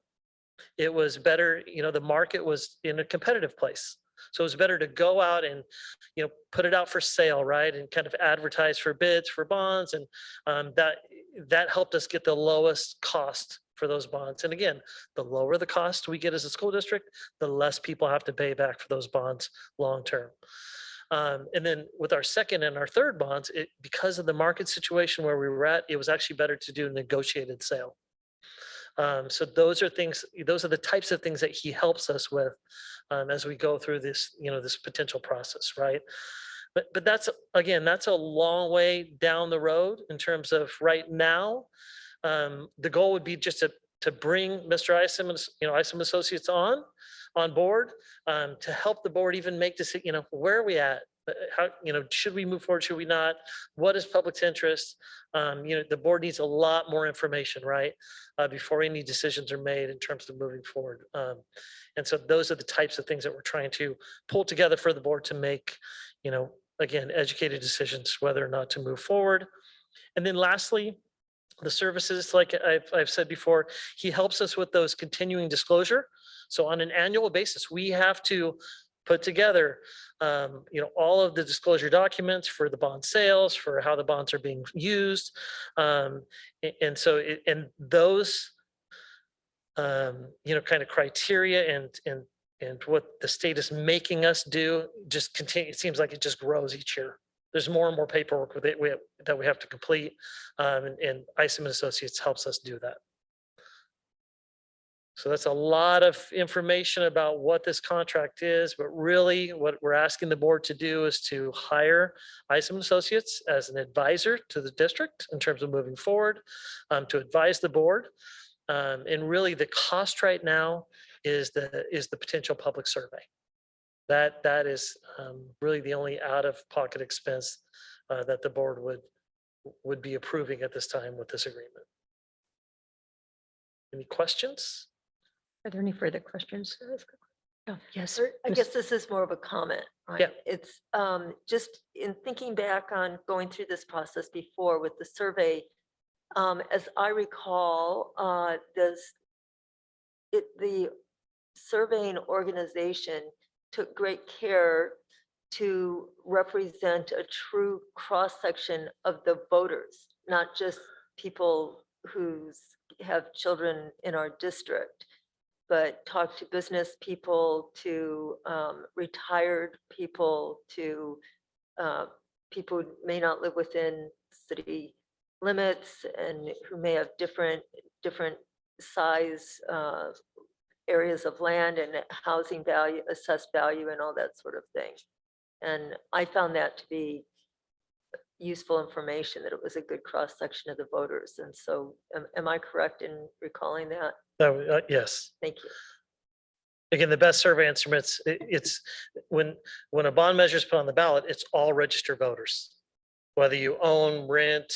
it was better, the market was in a competitive place. So it was better to go out and, put it out for sale, right? And kind of advertise for bids for bonds. And that helped us get the lowest cost for those bonds. And again, the lower the cost we get as a school district, the less people have to pay back for those bonds long-term. And then with our second and our third bonds, because of the market situation where we were at, it was actually better to do a negotiated sale. So those are the types of things that he helps us with as we go through this, this potential process, right? But that's a long way down the road in terms of right now. The goal would be just to bring Mr. Isom and, Isom Associates on board to help the board even make this, where are we at? How, should we move forward? Should we not? What is public's interest? The board needs a lot more information, right? Before any decisions are made in terms of moving forward. And so those are the types of things that we're trying to pull together for the board to make, again, educated decisions, whether or not to move forward. And then lastly, the services, like I've said before, he helps us with those continuing disclosure. So on an annual basis, we have to put together, all of the disclosure documents for the bond sales, for how the bonds are being used. And so, and those, kind of criteria and what the state is making us do just continue. It seems like it just grows each year. There's more and more paperwork with it that we have to complete. And Isom and Associates helps us do that. So that's a lot of information about what this contract is, but really what we're asking the board to do is to hire Isom Associates as an advisor to the district in terms of moving forward, to advise the board. And really the cost right now is the potential public survey. That is really the only out-of-pocket expense that the board would be approving at this time with this agreement. Any questions? Are there any further questions? Oh, yes. I guess this is more of a comment, right? Yeah. It's just in thinking back on going through this process before with the survey, as I recall, the surveying organization took great care to represent a true cross-section of the voters, not just people who have children in our district, but talk to business people, to retired people, to people who may not live within city limits and who may have different size areas of land and housing value, assessed value, and all that sort of thing. And I found that to be useful information, that it was a good cross-section of the voters. And so am I correct in recalling that? Yes. Thank you. Again, the best survey instruments, it's when a bond measure is put on the ballot, it's all registered voters. Whether you own, rent,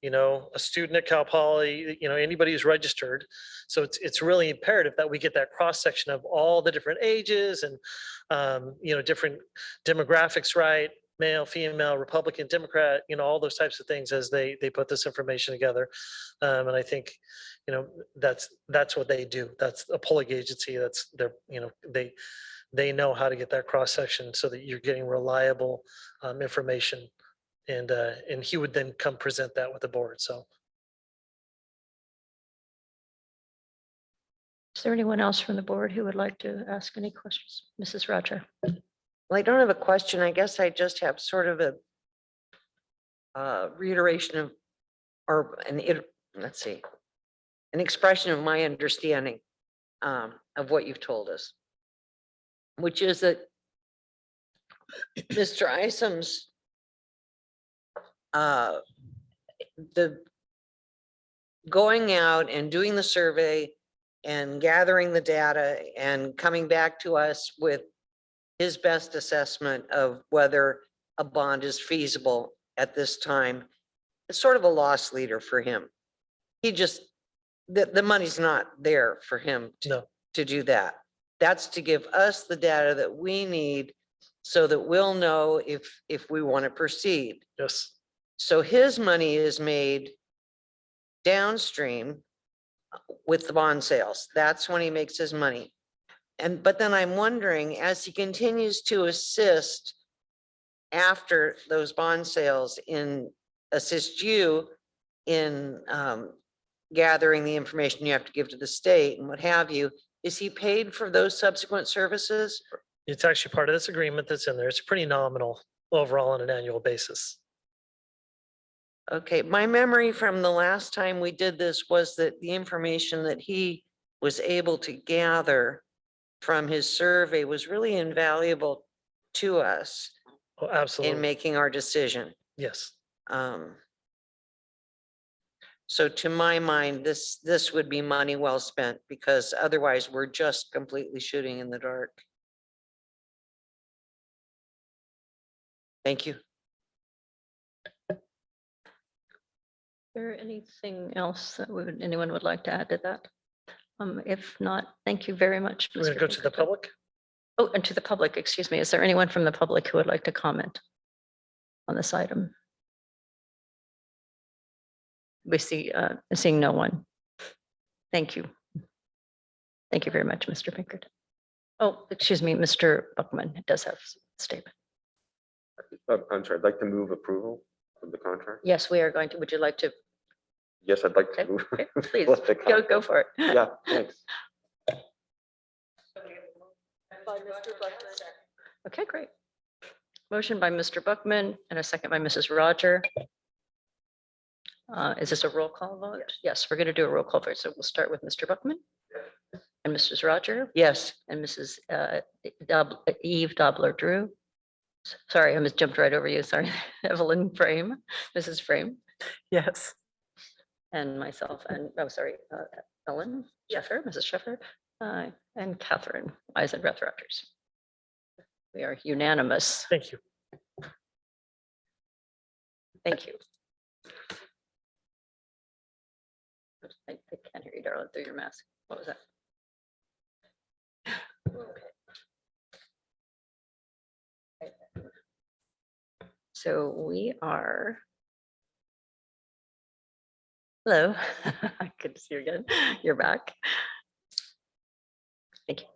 a student at Cal Poly, anybody who's registered. So it's really imperative that we get that cross section of all the different ages and, different demographics, right? Male, female, Republican, Democrat, all those types of things as they put this information together. And I think, that's what they do. That's a polling agency. That's their, they know how to get that cross section so that you're getting reliable information. And he would then come present that with the board. So. Is there anyone else from the board who would like to ask any questions? Mrs. Roger. Well, I don't have a question. I guess I just have sort of a reiteration of, let's see, an expression of my understanding of what you've told us, which is that Mr. Isom's the going out and doing the survey and gathering the data and coming back to us with his best assessment of whether a bond is feasible at this time. It's sort of a loss leader for him. He just the money's not there for him No, to do that. That's to give us the data that we need so that we'll know if we want to proceed. yes, So his money is made downstream with the bond sales. That's when he makes his money. But then I'm wondering, as he continues to assist after those bond sales assist you in gathering the information you have to give to the state and what have you, is he paid for those subsequent services? it's actually part of this agreement that's in there. It's pretty nominal overall on an annual basis. Okay, my memory from the last time we did this was that the information that he was able to gather from his survey was really invaluable to us Oh, in absolutely. making our decision. Yes. So to my mind, this would be money well spent, because otherwise we're just completely shooting in the dark. Thank you. Is there anything else that anyone would like to add to that? If not, thank you very much. We're gonna Mr. go to the Pinkerton. public. Oh, and to the public, excuse me. Is there anyone from the public who would like to comment on this item? We see, seeing no one. Thank you. Thank you very much, Mr. Pinkerton. Oh, excuse me, Mr. Buckman does have a statement. I'm sorry, I'd like to move approval of the contract. Yes, we are going to, would you like to, Yes, I'd like to Okay, move. okay, please, Let the go contract- for it. Yeah, thanks. Okay, great. Motion by Mr. Buckman and a second by Mrs. Roger. Is this a roll call vote? Yes, we're going to do a roll call vote. So we'll start with Mr. Buckman and Mrs. Roger Yes. and Mrs. Eve Dobler Drew. Sorry, I jumped right over you. Sorry, Evelyn Frame, Mrs. Frame, Yes. and myself, and, oh, sorry, Ellen Sheffer, Mrs. Sheffer, and Catherine Eisendrath Rogers. We are unanimous. Thank you. Thank you. I can't hear you, darling, through your mask. What was that? Okay. So we are. Hello. Good to see you again. You're back. Thank you.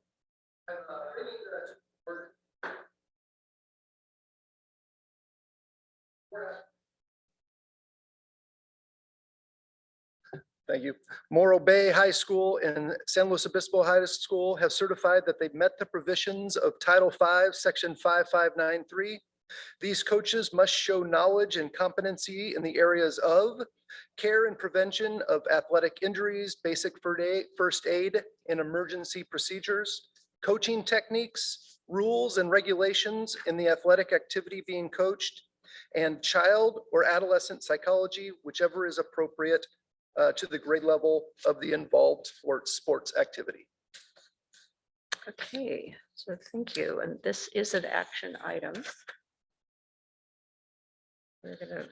Thank you. Morro Bay High School and San Luis Obispo High School have certified that they've met the provisions of Title V, Section 5593. These coaches must show knowledge and competency in the areas of care and prevention of athletic injuries, basic first aid, and emergency procedures, coaching techniques, rules and regulations in the athletic activity being coached, and child or adolescent psychology, whichever is appropriate to the grade level of the involved sports activity. Okay, so thank you. And this is an action item. We're gonna.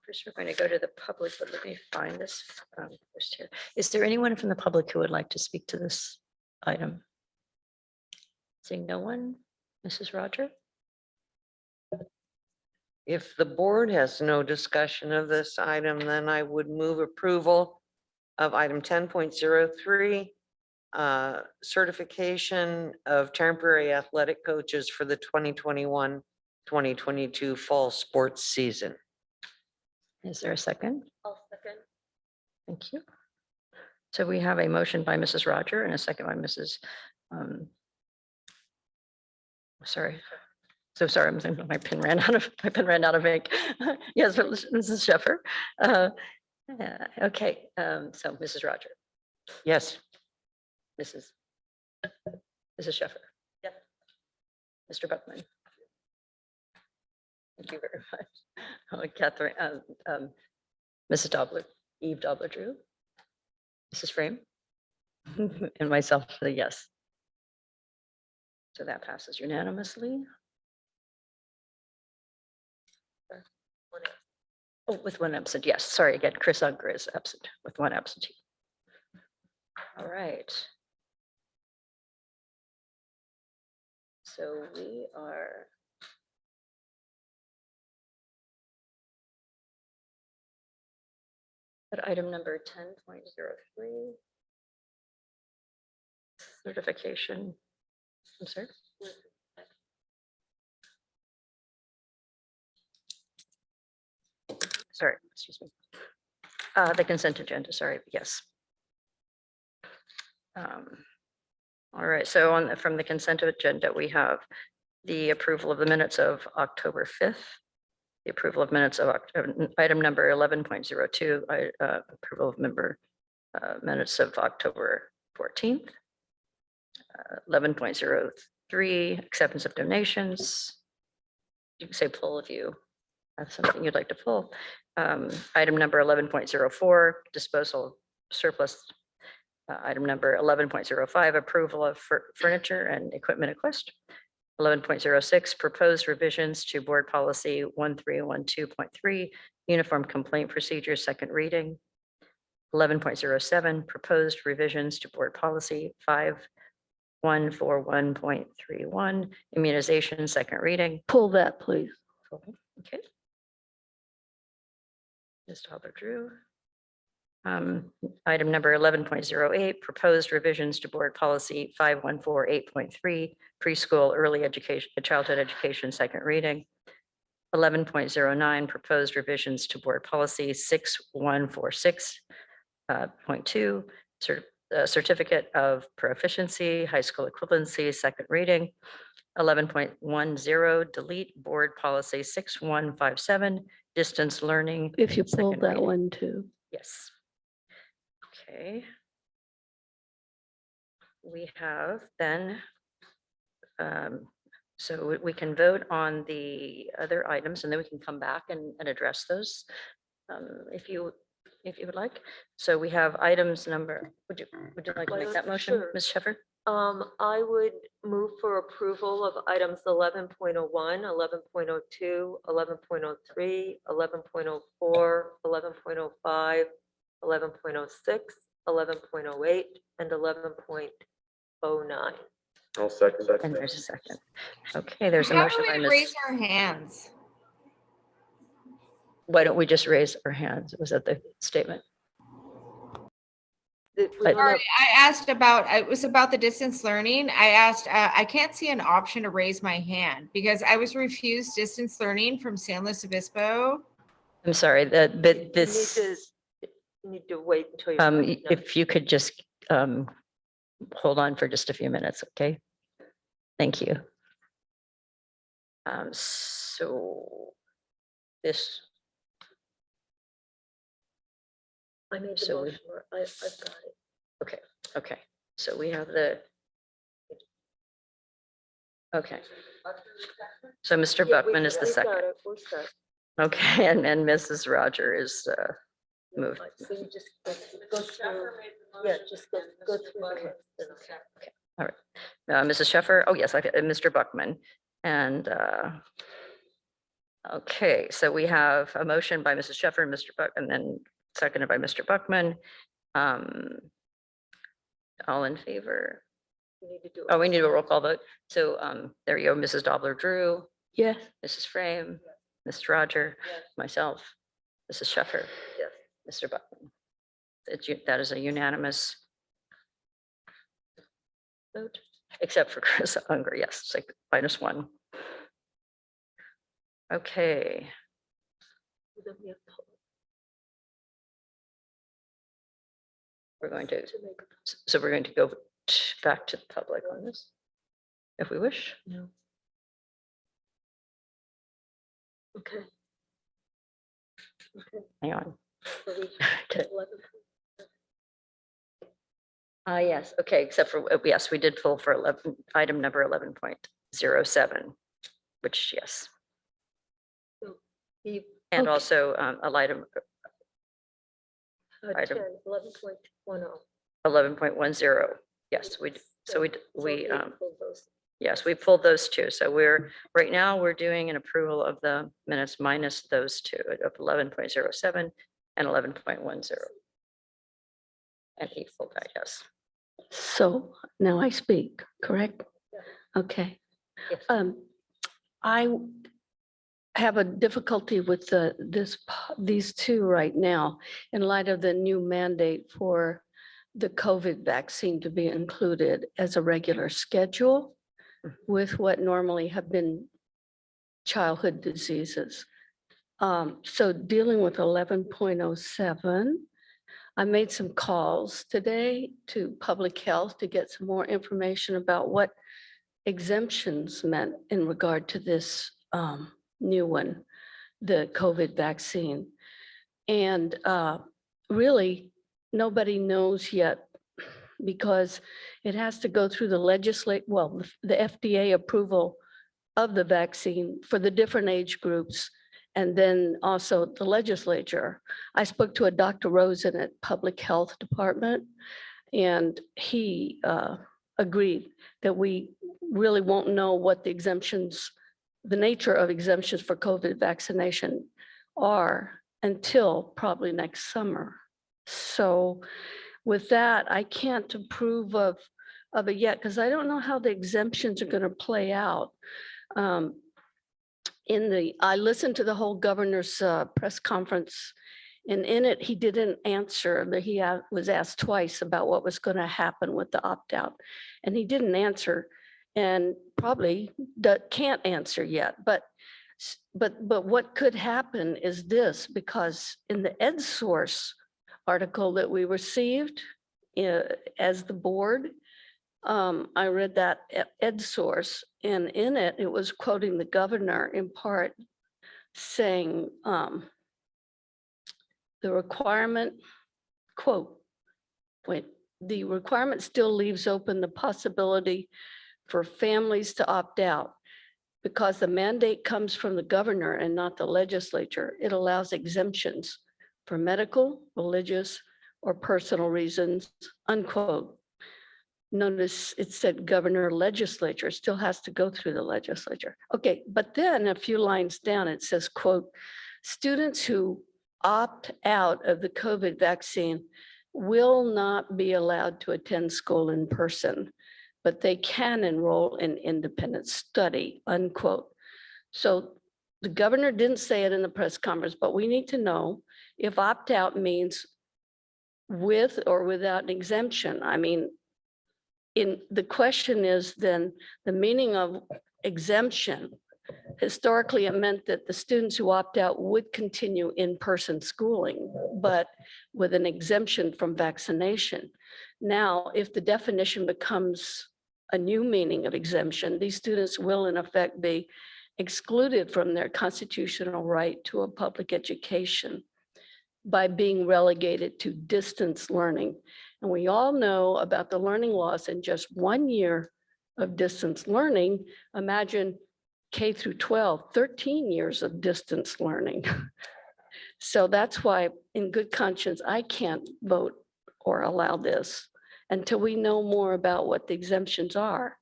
First, we're going to go to the public, but let me find this first here. Is there anyone from the public who would like to speak to this item? Seeing no one, Mrs. Roger? If the board has no discussion of this item, then I would move approval of item 10.03, certification of temporary athletic coaches for the 2021-2022 fall sports season. Is there a second? I'll second. Thank you. So we have a motion by Mrs. Roger and a second by Mrs. Sorry. So sorry, I'm saying my pen ran out of ink. Yes, but Mrs. Sheffer. Okay, so Mrs. Roger. Yes. Mrs. Sheffer. Yes. Mr. Buckman. Thank you very much. Oh, Catherine, Mrs. Dobler, Eve Dobler Drew, Mrs. Frame, and myself, yes. So that passes unanimously. Oh, with one absent, yes, sorry again, Chris Unger is absent with one absentee. All right. So we are. At item number 10.03. Certification. I'm sorry. Sorry, excuse me. The consent agenda, sorry, yes. All right, so from the consent agenda, we have the approval of the minutes of October 5th, the approval of minutes of item number 11.02, approval of minutes of October 14th, 11.03, acceptance of donations. You can say pull if you have something you'd like to pull. Item number 11.04, disposal surplus. Item number 11.05, approval of furniture and equipment request. 11.06, proposed revisions to board policy 1312.3, uniform complaint procedures, second reading. 11.07, proposed revisions to board policy 5141.31, immunization, second reading. Pull that, please. Okay. Ms. Drew. Item number 11.08, proposed revisions to board policy 5148.3, preschool early education, childhood education, second reading. 11.09, proposed revisions to board policy 6146.2, certificate of proficiency, high school equivalency, second reading. 11.10, delete board policy 6157, distance learning. If you pull second that reading. one too. Yes. Okay. We have then, so we can vote on the other items and then we can come back and address those if you would like. So we have items number, would you like to make that motion, Sure. Ms. Sheffer? I would move for approval of items 11.01, 11.02, 11.03, 11.04, 11.05, 11.06, 11.08, and 11.09. I'll second that. And there's a second. Okay, there's a motion by Ms. Raise our hands. Why don't we just raise our hands? Was that the statement? Sorry, I asked about, it was about the distance learning. I asked, I can't see an option to raise my hand because I was refused distance learning from San Luis Obispo. I'm sorry, but this, You need to wait until you're. if you could just hold on for just a few minutes, okay? Thank you. So this. I made the So we- motion. I've got it. Okay, so we have the. Okay. So Mr. Yeah, Buckman is the we've got second. it. We're set. Okay, and Mrs. Roger is moved. So you just go through, yeah, just go through the list. All right. Mrs. Sheffer, oh yes, Mr. Buckman. And okay, so we have a motion by Mrs. Sheffer and Mr. Buck, and then seconded by Mr. Buckman. All in favor? You need to do. Oh, we need a roll call vote. So there you go, Mrs. Dobler-Drew, Yes. Mrs. Frame, Mr. Roger, myself, Mrs. Sheffer, Yes. Mr. Buckman. That is a unanimous vote, except for Chris Unger, yes, it's like -1. Okay. Then we have to- We're going to, so we're going to go back to the public on this, if we wish. No. Okay. Okay. Hang on. So we- Okay. 11. Yes, okay, except for, yes, we did pull for item number 11.07, which, yes. So he- And okay. also item 10, 11.10. 11.10. Yes, we, so we, So we pulled those. Yes, we pulled those two. So right now, we're doing an approval of the minutes minus those two of 11.07 and 11.10. And he pulled that, yes. So now I speak, correct? Okay. I have a difficulty with these two right now in light of the new mandate for the COVID vaccine to be included as a regular schedule with what normally have been childhood diseases. So dealing with 11.07, I made some calls today to public health to get some more information about what exemptions meant in regard to this new one, the COVID vaccine. And really, nobody knows yet because it has to go through the the FDA approval of the vaccine for the different age groups, and then also the legislature. I spoke to a Dr. Rosen at Public Health Department, and he agreed that we really won't know what the nature of exemptions for COVID vaccination are until probably next summer. So with that, I can't approve of it yet because I don't know how the exemptions are going to play out. I listened to the whole governor's press conference, and in it, he didn't answer. He was asked twice about what was going to happen with the opt-out, and he didn't answer, and probably can't answer yet. But what could happen is this, because in the EdSource article that we received as the board, I read that EdSource, and in it, it was quoting the governor in part saying the requirement, quote, the requirement still leaves open the possibility for families to opt out. Because the mandate comes from the governor and not the legislature, it allows exemptions for medical, religious, or personal reasons, unquote. Notice it said governor, legislature, still has to go through the legislature. Okay, but then a few lines down, it says, quote, students who opt out of the COVID vaccine will not be allowed to attend school in person, but they can enroll in independent study, unquote. So the governor didn't say it in the press conference, but we need to know if opt-out means with or without an exemption. I mean, the question is then the meaning of exemption. Historically, it meant that the students who opt out would continue in-person schooling, but with an exemption from vaccination. Now, if the definition becomes a new meaning of exemption, these students will in effect be excluded from their constitutional right to a public education by being relegated to distance learning. And we all know about the learning loss in just 1 year of distance learning. Imagine K through 12, 13 years of distance learning. So that's why in good conscience, I can't vote or allow this until we know more about what the exemptions are.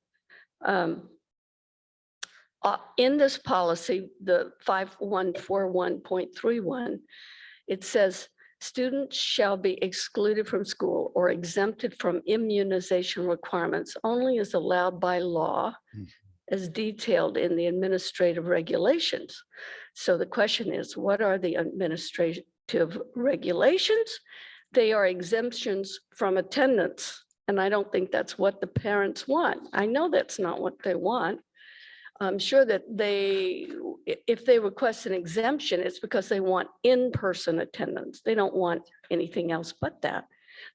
In this policy, the 5141.31, it says, students shall be excluded from school or exempted from immunization requirements only as allowed by law, as detailed in the administrative regulations. So the question is, what are the administrative regulations? They are exemptions from attendance. And I don't think that's what the parents want. I know that's not what they want. I'm sure that if they request an exemption, it's because they want in-person attendance. They don't want anything else but that.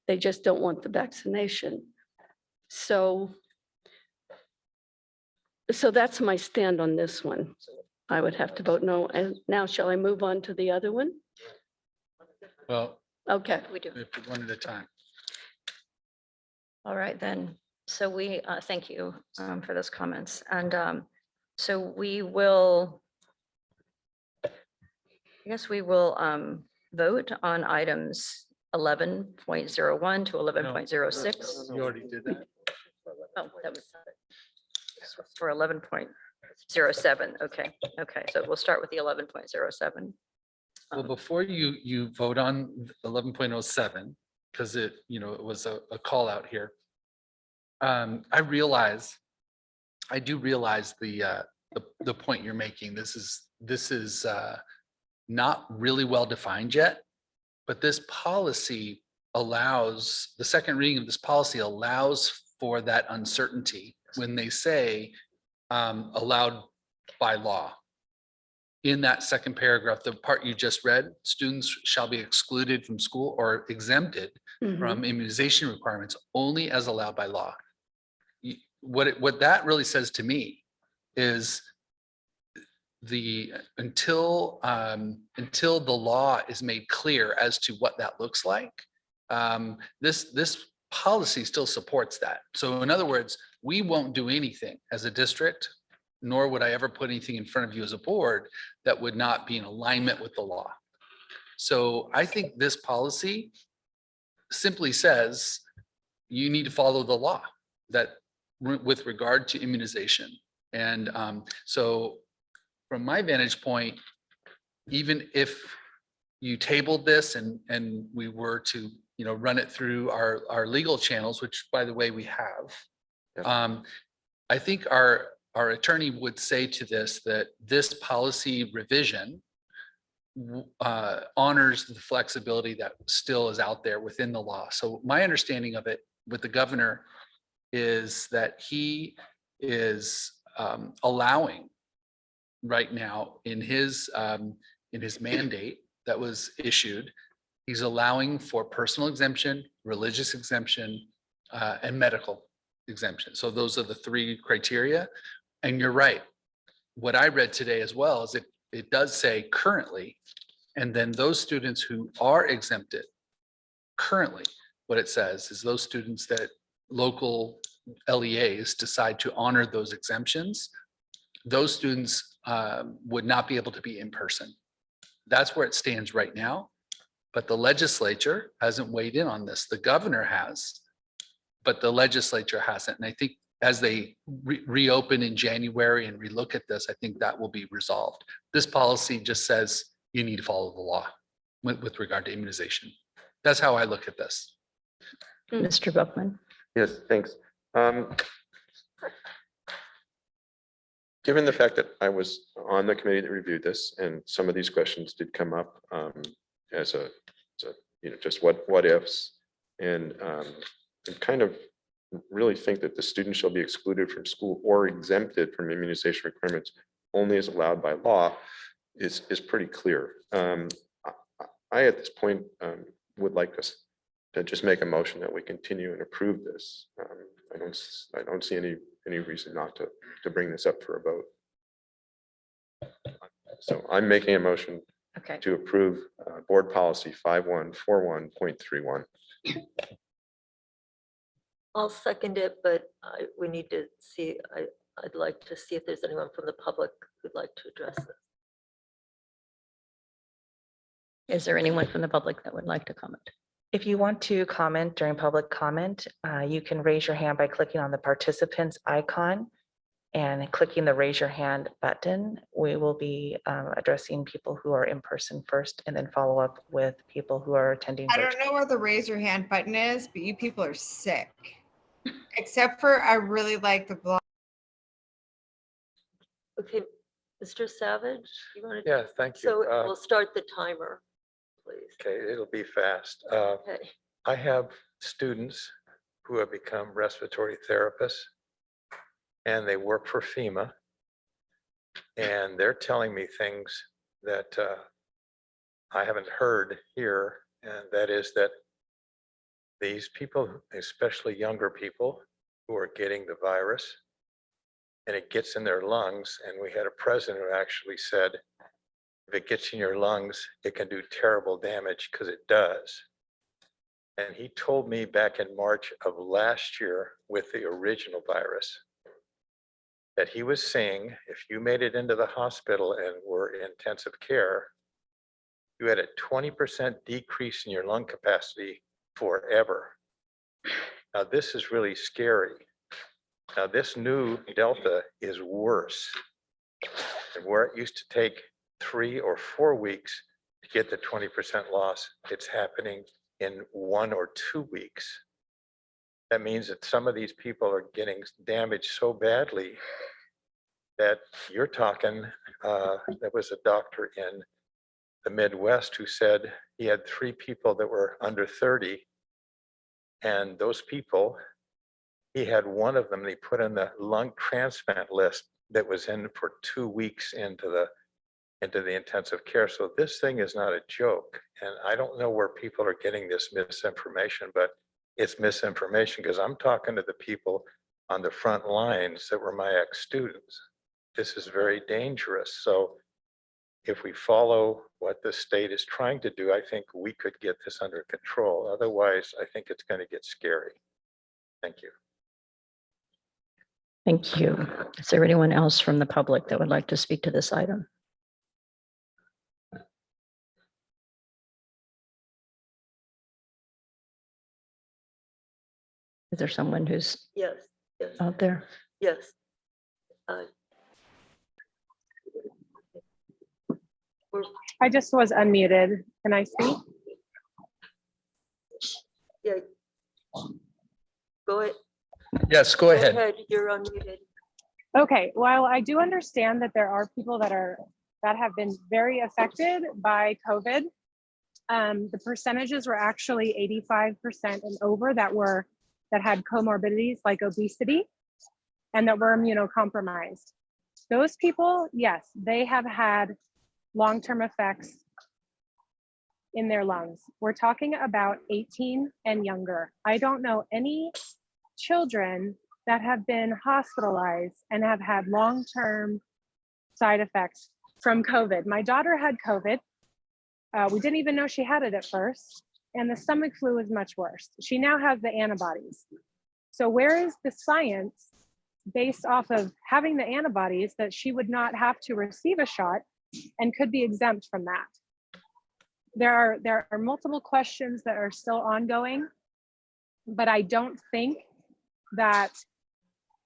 They just don't want the vaccination. So that's my stand on this one. I would have to vote no. And now shall I move on to the other one? Well, Okay, we do. one at a time. All right, then. So we thank you for those comments. And so we will, I guess we will vote on items 11.01 to 11.06. You already did that. Oh, that was, for 11.07. Okay, so we'll start with the 11.07. Well, before you vote on 11.07, because it was a call out here. I do realize the point you're making. This is not really well defined yet, but this policy allows, the second reading of this policy allows for that uncertainty when they say allowed by law. In that second paragraph, the part you just read, students shall be excluded from school or exempted from immunization requirements only as allowed by law. What that really says to me is until the law is made clear as to what that looks like, this policy still supports that. So in other words, we won't do anything as a district, nor would I ever put anything in front of you as a board that would not be in alignment with the law. So I think this policy simply says you need to follow the law that with regard to immunization. And so from my vantage point, even if you tabled this and we were to run it through our legal channels, which by the way we have, I think our attorney would say to this that this policy revision honors the flexibility that still is out there within the law. So my understanding of it with the governor is that he is allowing right now in his mandate that was issued, he's allowing for personal exemption, religious exemption, and medical exemption. So those are the three criteria. And you're right. What I read today as well is it does say currently, and then those students who are exempted currently, what it says is those students that local LEAs decide to honor those exemptions, those students would not be able to be in person. That's where it stands right now. But the legislature hasn't weighed in on this. The governor has, but the legislature hasn't. And I think as they reopen in January and relook at this, I think that will be resolved. This policy just says you need to follow the law with regard to immunization. That's how I look at this. Mr. Buckman. Yes, thanks. Given the fact that I was on the committee that reviewed this and some of these questions did come up as a just what ifs, and kind of really think that the students shall be excluded from school or exempted from immunization requirements only as allowed by law is pretty clear. I at this point would like us to just make a motion that we continue and approve this. I don't see any reason not to bring this up for a vote. So I'm making a motion to approve board policy 5141.31. I'll second it, but we need to see, I'd like to see if there's anyone from the public who'd like to address this. Is there anyone from the public that would like to comment? If you want to comment during public comment, you can raise your hand by clicking on the participants icon and clicking the raise your hand button. We will be addressing people who are in person first and then follow up with people who are attending. I don't know where the raise your hand button is, but you people are sick. Except for I really like the blog. Okay, Mr. Savage, you want to? Yeah, thank you. So we'll start the timer, please. Okay, it'll be fast. Okay. I have students who have become respiratory therapists and they work for FEMA. And they're telling me things that I haven't heard here. And that is that these people, especially younger people who are getting the virus, and it gets in their lungs. And we had a president who actually said, if it gets in your lungs, it can do terrible damage, because it does. And he told me back in March of last year with the original virus that he was seeing if you made it into the hospital and were in intensive care, you had a 20% decrease in your lung capacity forever. Now, this is really scary. Now, this new Delta is worse. And where it used to take 3 or 4 weeks to get the 20% loss, it's happening in 1 or 2 weeks. That means that some of these people are getting damaged so badly that you're talking, there was a doctor in the Midwest who said he had 3 people that were under 30. And those people, he had one of them, they put in the lung transplant list that was in for 2 weeks into the intensive care. So this thing is not a joke. And I don't know where people are getting this misinformation, but it's misinformation because I'm talking to the people on the front lines that were my ex-students. This is very dangerous. So if we follow what the state is trying to do, I think we could get this under control. Otherwise, I think it's going to get scary. Thank you. Thank you. Is there anyone else from the public that would like to speak to this item? Is there someone who's Yes, yes, out there? yes. I just was unmuted. Can I speak? Yeah. Go ahead. Yes, go ahead. You're unmuted. Okay, while I do understand that there are people that have been very affected by COVID, the percentages were actually 85% and over that had comorbidities like obesity and that were immunocompromised. Those people, yes, they have had long-term effects in their lungs. We're talking about 18 and younger. I don't know any children that have been hospitalized and have had long-term side effects from COVID. My daughter had COVID. We didn't even know she had it at first. And the stomach flu is much worse. She now has the antibodies. So where is the science based off of having the antibodies that she would not have to receive a shot and could be exempt from that? There are multiple questions that are still ongoing, but I don't think that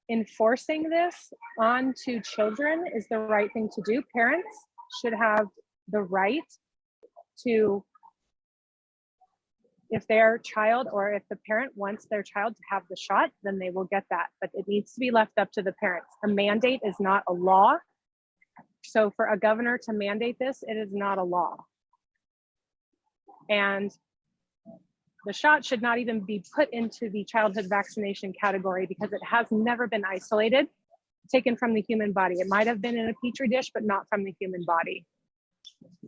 enforcing this onto children is the right thing to do. Parents should have the right to, if their child or if the parent wants their child to have the shot, then they will get that. But it needs to be left up to the parents. A mandate is not a law. So for a governor to mandate this, it is not a law. And the shot should not even be put into the childhood vaccination category because it has never been isolated, taken from the human body. It might have been in a petri dish, but not from the human body.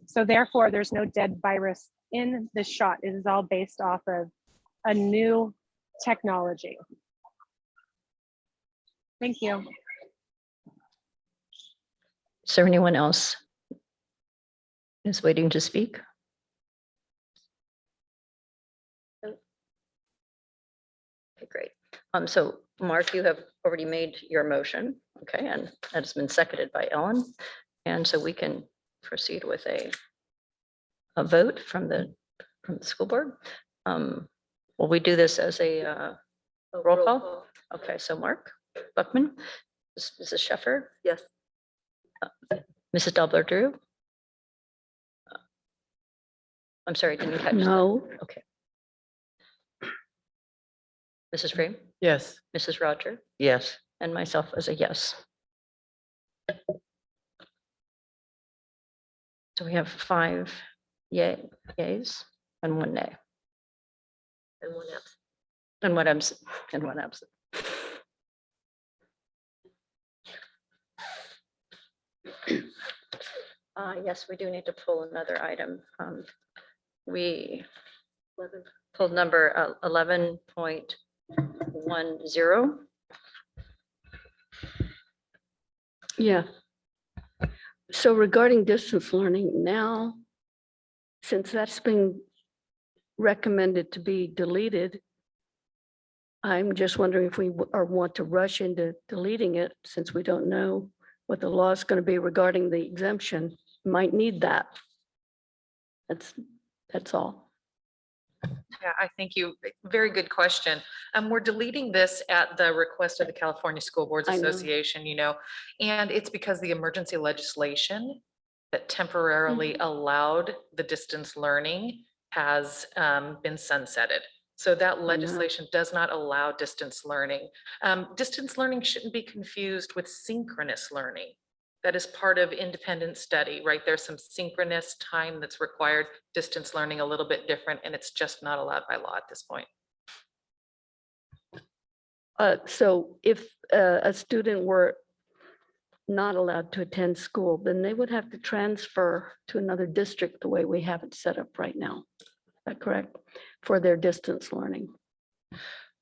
So therefore, there's no dead virus in this shot. It is all based off of a new technology. Thank you. Is there anyone else who's waiting to speak? Okay, great. So Mark, you have already made your motion, okay, and that has been seconded by Ellen. And so we can proceed with a vote from the school board. Will we do this as a roll call? Okay, so Mark Buckman, Mrs. Sheffer? Yes. Mrs. Dalbert-Drew? I'm sorry, didn't catch that. No. Okay. Mrs. Frame? Yes. Mrs. Roger? Yes. And myself as a yes. So we have 5 yays and 1 nay. And one absent. And one absent. And one absent. Yes, we do need to pull another item. We pulled number 11.10. Yeah. So regarding distance learning now, since that's been recommended to be deleted, I'm just wondering if we want to rush into deleting it since we don't know what the law is going to be regarding the exemption. Might need that. That's all. Yeah, I thank you. Very good question. We're deleting this at the request of the California School Boards I know. Association, and it's because the emergency legislation that temporarily allowed the distance learning has been sunsetted. So that legislation does not allow distance learning. Distance learning shouldn't be confused with synchronous learning. That is part of independent study, right? There's some synchronous time that's required, distance learning a little bit different, and it's just not allowed by law at this point. So if a student were not allowed to attend school, then they would have to transfer to another district the way we have it set up right now. Is that correct? For their distance learning.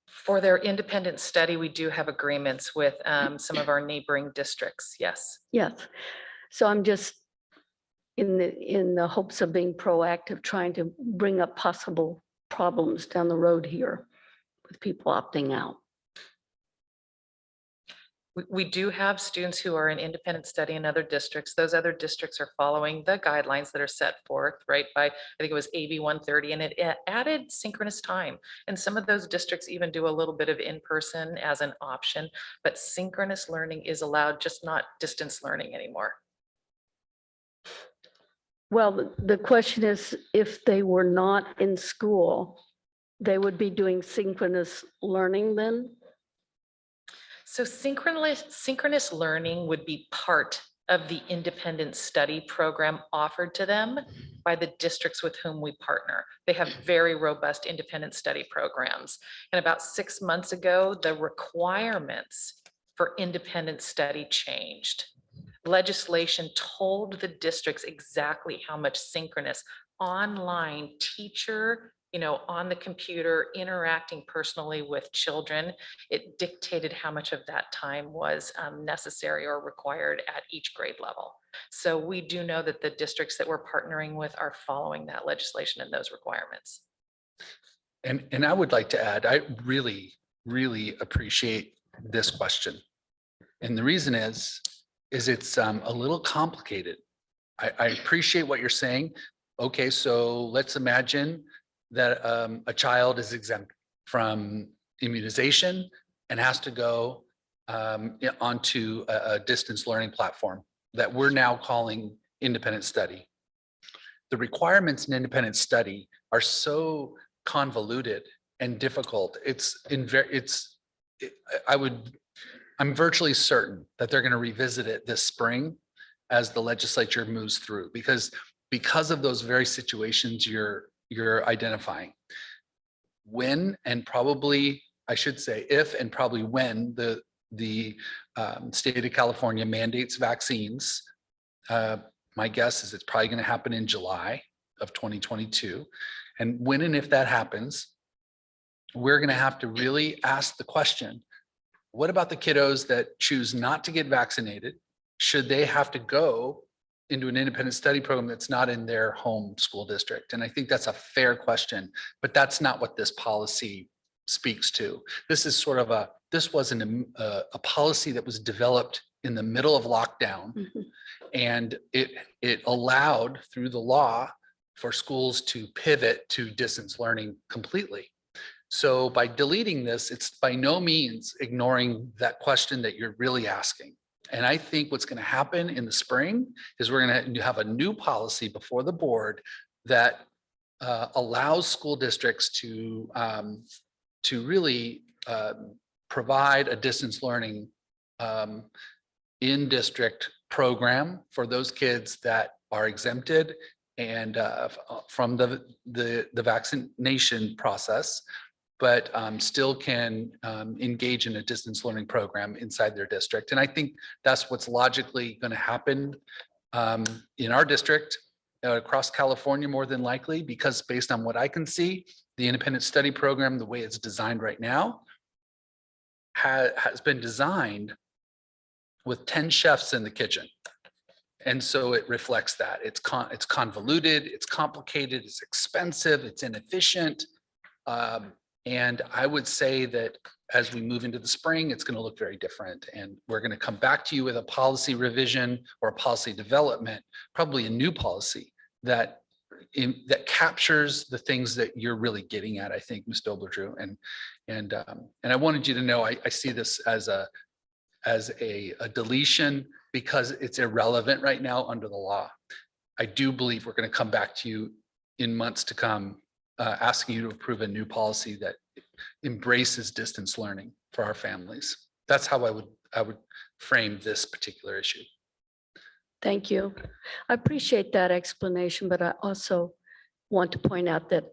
For their independent study, we do have agreements with some of our neighboring districts, yes. Yes. So I'm just in the hopes of being proactive, trying to bring up possible problems down the road here with people opting out. We do have students who are in independent study in other districts. Those other districts are following the guidelines that are set forth, right, by, I think it was AB 130, and it added synchronous time. And some of those districts even do a little bit of in-person as an option, but synchronous learning is allowed, just not distance learning anymore. Well, the question is, if they were not in school, they would be doing synchronous learning then? So synchronous learning would be part of the independent study program offered to them by the districts with whom we partner. They have very robust independent study programs. And about 6 months ago, the requirements for independent study changed. Legislation told the districts exactly how much synchronous online teacher, on the computer, interacting personally with children. It dictated how much of that time was necessary or required at each grade level. So we do know that the districts that we're partnering with are following that legislation and those requirements. And I would like to add, I really, really appreciate this question. And the reason is it's a little complicated. I appreciate what you're saying. Okay, so let's imagine that a child is exempt from immunization and has to go onto a distance learning platform that we're now calling independent study. The requirements in independent study are so convoluted and difficult. I'm virtually certain that they're going to revisit it this spring as the legislature moves through, because of those very situations you're identifying. When, and probably, I should say, if and probably when the state of California mandates vaccines, my guess is it's probably going to happen in July of 2022. And when and if that happens, we're going to have to really ask the question, what about the kiddos that choose not to get vaccinated? Should they have to go into an independent study program that's not in their home school district? And I think that's a fair question, but that's not what this policy speaks to. This is sort of this wasn't a policy that was developed in the middle of lockdown. And it allowed through the law for schools to pivot to distance learning completely. So by deleting this, it's by no means ignoring that question that you're really asking. And I think what's going to happen in the spring is we're going to have a new policy before the board that allows school districts to really provide a distance learning in-district program for those kids that are exempted and from the vaccination process, but still can engage in a distance learning program inside their district. And I think that's what's logically going to happen in our district, across California, more than likely, because based on what I can see, the independent study program, the way it's designed right now, has been designed with 10 chefs in the kitchen. And so it reflects that. It's convoluted, it's complicated, it's expensive, it's inefficient. And I would say that as we move into the spring, it's going to look very different. And we're going to come back to you with a policy revision or a policy development, probably a new policy that that captures the things that you're really getting at, I think, Ms. Dobler-Drew. And I wanted you to know, I see this as a deletion because it's irrelevant right now under the law. I do believe we're going to come back to you in months to come, asking you to approve a new policy that embraces distance learning for our families. That's how I would frame this particular issue. Thank you. I appreciate that explanation, but I also want to point out that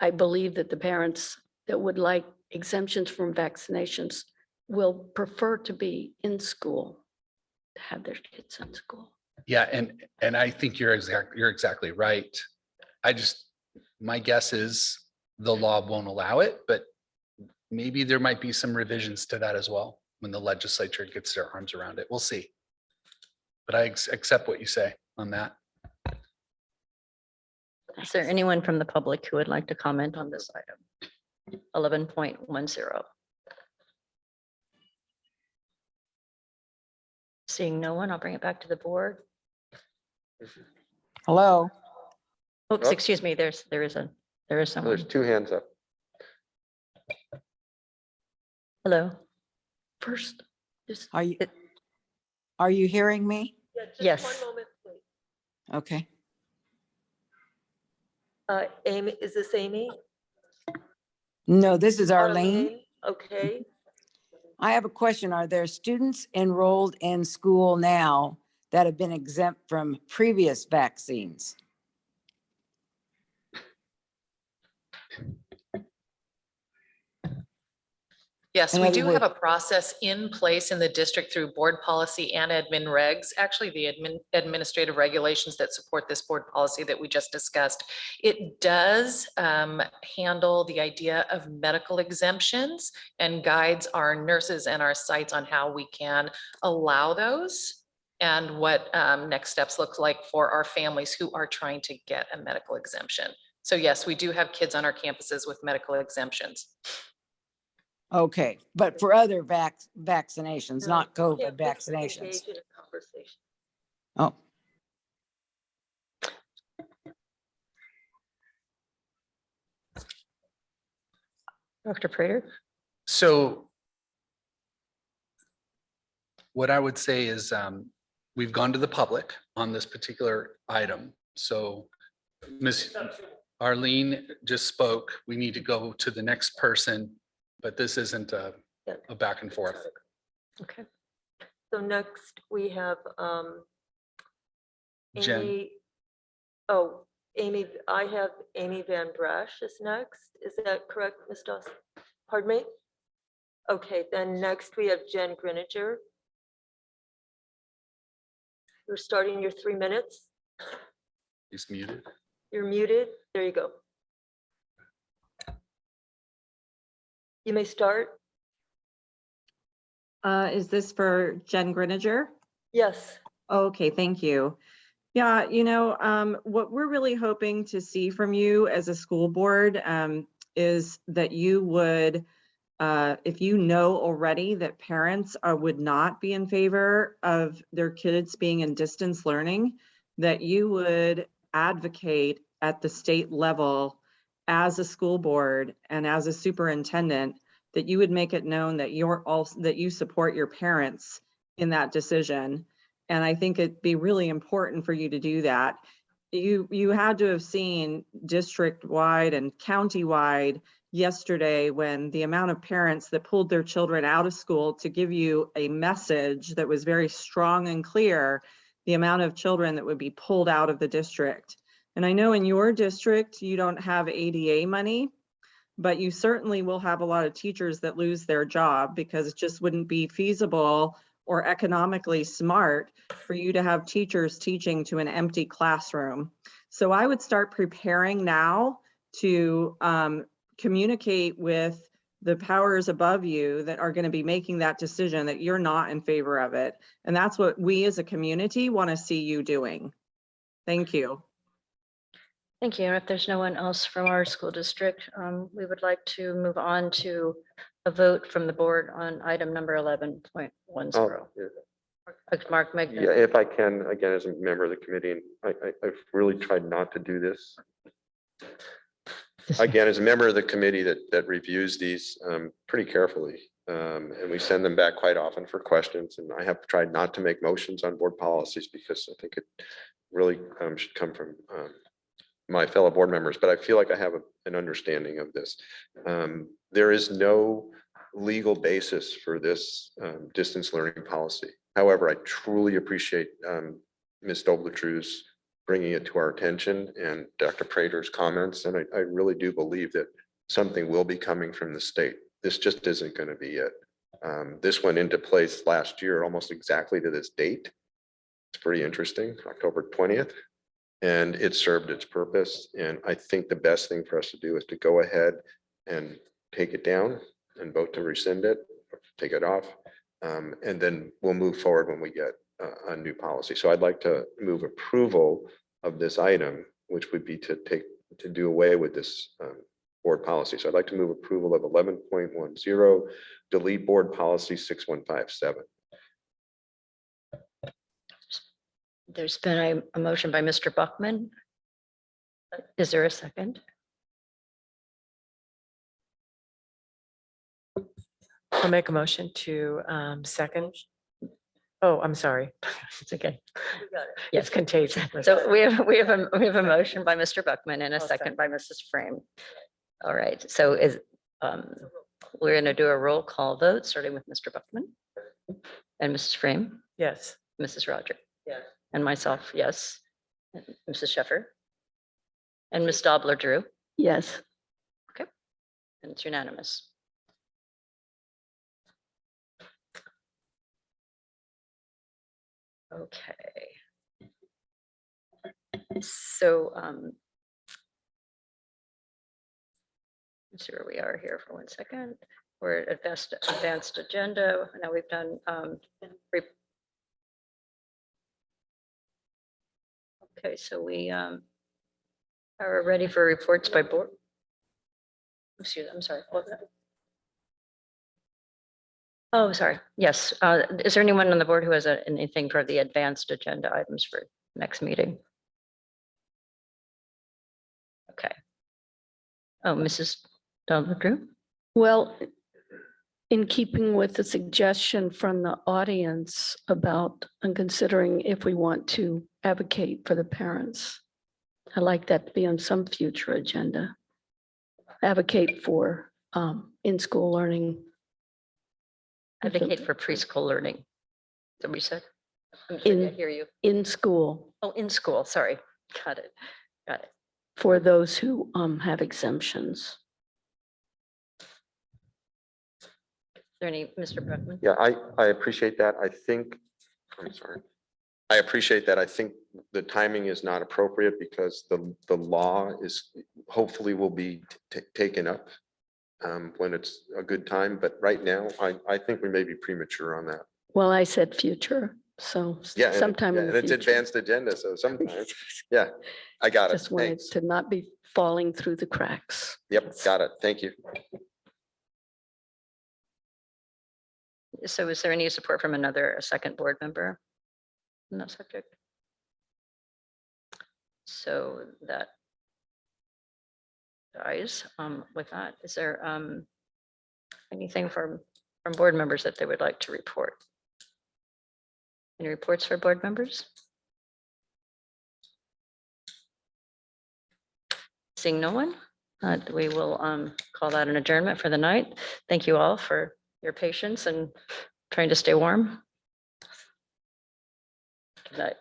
I believe that the parents that would like exemptions from vaccinations will prefer to be in school, to have their kids in school. Yeah, and I think you're exactly right. My guess is the law won't allow it, but maybe there might be some revisions to that as well when the legislature gets their arms around it. We'll see. But I accept what you say on that. Is there anyone from the public who would like to comment on this item? 11.10. Seeing no one, I'll bring it back to the board. Hello. Oops, excuse me, there is someone. There's two hands up. Hello. First, Are you hearing me? Yes. One moment, please. Okay. Amy, is this Amy? No, this is Arlene. Okay. I have a question. Are there students enrolled in school now that have been exempt from previous vaccines? Yes, In we other do have words- a process in place in the district through board policy and admin regs, actually the administrative regulations that support this board policy that we just discussed. It does handle the idea of medical exemptions and guides our nurses and our sites on how we can allow those and what next steps look like for our families who are trying to get a medical exemption. So yes, we do have kids on our campuses with medical exemptions. Okay, but for other vaccinations, not No, COVID can't vaccinations. engage in a conversation. Oh, Dr. Prater? So what I would say is we've gone to the public on this particular item. So Ms. Arlene just spoke. We need to go to the next person, but this isn't a back and forth. Okay. So next we have Jen. Amy. Oh, Amy, I have Amy Van Brash is next. Is that correct, Ms. Dawson? Pardon me? Okay, then next we have Jen Griniger. You're starting your 3 minutes. He's muted. You're muted. There you go. You may start. Is this for Jen Griniger? Yes. Okay, thank you. Yeah, what we're really hoping to see from you as a school board is that you would, if you know already that parents would not be in favor of their kids being in distance learning, that you would advocate at the state level as a school board and as a superintendent, that you would make it known that that you support your parents in that decision. And I think it'd be really important for you to do that. You had to have seen district-wide and county-wide yesterday when the amount of parents that pulled their children out of school to give you a message that was very strong and clear, the amount of children that would be pulled out of the district. And I know in your district, you don't have ADA money, but you certainly will have a lot of teachers that lose their job because it just wouldn't be feasible or economically smart for you to have teachers teaching to an empty classroom. So I would start preparing now to communicate with the powers above you that are going to be making that decision that you're not in favor of it. And that's what we as a community want to see you doing. Thank you. Thank you. And if there's no one else from our school district, we would like to move on to a vote from the board on item number 11.10. Oh, yeah. Mark, make Yeah, if I can, again, as a member of the committee, and I've really tried not to do this. Again, as a member of the committee that reviews these pretty carefully, and we send them back quite often for questions, and I have tried not to make motions on board policies because I think it really should come from my fellow board members, but I feel like I have an understanding of this. There is no legal basis for this distance learning policy. However, I truly appreciate Ms. Dobletru's bringing it to our attention and Dr. Prater's comments. And I really do believe that something will be coming from the state. This just isn't going to be it. This went into place last year, almost exactly to this date. It's pretty interesting, October 20th. And it served its purpose. And I think the best thing for us to do is to go ahead and take it down and vote to rescind it, take it off. And then we'll move forward when we get a new policy. So I'd like to move approval of this item, which would be to do away with this board policy. So I'd like to move approval of 11.10, delete board policy 6157. There's been a motion by Mr. Buckman. Is there a second? I'll make a motion to second. Oh, I'm sorry. It's okay. It's contagious. So we have a motion by Mr. Buckman and a I'll second by Mrs. Frame. All right, so we're going to do a roll call vote, starting with Mr. Buckman and Mrs. Frame, Yes. Mrs. Roger, Yes. and myself, yes. And Mrs. Sheffer and Ms. Dobler-Drew, Yes. and it's unanimous. Okay. So let's see where we are here for 1 second. We're at advanced agenda. Now we've done okay, so we are ready for reports by board. Excuse me, I'm sorry. What was that? Oh, sorry. Yes. Is there anyone on the board who has anything for the advanced agenda items for next meeting? Okay. Oh, Mrs. Dobler-Drew? Well, in keeping with the suggestion from the audience about and considering if we want to advocate for the parents, I'd like that to be on some future agenda. Advocate for in-school learning. Advocate for preschool learning. Is that what you said? I'm sorry, I hear you. In school Oh, in school, sorry. Got it. Got it. for those who have exemptions. Is there any, Mr. Buckman? Yeah, I appreciate that. I'm sorry. I appreciate that. I think the timing is not appropriate because the law is hopefully will be taken up when it's a good time. But right now, I think we may be premature on that. Well, I said future, so Yeah, and sometime in the it's future. advanced agenda, so sometimes, yeah, I got it. Just wanted Thanks. to not be falling through the cracks. Yep, got it. Thank you. So is there any support from a second board member on that subject? So that dies. With that, is there anything from board members that they would like to report? Any reports for board members? Seeing no one, we will call that an adjournment for the night. Thank you all for your patience and trying to stay warm. Good night.